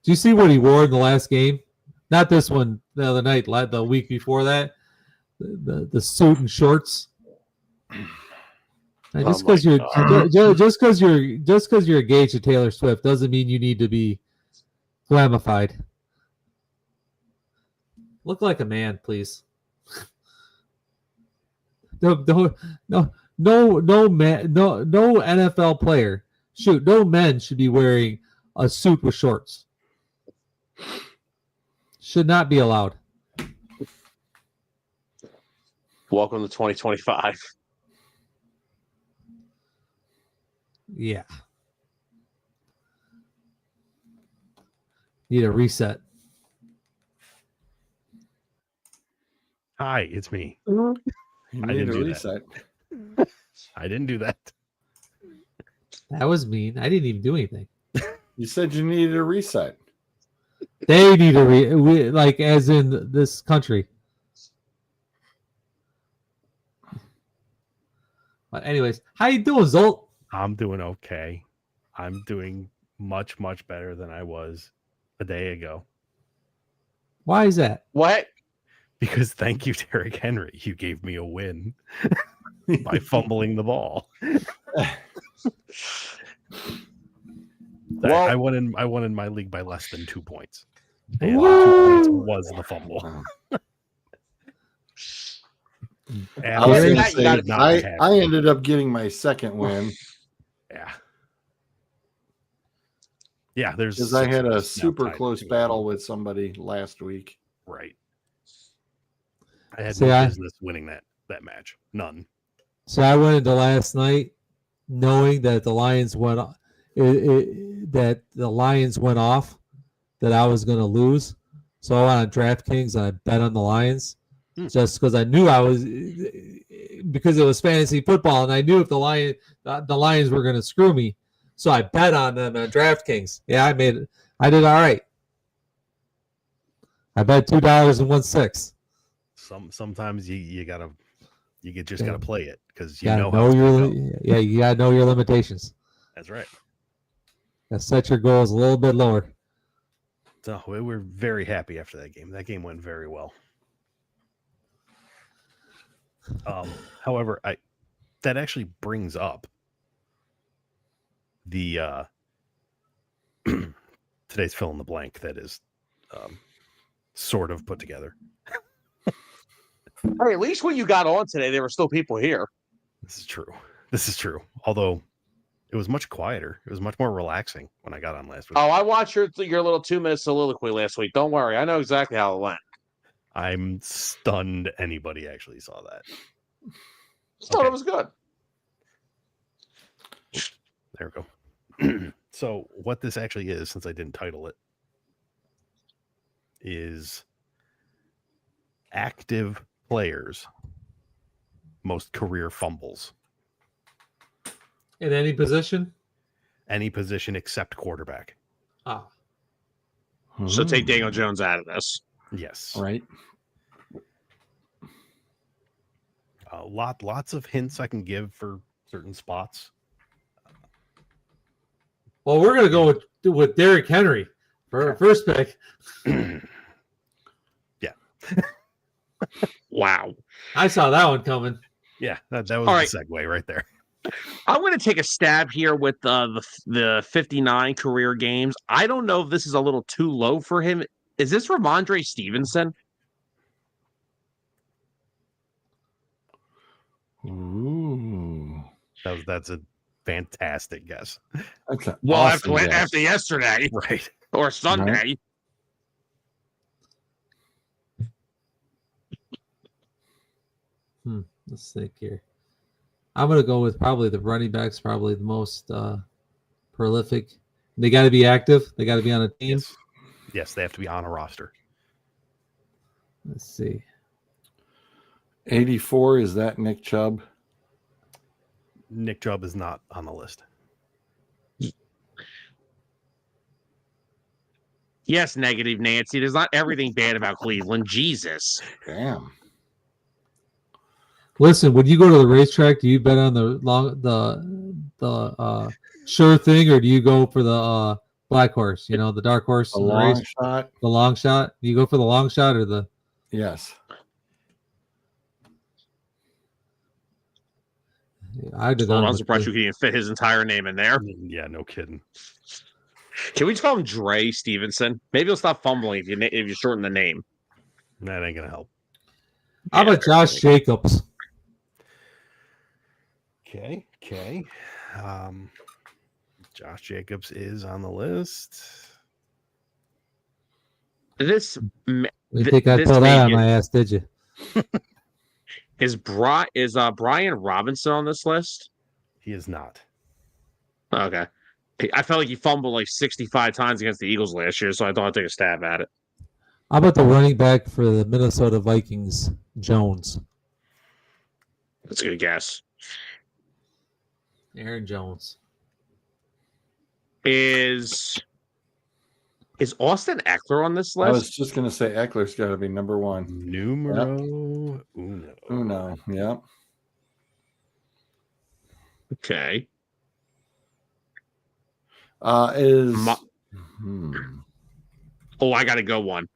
Do you see what he wore in the last game? Not this one the other night, the week before that. The suit and shorts. Just Oh my because you're God. just because you're engaged to Taylor Swift doesn't mean you need to be glamified. Look like a man, please. No man, no NFL player. Shoot, no men should be wearing a suit with shorts. Should not be allowed. Welcome to 2025. Yeah. Need a reset. Hi, it's me. You I need didn't a do reset. I didn't do that. That was mean. I didn't even do anything. You said you needed a reset. They need a like as in this country. But anyways, how you doing, Zolt? I'm doing okay. I'm doing much, much better than I was a day ago. Why is that? What? Because thank you, Derrick Henry. You gave me a win by fumbling the ball. Well- I won in my league by less than 2 points. And 2 points was the fumble. And I was Gary, gonna that you say, gotta be happy. I ended up getting my second win yeah, there's because I had a six super now tied close to battle with somebody last week. Right. I had See, no business winning that match. None. So I went into last night knowing that the Lions went that the Lions went off, that I was going to lose. So I went on DraftKings and I bet on the Lions just because I knew I was, because it was fantasy football and I knew if the Lions were going to screw me. So I bet on them on DraftKings. Yeah, I did all right. I bet $2.16. Sometimes you just gotta play it because you Yeah, know how it's gonna go. you gotta know your limitations. That's right. Gotta set your goals a little bit lower. So we were very happy after that game. That game went very well. However, that actually brings up the today's fill in the blank that is sort of put together. Hey, at least when you got on today, there were still people here. This is true. Although it was much quieter. It was much more relaxing when I got on last week. Oh, I watched your little 2-minute soliloquy last week. Don't worry. I know exactly how it went. I'm stunned anybody actually saw that. Just thought it was good. There we go. So what this actually is, since I didn't title it, is active players' most career fumbles. In any position? Any position except quarterback. Ah. So take Daniel Jones out of this. Yes. Right. Lots of hints I can give for certain spots. Well, we're gonna go with Derrick Henry for our first pick. Yeah. Wow. I saw that one coming. Yeah, that was All the right. segue right there. I'm going to take a stab here with the 59 career games. I don't know if this is a little too low for him. Is this Ramondre Stevenson? Ooh. That's a fantastic guess. That's an Well, awesome guess. after yesterday Right. or Sunday. Let's think here. I'm gonna go with probably the running backs, probably the most prolific. They got to be active. They got to be on a team. Yes, they have to be on a roster. Let's see. 84, is that Nick Chubb? Nick Chubb is not on the list. Yes, negative Nancy. There's not everything bad about Cleveland. Jesus. Damn. Listen, when you go to the racetrack, do you bet on the sure thing, or do you go for the black horse? You know, the dark horse A in the long race. shot? The long shot. Do you go for the long shot or the? Yes. I did Well, not. I'm surprised you could even fit his entire name in there. Yeah, no kidding. Can we just call him Dre Stevenson? Maybe he'll stop fumbling if you shorten the name. That ain't gonna help. How about Josh Jacobs? Okay. Josh Jacobs is on the list. This You think I this pulled that may out of get- my ass, did you? is Brian Robinson on this list? He is not. Okay. I felt like he fumbled like 65 times against the Eagles last year, so I thought I'd take a stab at it. How about the running back for the Minnesota Vikings, Jones? That's a good guess. Aaron Jones. Is Austin Eckler on this I list? was just going to say Eckler's got to be number one. Numero uno. Uno, yeah. Okay. Oh, I got to go one.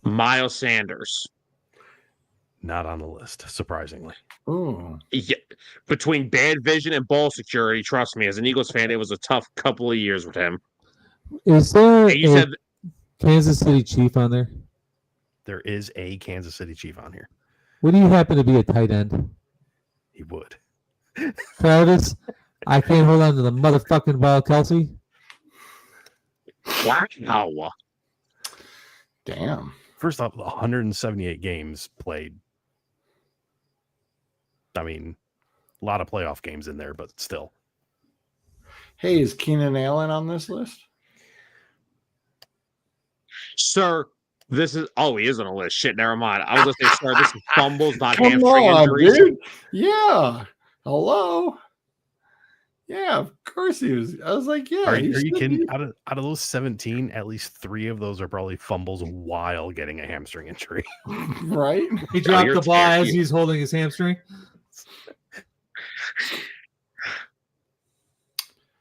Miles Sanders. Not on the list, surprisingly. Ooh. Yeah. Between bad vision and ball security, trust me, as an Eagles fan, it was a tough couple of years with him. Is there And you a said Kansas City Chief on there? There is a Kansas City Chief on here. Would he happen to be a tight end? He would. Travis, I can't hold on to the motherfucking ball, Kelsey. wow. Damn. First off, 178 games played. I mean, a lot of playoff games in there, but still. Hey, is Keenan Allen on this list? Sir, this is he is on a list. Shit, never mind. I was gonna say, sir, this is fumbles, not Come hamstring on, injuries. dude. Yeah. Hello. Yeah, of course he was. I was like, yeah. Are he you should kidding? be. Out of those 17, at least 3 of those are probably fumbles while getting a hamstring injury. Right? He dropped you're the ball as terrible. he's holding his hamstring.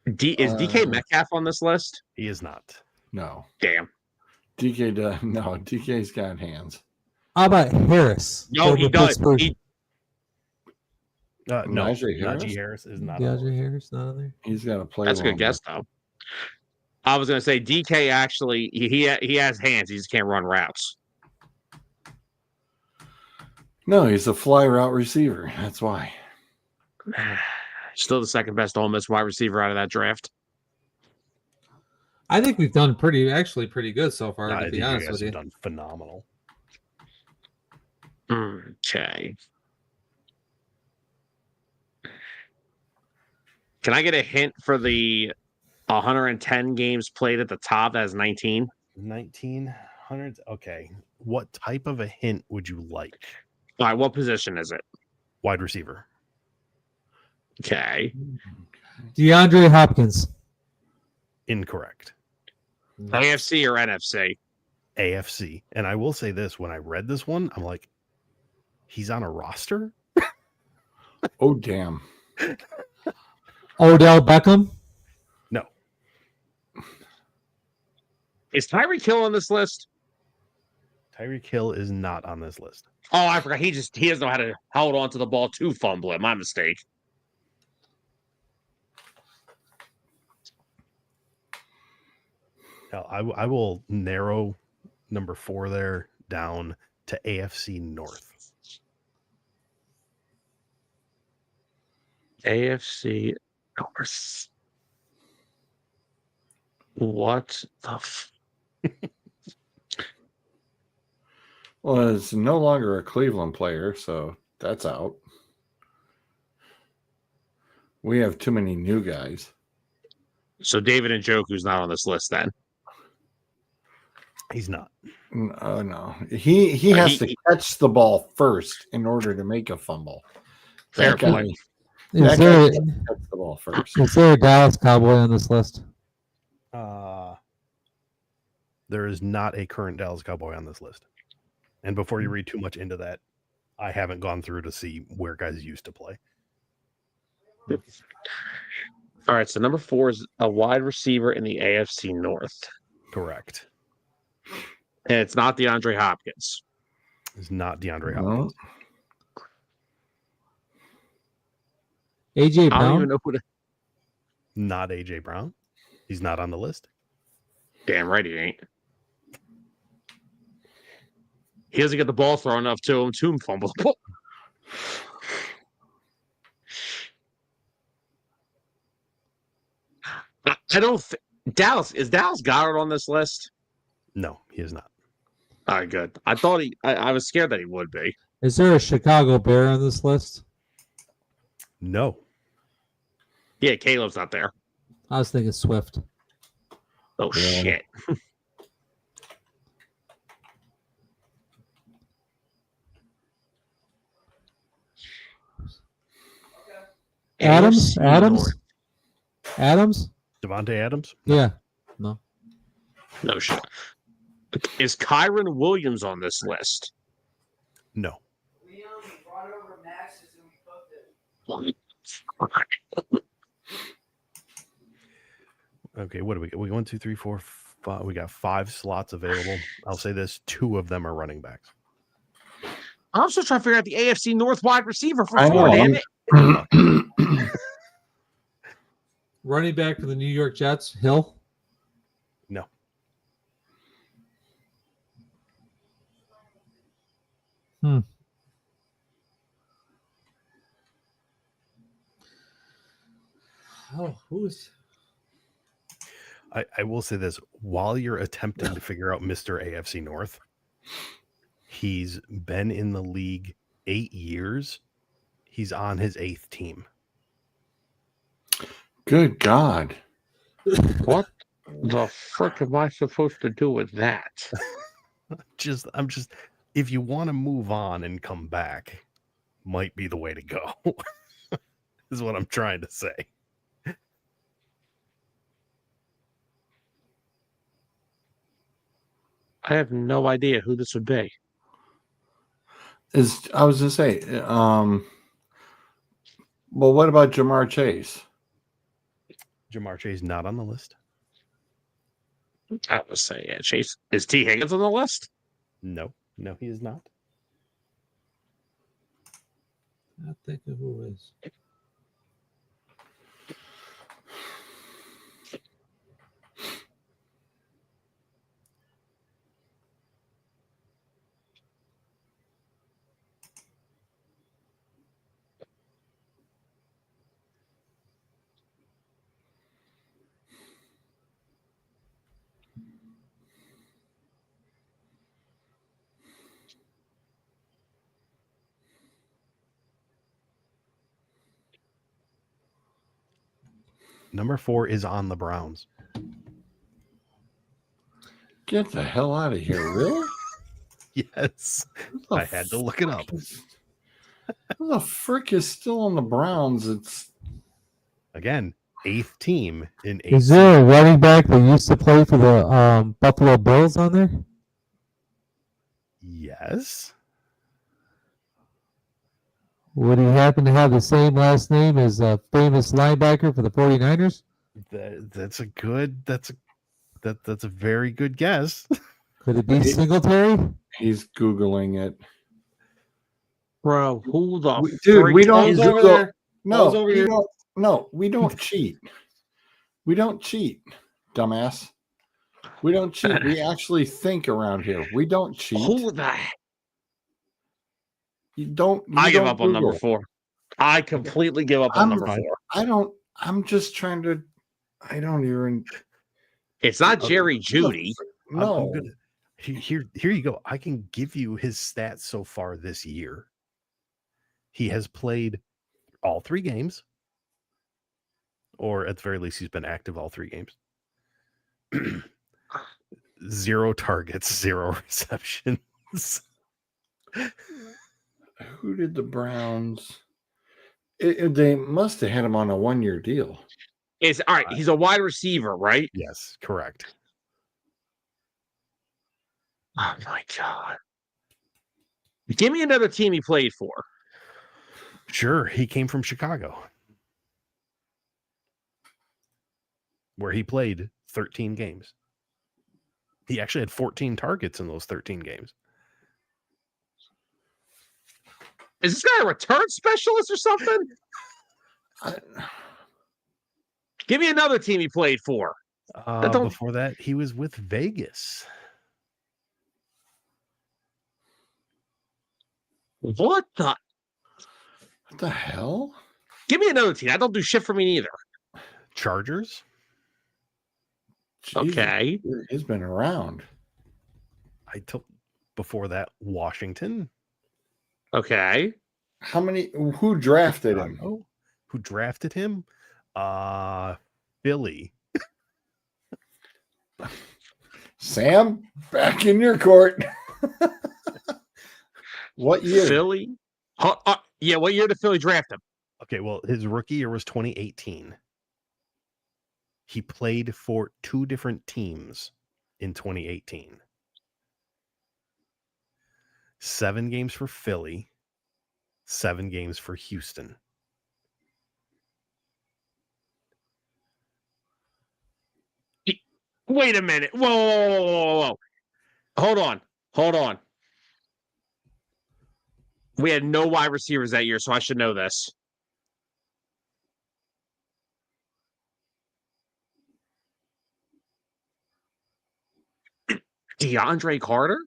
Is DK Metcalf on this list? He is not. No. Damn. DK's got hands. How about Harris? No, he Former does. Pittsburgh- No, Najee Harris? Najee Harris is not. on the DeAndre list. Harris not on there. He's got to play. That's a good guess, though. I was gonna say DK actually he has hands. He just can't run routes. No, he's a fly route receiver. That's why. Still the second best Ole Miss wide receiver out of that draft. I think we've done pretty good so far. No, I to think be you honest guys with have you, done phenomenal. Okay. Can I get a hint for the 110 games played at the top? That is 19. 1900. Okay. What type of a hint would you like? All right, what position is it? Wide receiver. Okay. DeAndre Hopkins. Incorrect. AFC or NFC? AFC. And I will say this, when I read this one, I'm like, he's on a roster? Oh, damn. Odell Beckham. No. Is Tyreek Hill on this list? Tyreek Hill is not on this list. Oh, I forgot. He doesn't know how to hold on to the ball to fumble it. My mistake. Now, I will narrow number 4 there down to AFC North. AFC North. What the Well, it's no longer a Cleveland player, so that's out. We have too many new guys. So David Njoku's not on this list then. He's not. Oh no, he has to catch the ball first in order to make a fumble. Fair That guy, point. Is that there, guy has to catch the ball first. is there a Dallas Cowboy on this list? There is not a current Dallas Cowboy on this list. And before you read too much into that, I haven't gone through to see where guys used to play. All right, so number 4 is a wide receiver in the AFC North. Correct. And it's not DeAndre Hopkins. It's not DeAndre No. Hopkins. AJ I don't even Brown. know who the Not AJ Brown. He's not on the list. damn right he ain't. He doesn't get the ball thrown enough to him to fumble the ball. I don't think Dallas is Dallas Goddard on this list. No, he is not. All right, good. I thought I was scared that he would be. Is there a Chicago Bear on this list? No. Yeah, Caleb's not there. I was thinking Swift. Oh Yeah. shit. Adams? AFC Adams? North. Adams? Devontae Adams? No. Yeah. No. No shit. Is Kyron Williams on this list? No. Okay, what do we get? We 1, 2, 3, 4, 5. We got 5 slots available. I'll say this: 2 of them are running backs. I'm still trying to figure out the AFC North wide receiver for I 4. know. Damn it. Running back for the New York Jets, Hill. No. Oh, who's? I will say this: while you're attempting to figure out Mr. AFC North, he's been in the league 8 years. He's on his 8th team. Good God. What the frick am I supposed to do with that? I'm just if you want to move on and come back, might be the way to go. Is what I'm trying to say. I have no idea who this would be. I was gonna say, well, what about Jamar Chase? Jamar Chase not on the list. I would say, yeah, Chase. Is T. Higgins on the list? No, he is not. I think of who is. Number 4 is on the Browns. Get the hell out of here, really? Yes, I had to look it up. Who the frick is still on the Browns? It's Again, 8th team in 8. Is there a running back that used to play for the Buffalo Bills on there? Yes. Would he happen to have the same last name as a famous linebacker for the 49ers? That's a very good guess. Could it be Singletary? he's Googling it. Bro, who the Dude, we don't He's over Google. there. No, over we here. don't. No, we don't cheat. We don't cheat, dumbass. We don't cheat. We actually think around here. We don't cheat. Who the You don't. I give don't up on number Google. 4. I completely give up on number 4. I don't. I'm just trying to. I don't even. It's not Jerry Judy. No. Here you go. I can give you his stats so far this year. He has played all 3 games, or at the very least, he's been active all 3 games. 0 targets, 0 receptions. Who did the Browns? They must have had him on a 1-year deal. Is all right. He's a wide receiver, right? Yes, correct. Oh my god! Give me another team he played for. Sure, he came from Chicago, where he played 13 games. He actually had 14 targets in those 13 games. Is this guy a return specialist or something? Give me another team he played for. don't- Before that, he was with Vegas. What the? What the hell? Give me another team. That don't do shit for me neither. Chargers. Jesus, Okay. he's been around. I took before that Washington. Okay. How many? Who drafted him? Chicago. Who drafted him? Philly. Sam, back in your court. What year? Philly? Yeah, what year did Philly draft him? Okay, well, his rookie year was 2018. He played for 2 different teams in 2018. 7 games for Philly, 7 games for Houston. Wait a minute. Whoa. Hold on. We had no wide receivers that year, so I should know this. DeAndre Carter?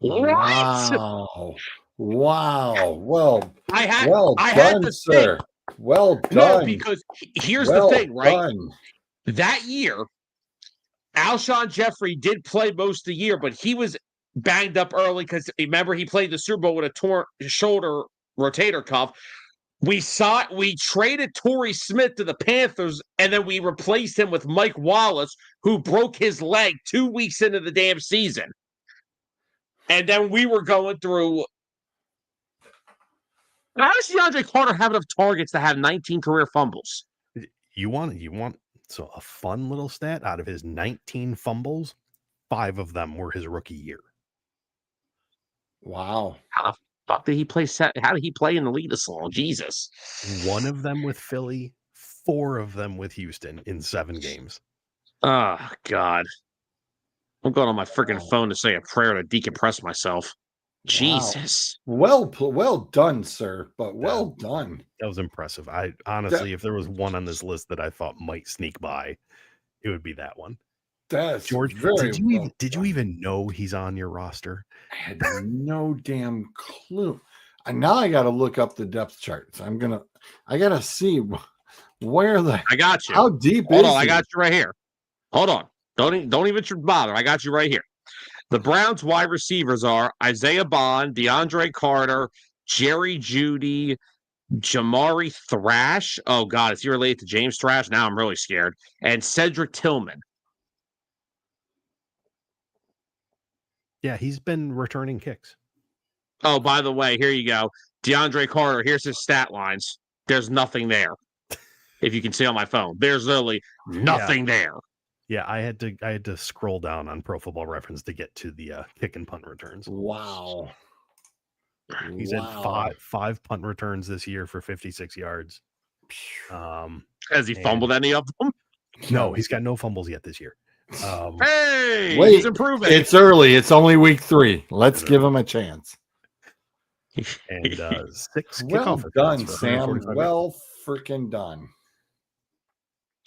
Wow. Well, I had done, to sir. think. Well No, done. because here's Well the thing, right? done. That year, Alshon Jeffrey did play most of the year, but he was banged up early because remember he played the Super Bowl with a torn shoulder rotator cuff. We traded Torrey Smith to the Panthers, and then we replaced him with Mike Wallace, who broke his leg 2 weeks into the damn season. And then we were going through. How does DeAndre Carter have enough targets to have 19 career fumbles? You want so a fun little stat out of his 19 fumbles, 5 of them were his rookie year. Wow. How the fuck did he play? How did he play in the league this long? Jesus. 1 of them with Philly, 4 of them with Houston in 7 games. Oh, God. I'm going on my freaking phone to say a prayer to decompress myself. Jesus. Well done, sir. But well done. That was impressive. I honestly, if there was one on this list that I thought might sneak by, it would be that one. That's George, very did you even know he's on your roster? I had no damn clue. And now I got to look up the depth charts. I got to see where I got you. How deep Hold is on, he? I got you right here. Hold on. Don't even bother. I got you right here. The Browns wide receivers are Isaiah Bond, DeAndre Carter, Jerry Jeudy, Jamari Thrash. Oh, God, is he related to James Thrash? Now I'm really scared. And Cedric Tillman. Yeah, he's been returning kicks. Oh, by the way, here you go. DeAndre Carter, here's his stat lines. There's nothing there. If you can see on my phone, there's literally nothing there. Yeah, I had to scroll down on Pro Football Reference to get to the kick and punt returns. Wow. He's had five punt returns this year for 56 yards. Has he fumbled any of them? No, he's got no fumbles yet this year. Hey, Wait, he's improving. It's early. It's only week 3. Let's give him a chance. And 6 Well kickoff done, returns for Sam. 145 Well freaking done.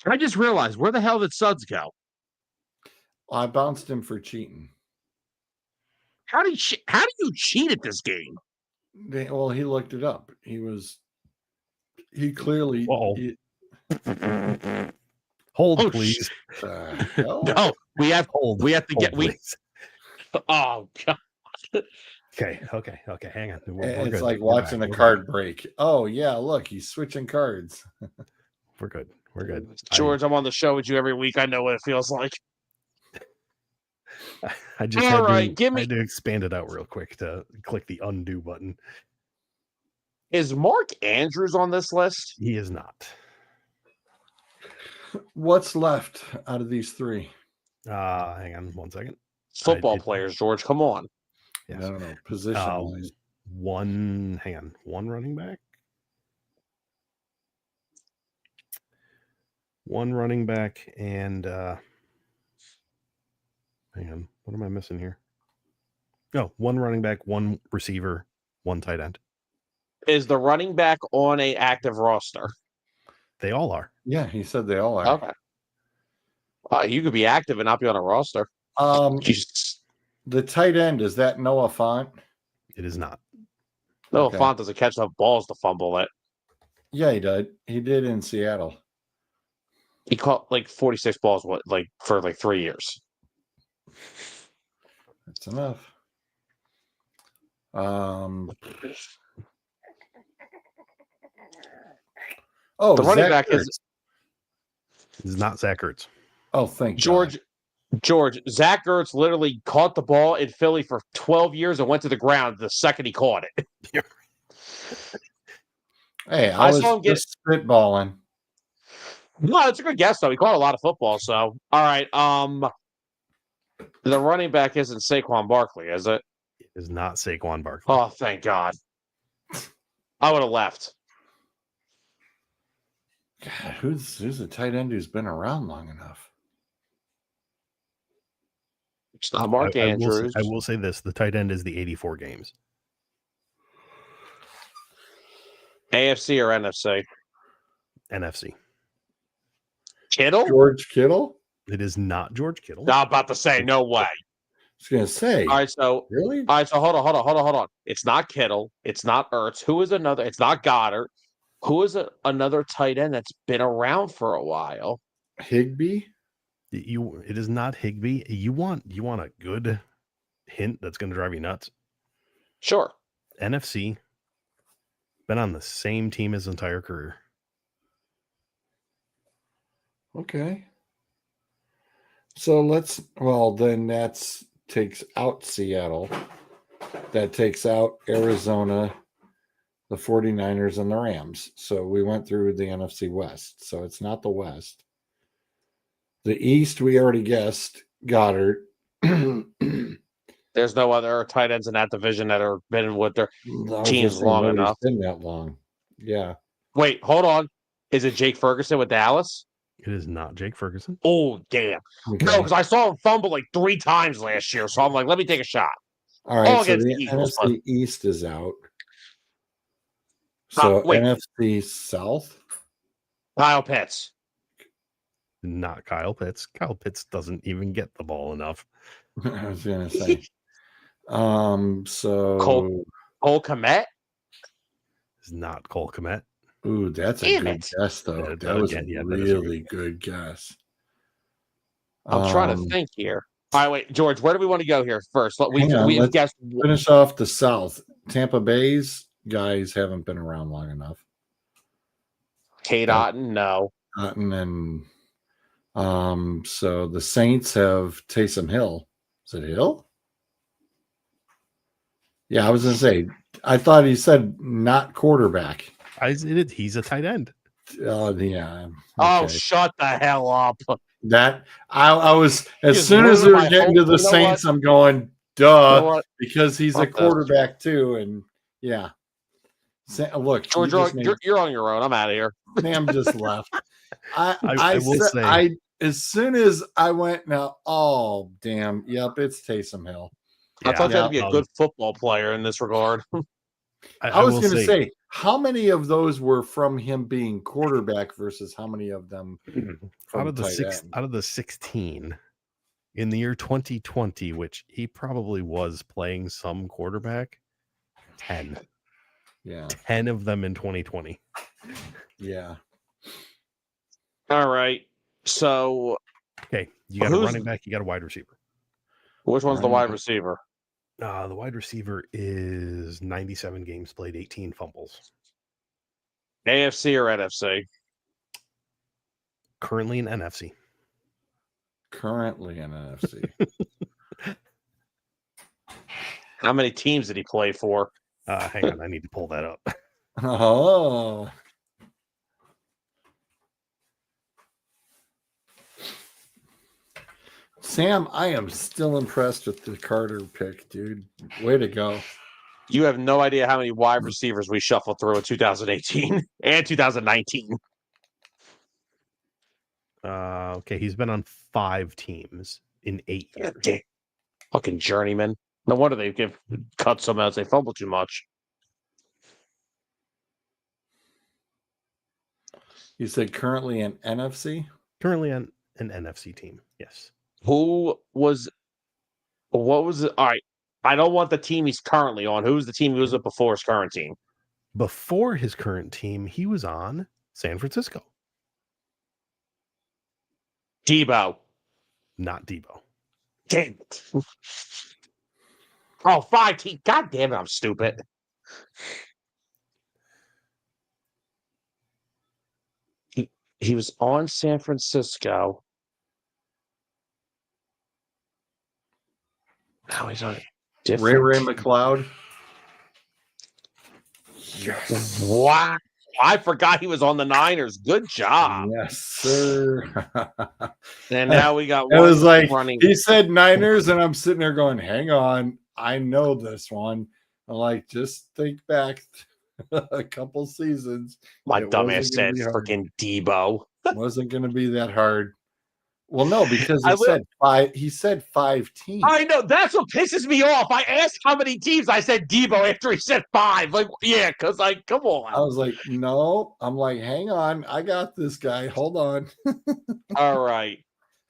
I just realized, where the hell did Suggs go? I bounced him for cheating. How do you cheat at this game? Well, he looked it up. He clearly. Hold, please. No, we have to get. Oh God. Okay. Hang on. It's good. like We're watching back. a card break. Oh yeah, look, he's switching cards. We're good. George, I'm on the show with you every week. I know what it feels like. I just All right, I had to expand it out real quick to click the undo button. Is Mark Andrews on this list? He is not. What's left out of these 3? Hang on 1 second. Football players, George. Come on. Yes. No. Position. One running back. One running back and hang on. What am I missing here? No, 1 running back, 1 receiver, 1 tight end. Is the running back on a active roster? They all are. Yeah, he said they all are. Okay. You could be active and not be on a roster. Jesus. The tight end, is that Noah Font? It is not. No, Okay. Font doesn't catch enough balls to fumble it. Yeah, he did. He did in Seattle. He caught like 46 balls for 3 years. That's enough. Oh, The running Zach back Ertz. It's not Zach Ertz. Oh, thank George. Zach Ertz literally caught the ball in Philly for 12 years and went to the ground the second he caught it. Hey, I was saw him get just spitballing. No, it's a good guess though. He caught a lot of football. So, all right. The running back isn't Saquon Barkley, is it? It is not Saquon Barkley. Oh, thank God. I would have left. God, who's a tight end who's been around long enough? It's not Mark Andrews. I will say this: the tight end is the 84 games. AFC or NFC? NFC. Kittle? George Kittle? It is not George Kittle. I'm about to say, no way. I was gonna say. All right, so really? All right, so hold on. It's not Kittle. It's not Ertz. Who is another? It's not Goddard. Who is another tight end that's been around for a while? Higbee? It is not Higbee. You want a good hint that's going to drive you nuts? Sure. NFC. Been on the same team his entire career. Okay. So then that takes out Seattle. That takes out Arizona, the 49ers, and the Rams. So we went through the NFC West. So it's not the West. The East, we already guessed Goddard. There's no other tight ends in that division that have been with their teams long enough. Been that long. Yeah. Wait, hold on. Is it Jake Ferguson with Dallas? It is not Jake Ferguson. Oh, damn. Okay. No, because I saw him fumble like 3 times last year. So I'm like, let me take a shot. All right. So against the the Eagles, NFC East is out. So wait. NFC South? Kyle Pitts. Not Kyle Pitts. Kyle Pitts doesn't even get the ball enough. I was going to say. So Cole Kmet? It's not Cole Kmet. Ooh, that's a good guess, though. Yeah, that was again, a that is a really good guess. I'm trying to think here. All right, wait, George, where do we want to go here first? We've guessed. Finish off the South. Tampa Bay's guys haven't been around long enough. Kate Otten, no. Otten and so the Saints have Taysom Hill. Is it Hill? Yeah, I was going to say. I thought he said not quarterback. He's a tight end. Yeah. Okay. Oh, shut the hell up. That I was as soon as we were getting to the Saints, I'm going, duh, because he's a quarterback too. And yeah. Look, George, you're on your own. I'm out of here. Sam just left. I will say, as soon as I went now, oh damn, yep, it's Taysom Hill. I thought you had to be a good football player in this regard. I was going to say, how many of those were from him being quarterback versus how many of them out of the 16 in the year 2020, which he probably was playing some quarterback? 10. Yeah. 10 of them in 2020. Yeah. All right. So okay, you got a running back, you got a wide receiver. Which one's the wide receiver? The wide receiver is 97 games played, 18 fumbles. AFC or NFC? Currently in NFC. Currently in NFC. How many teams did he play for? Hang on, I need to pull that up. Oh. Sam, I am still impressed with the Carter pick, dude. Way to go. You have no idea how many wide receivers we shuffled through in 2018 and 2019. Okay, he's been on 5 teams in 8 years. Yeah, fucking journeyman. No wonder they cut some as they fumble too much. You said currently an NFC? Currently on an NFC team. Yes. What was it? All right. I don't want the team he's currently on. Who's the team he was with before his current team? Before his current team, he was on San Francisco, Debo. not Debo. Damn it. Oh, 5 team. God damn it, I'm stupid. He was on San Francisco. Now he's on a Ray different Ray team. McLeod. Yes. Wow. I forgot he was on the Niners. Good job. Yes, sir. And now we got It one was like running. he said Niners, and I'm sitting there going, "Hang on, I know this one." I'm like, just think back a couple seasons. My It dumbass wasn't gonna said be hard. freaking Debo. Wasn't going to be that hard. Well, no, because I he will- said five. He said 5 teams. I know. That's what pisses me off. I asked how many teams. I said Debo after he said 5. Like, yeah, because, like, come I on. was like, no. I'm like, hang on, I got this guy. Hold on. All right.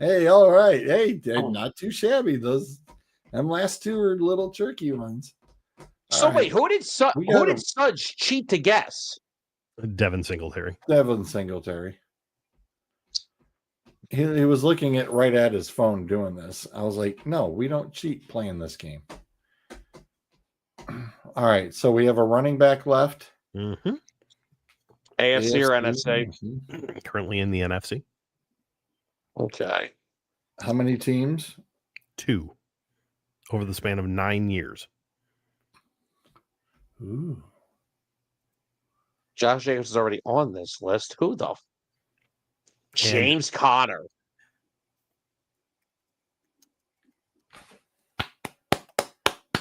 Hey, all right. Hey, Oh. not too shabby. Those them last two are little tricky ones. So, All right. wait, who did We got him. Sudge cheat to guess? Devin Singletary. Devin Singletary. He was looking at right at his phone doing this. I was like, no, we don't cheat playing this game. All right. So we have a running back left. Mm-hmm. AFC or NFC? Currently in the NFC. Okay. How many teams? 2 over the span of 9 years. Ooh. Josh Jacobs is already on this list. Who the? James Conner.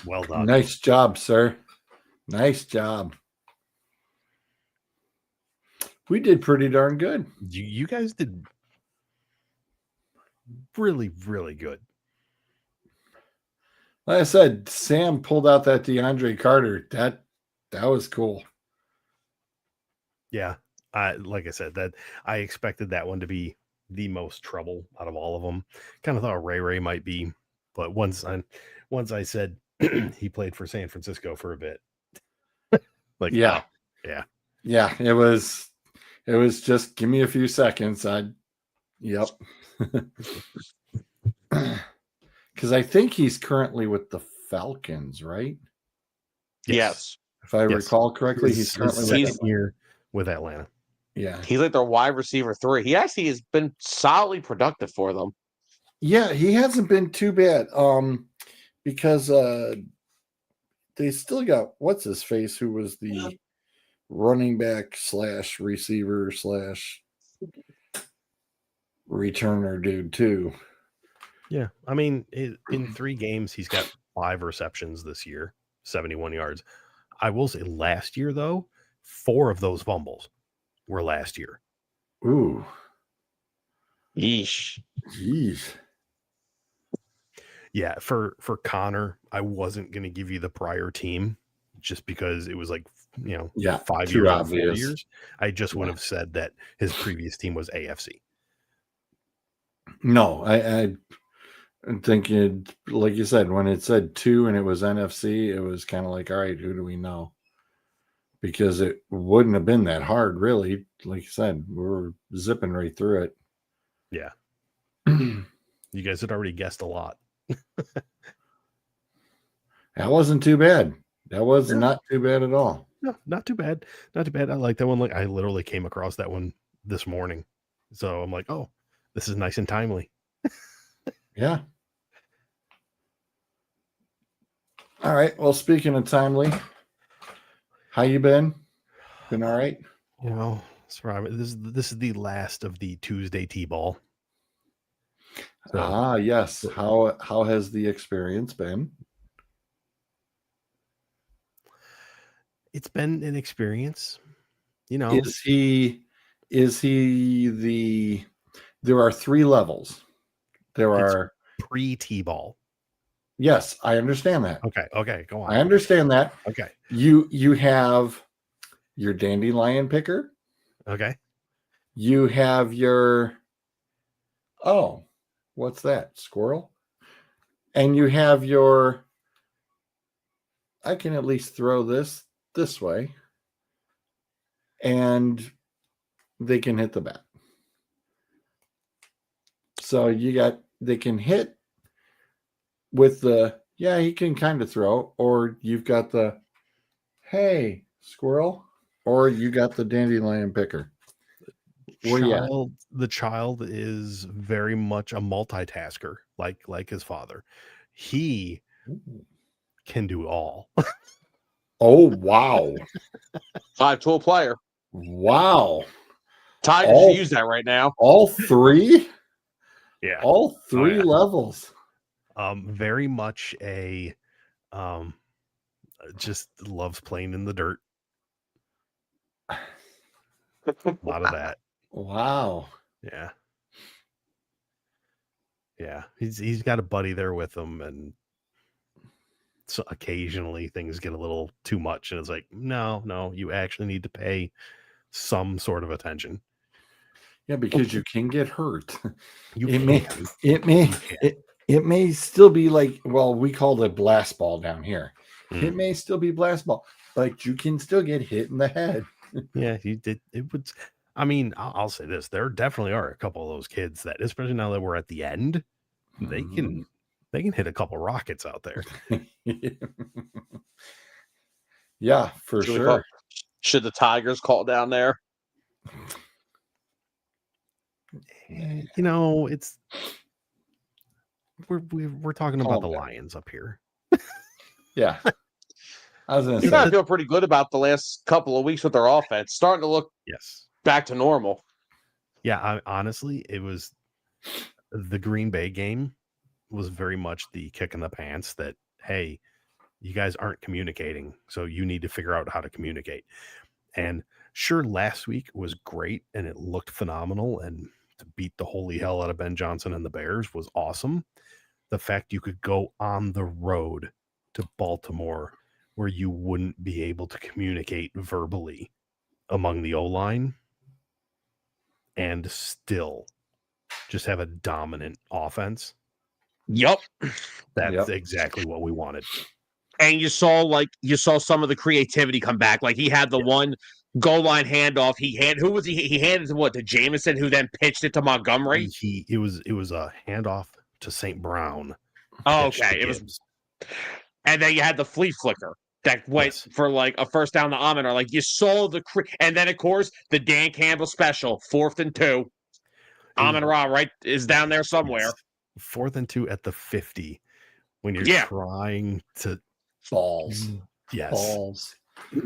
Well done. Nice job, sir. Nice job. We did pretty darn good. You guys did really, really good. Like I said, Sam pulled out that DeAndre Carter. That was cool. Yeah. Like I said, that I expected that one to be the most trouble out of all of them. Kind of thought Ray might be, but once I said he played for San Francisco for a bit. Like, Yeah. oh, yeah. Yeah, it was just give me a few seconds. Yep. Because I think he's currently with the Falcons, right? Yes. If I recall correctly, he's His currently second with year with Atlanta. Yeah. He's like their wide receiver 3. He actually has been solidly productive for them. Yeah, he hasn't been too bad. Because they still got what's his face, who was the running back / receiver / returner dude too. Yeah. I mean, in 3 games, he's got 5 receptions this year, 71 yards. I will say last year, though, 4 of those fumbles were last year. Ooh. Yeesh. Jeez. Yeah, for Connor, I wasn't going to give you the prior team just because it was like, Yeah, 5 too years and 4 obvious. years. I just would have said that his previous team was AFC. No, I'm thinking, like you said, when it said 2 and it was NFC, it was kind of like, all right, who do we know? Because it wouldn't have been that hard, really. Like you said, we're zipping right through it. Yeah. You guys had already guessed a lot. That wasn't too bad. That was not too bad at all. No, not too bad. Not too bad. I like that one. Like I literally came across that one this morning. So I'm like, oh, this is nice and timely. Yeah. All right. Well, speaking of timely, how you been? Been all right? This is the last of the Tuesday T-ball. So, Yes. How has the experience been? it's been an experience. Is he the there are 3 levels. There It's are pre-T-ball. Yes, I understand that. Okay, go on. I understand that. Okay. You have your dandelion picker. Okay. You have your, oh, what's that? Squirrel? And you have your, I can at least throw this way, and they can hit the bat. So they can hit with the, yeah, he can kind of throw, or you've got the, hey, squirrel, or you got the dandelion picker. Where you at? The child is very much a multitasker, like his father. He can do all. Oh, wow. 5-tool player. Wow. Tigers should use that right now. All three? Yeah. All three levels. Very much just loves playing in the dirt. A lot of that. Wow. Yeah. Yeah. He's got a buddy there with him, and so occasionally things get a little too much, and it's like, no, you actually need to pay some sort of attention. Yeah, because you can get hurt. You It may still be like, well, we call it blast ball down here. Mm. It may still be blast ball, but you can still get hit in the head. Yeah, he did. It would. I mean, I'll say this: there definitely are a couple of those kids that, especially now that we're at the end, they can hit a couple rockets out there. Yeah, for sure. Should the Tigers call down there? You know, it's we're talking about the Lions up here. Yeah. I was going to say, I feel pretty good about the last couple of weeks with their offense. Starting to look back to normal. Yeah, honestly, it was the Green Bay game was very much the kick in the pants that, hey, you guys aren't communicating, so you need to figure out how to communicate. And sure, last week was great and it looked phenomenal, and to beat the holy hell out of Ben Johnson and the Bears was awesome. The fact you could go on the road to Baltimore where you wouldn't be able to communicate verbally among the O-line and still just have a dominant offense. Yep. That's exactly what we wanted. And you saw some of the creativity come back. Like he had the one goal line handoff. He handed to to Jameson, who then pitched it to Montgomery. It was a handoff to St. Brown. Oh, okay. It was, and then you had the flea flicker that went for like a first down to Amon-Ra. Like you saw and then of course the Dan Campbell special, 4th and 2. Amon-Ra right is down there somewhere. 4th and 2 at the 50 when you're trying to balls. Yes. Balls.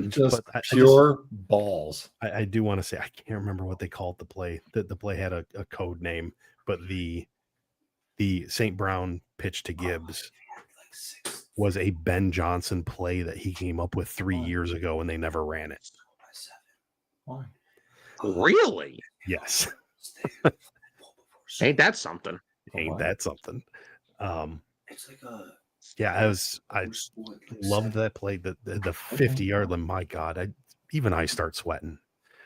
Just pure balls. I do want to say I can't remember what they called the play. The play had a code name, but the St. Brown pitch to Gibbs was a Ben Johnson play that he came up with 3 years ago, and they never ran it. Really? Yes. Ain't that something? Ain't that something? It's like a I loved that play. The 50-yard line. My God, I start sweating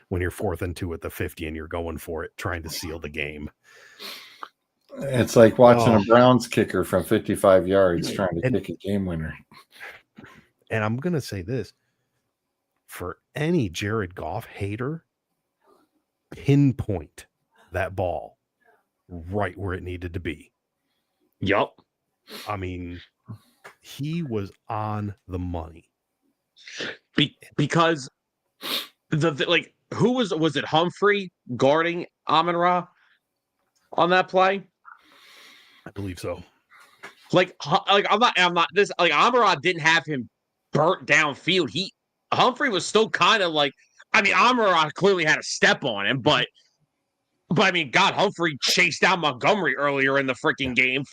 when you're 4th and 2 at the 50 and you're going for it, trying to seal the game. It's like watching a Browns kicker from 55 yards trying to kick a game winner. And I'm going to say this, for any Jared Goff hater, pinpoint that ball right where it needed to be. Yup. I mean, he was on the money. Because who was it Humphrey guarding Amon-Ra on that play? I believe so. I'm not this Amon-Ra didn't have him burnt downfield. Humphrey was still kind of Amon-Ra clearly had a step on him, but I mean, God, Humphrey chased down Montgomery earlier in the freaking game.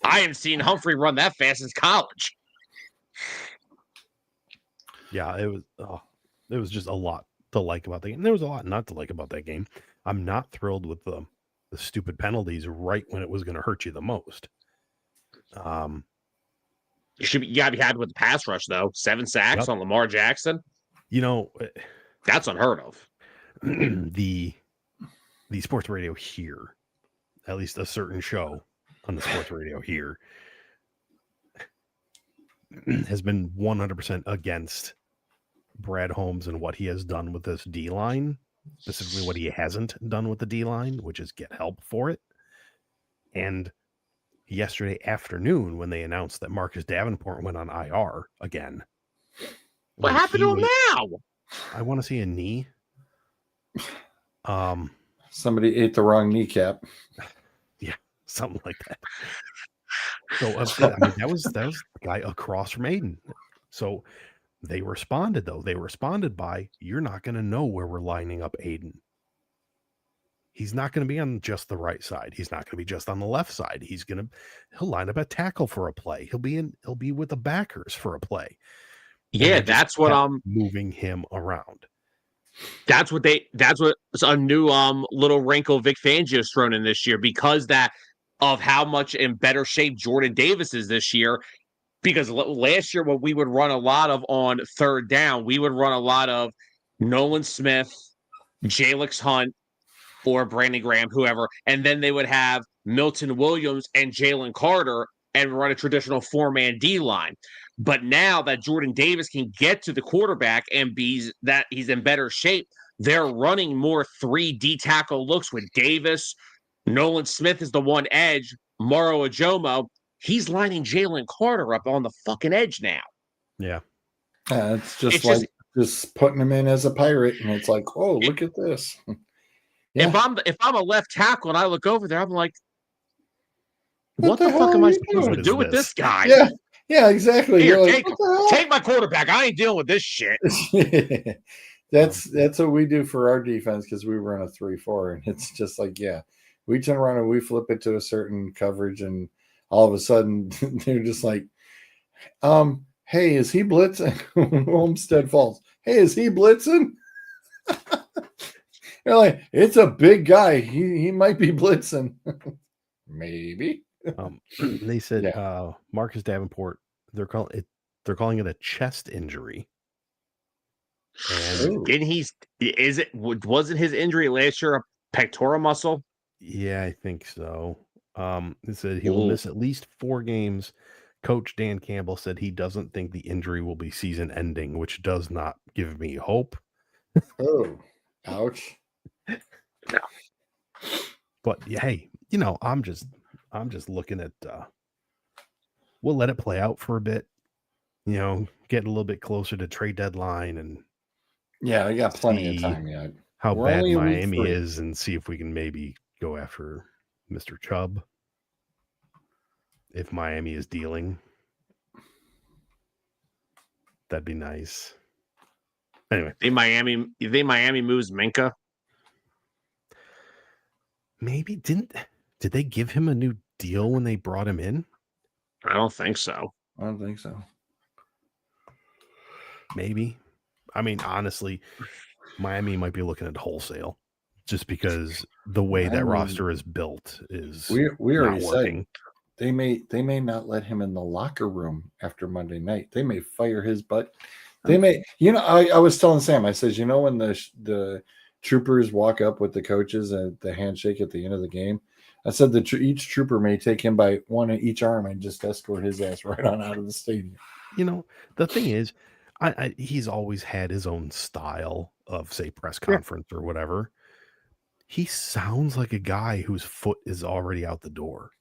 I haven't seen Humphrey run that fast since college. Yeah, it was just a lot to like about the game. There was a lot not to like about that game. I'm not thrilled with the stupid penalties right when it was going to hurt you the most. You gotta be happy with the pass rush though. 7 sacks on Lamar Jackson. You know, that's unheard of. The the sports radio here, at least a certain show on the sports radio here, has been 100% against Brad Holmes and what he has done with this D line, specifically what he hasn't done with the D line, which is get help for it. And yesterday afternoon, when they announced that Marcus Davenport went on IR again, What happened to him now? I want to see a knee. Somebody ate the wrong kneecap. Yeah, something like that. So I mean, that was the guy across from Aiden. So they responded, though. They responded by, "You're not going to know where we're lining up Aiden. He's not going to be on just the right side. He's not going to be just on the left side. He'll line up at tackle for a play. He'll be with the backers for a play." Yeah, that's what I'm moving him around. That's what a new little wrinkle Vic Fangio's thrown in this year, because of how much in better shape Jordan Davis is this year. Because last year, when we would run a lot of on third down, we would run a lot of Nolan Smith, Jalix Hunt, or Brandon Graham, whoever, and then they would have Milton Williams and Jalen Carter and run a traditional 4-man D line. But now that Jordan Davis can get to the quarterback and he's in better shape, they're running more 3 D tackle looks with Davis. Nolan Smith is the one edge. Maro Ajomo, he's lining Jalen Carter up on the fucking edge now. Yeah. It's just putting him in as a pirate, and it's like, oh, look at this. Yeah. If I'm a left tackle and I look over there, I'm like, what the fuck am I supposed to do with this guy? Yeah, exactly. Here, like, take my quarterback. I ain't dealing with this shit. That's what we do for our defense, because we run a 3-4, and it's just like, yeah, we turn around and we flip it to a certain coverage, and all of a sudden they're just like, hey, is he blitzing? Homestead Falls. Hey, is he blitzing? They're like, it's a big guy. He might be blitzing. Maybe. They said Marcus Davenport, they're calling it a chest injury. And wasn't his injury last year a pectoral muscle? Yeah, I think so. It said he will miss at least 4 games. Coach Dan Campbell said he doesn't think the injury will be season ending, which does not give me hope. Oh, ouch. No. But hey, I'm just looking at we'll let it play out for a bit, get a little bit closer to trade deadline, and yeah, I got plenty of time yet. How bad Miami is, and see if we can maybe go after Mr. Chubb if Miami is dealing. That'd be nice. Anyway, you think Miami moves Minka? Maybe did they give him a new deal when they brought him in? I don't think so. I don't think so. Maybe. I mean, honestly, Miami might be looking at wholesale, just because the way that roster is built is we already not working. Said they may not let him in the locker room after Monday night. They may fire his butt. They may, I was telling Sam, I says, when the troopers walk up with the coaches at the handshake at the end of the game, I said that each trooper may take him by one of each arm and just escort his ass right on out of the stadium. The thing is, he's always had his own style of, say, press conference or whatever. He sounds like a guy whose foot is already out the door.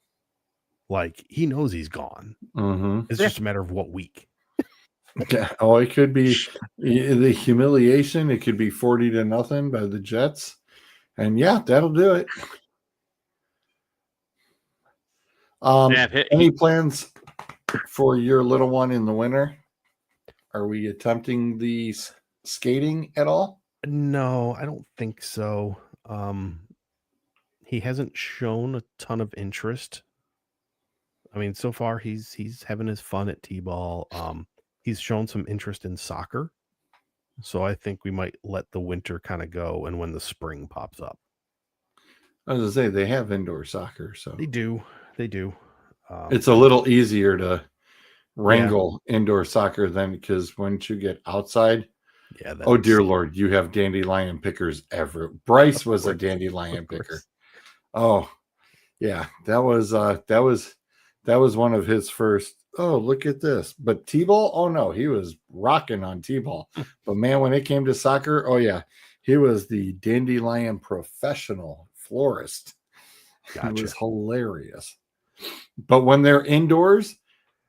Like, he knows he's gone. Mm-hmm. It's just a matter of what week. Yeah. Oh, it could be the humiliation. It could be 40-0 by the Jets. And yeah, that'll do it. Any plans for your little one in the winter? Are we attempting the skating at all? No, I don't think so. He hasn't shown a ton of interest. I mean, so far he's having his fun at T-ball. He's shown some interest in soccer. So I think we might let the winter kind of go, and when the spring pops up. I was going to say, they have indoor soccer. So They do. It's a little easier to wrangle indoor soccer than, because once you get outside, Yeah. Oh dear Lord, you have dandelion pickers ever. Bryce was a dandelion Of course. picker. Oh, yeah, that was one of his first. Oh, look at this. But T-ball, oh no, he was rocking on T-ball. But man, when it came to soccer, oh yeah, he was the dandelion professional florist. Gotcha. It was hilarious. But when they're indoors,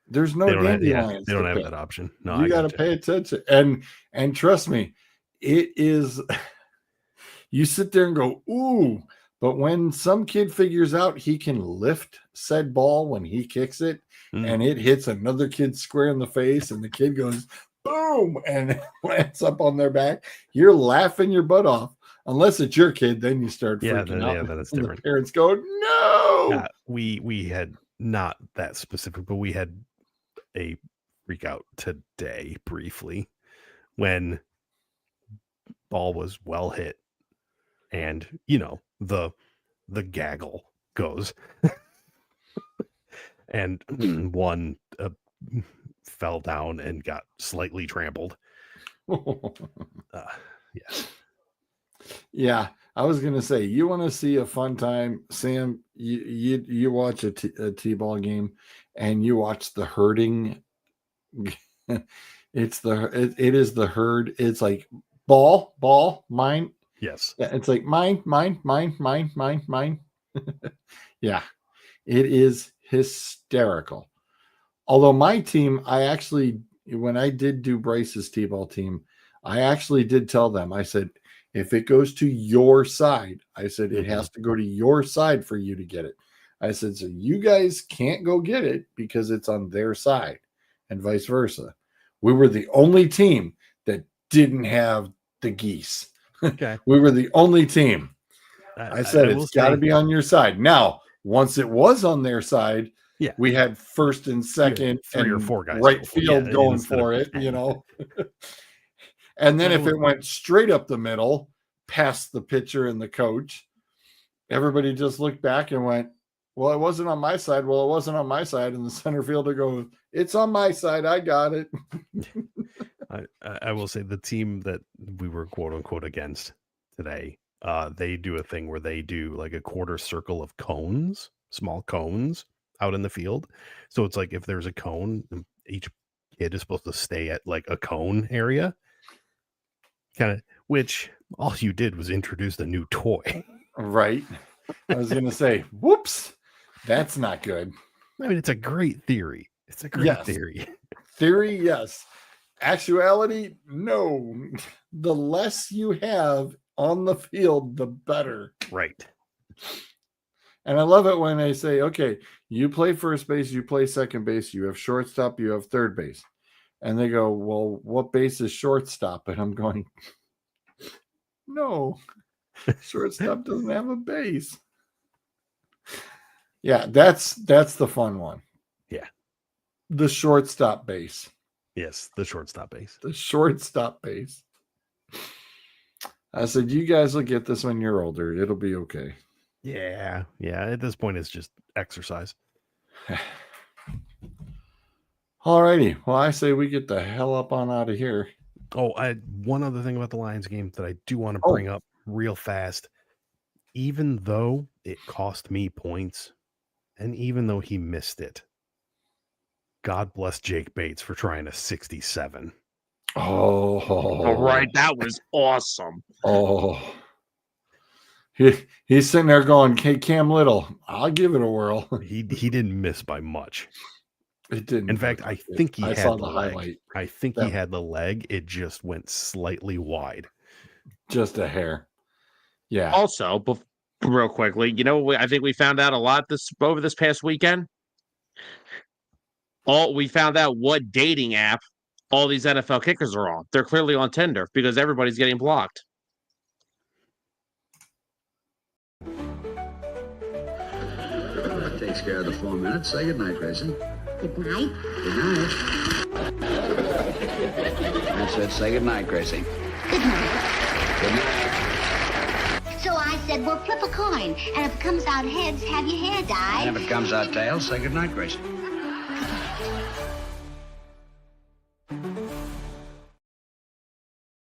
there's no dandelions. They don't to have pick. that option. No, You got to pay attention. And trust me, it is. You sit there and go, ooh. But when some kid figures out he can lift said ball when he kicks it, and it hits another kid square in the face, and the kid goes boom and lands up on their back, you're laughing your butt off. Unless it's your kid, then you start freaking out. Yeah, then it's and different. The parents go, no. We had not that specific, but we had a freak out today briefly when ball was well hit, and the gaggle goes, and one fell down and got slightly trampled. Yes. Yeah, I was gonna say, you want to see a fun time, Sam? You watch a T-ball game, and you watch the herding. It is the herd. It's like ball, mine. Yes. Yeah, it's like mine. Yeah, it is hysterical. Although my team, when I did do Bryce's T-ball team, I actually did tell them, I said, if it goes to your side, I said, it has to go to your side for you to get it. I said, so you guys can't go get it because it's on their side, and vice versa. We were the only team that didn't have the geese. Okay. We were the only team. I said, it's got to be on your side. Now, once it was on their side, yeah, we had first and second, 3 or 4 guys right field going for it, And then if it went straight up the middle, past the pitcher and the coach, everybody just looked back and went, well, it wasn't on my side. Well, it wasn't on my side. And the center fielder goes, it's on my side. I got it. I will say the team that we were quote unquote against today, they do a thing where they do like a quarter circle of cones, small cones out in the field. So it's like if there's a cone, each kid is supposed to stay at like a cone area. Kind of, which all you did was introduce a new toy. Right. I was going to say, whoops, that's not good. I mean, it's a great theory. It's a great theory. Theory, yes. Actuality, no. The less you have on the field, the better. Right. And I love it when they say, okay, you play first base, you play second base, you have shortstop, you have third base. And they go, well, what base is shortstop? And I'm going, no, shortstop doesn't have a base. Yeah, that's the fun one. Yeah. The shortstop base. Yes, the shortstop base. The shortstop base. I said, you guys will get this when you're older. It'll be okay. Yeah. At this point, it's just exercise. All righty. Well, I say we get the hell up on out of here. Oh, one other thing about the Lions game that I do want to bring up real fast. Even though it cost me points, and even though he missed it, God bless Jake Bates for trying a 67. Oh, all right. That was awesome. Oh, he's sitting there going, hey, Cam Little, I'll give it a whirl. He didn't miss by much. It didn't. In fact, I think he had saw the highlight. leg. I think he had the leg. It just went slightly wide. Just a hair. Yeah. Also, real quickly, I think we found out a lot over this past weekend. We found out what dating app all these NFL kickers are on. They're clearly on Tinder because everybody's getting blocked. That takes care of the 4 minutes. Say goodnight, Grayson. Good night. Good night. I said say goodnight, Gracie. Good night. Good night. So I said, well, flip a coin. And if it comes out heads, have your hair dyed. And if it comes out tails, say goodnight, Gracie.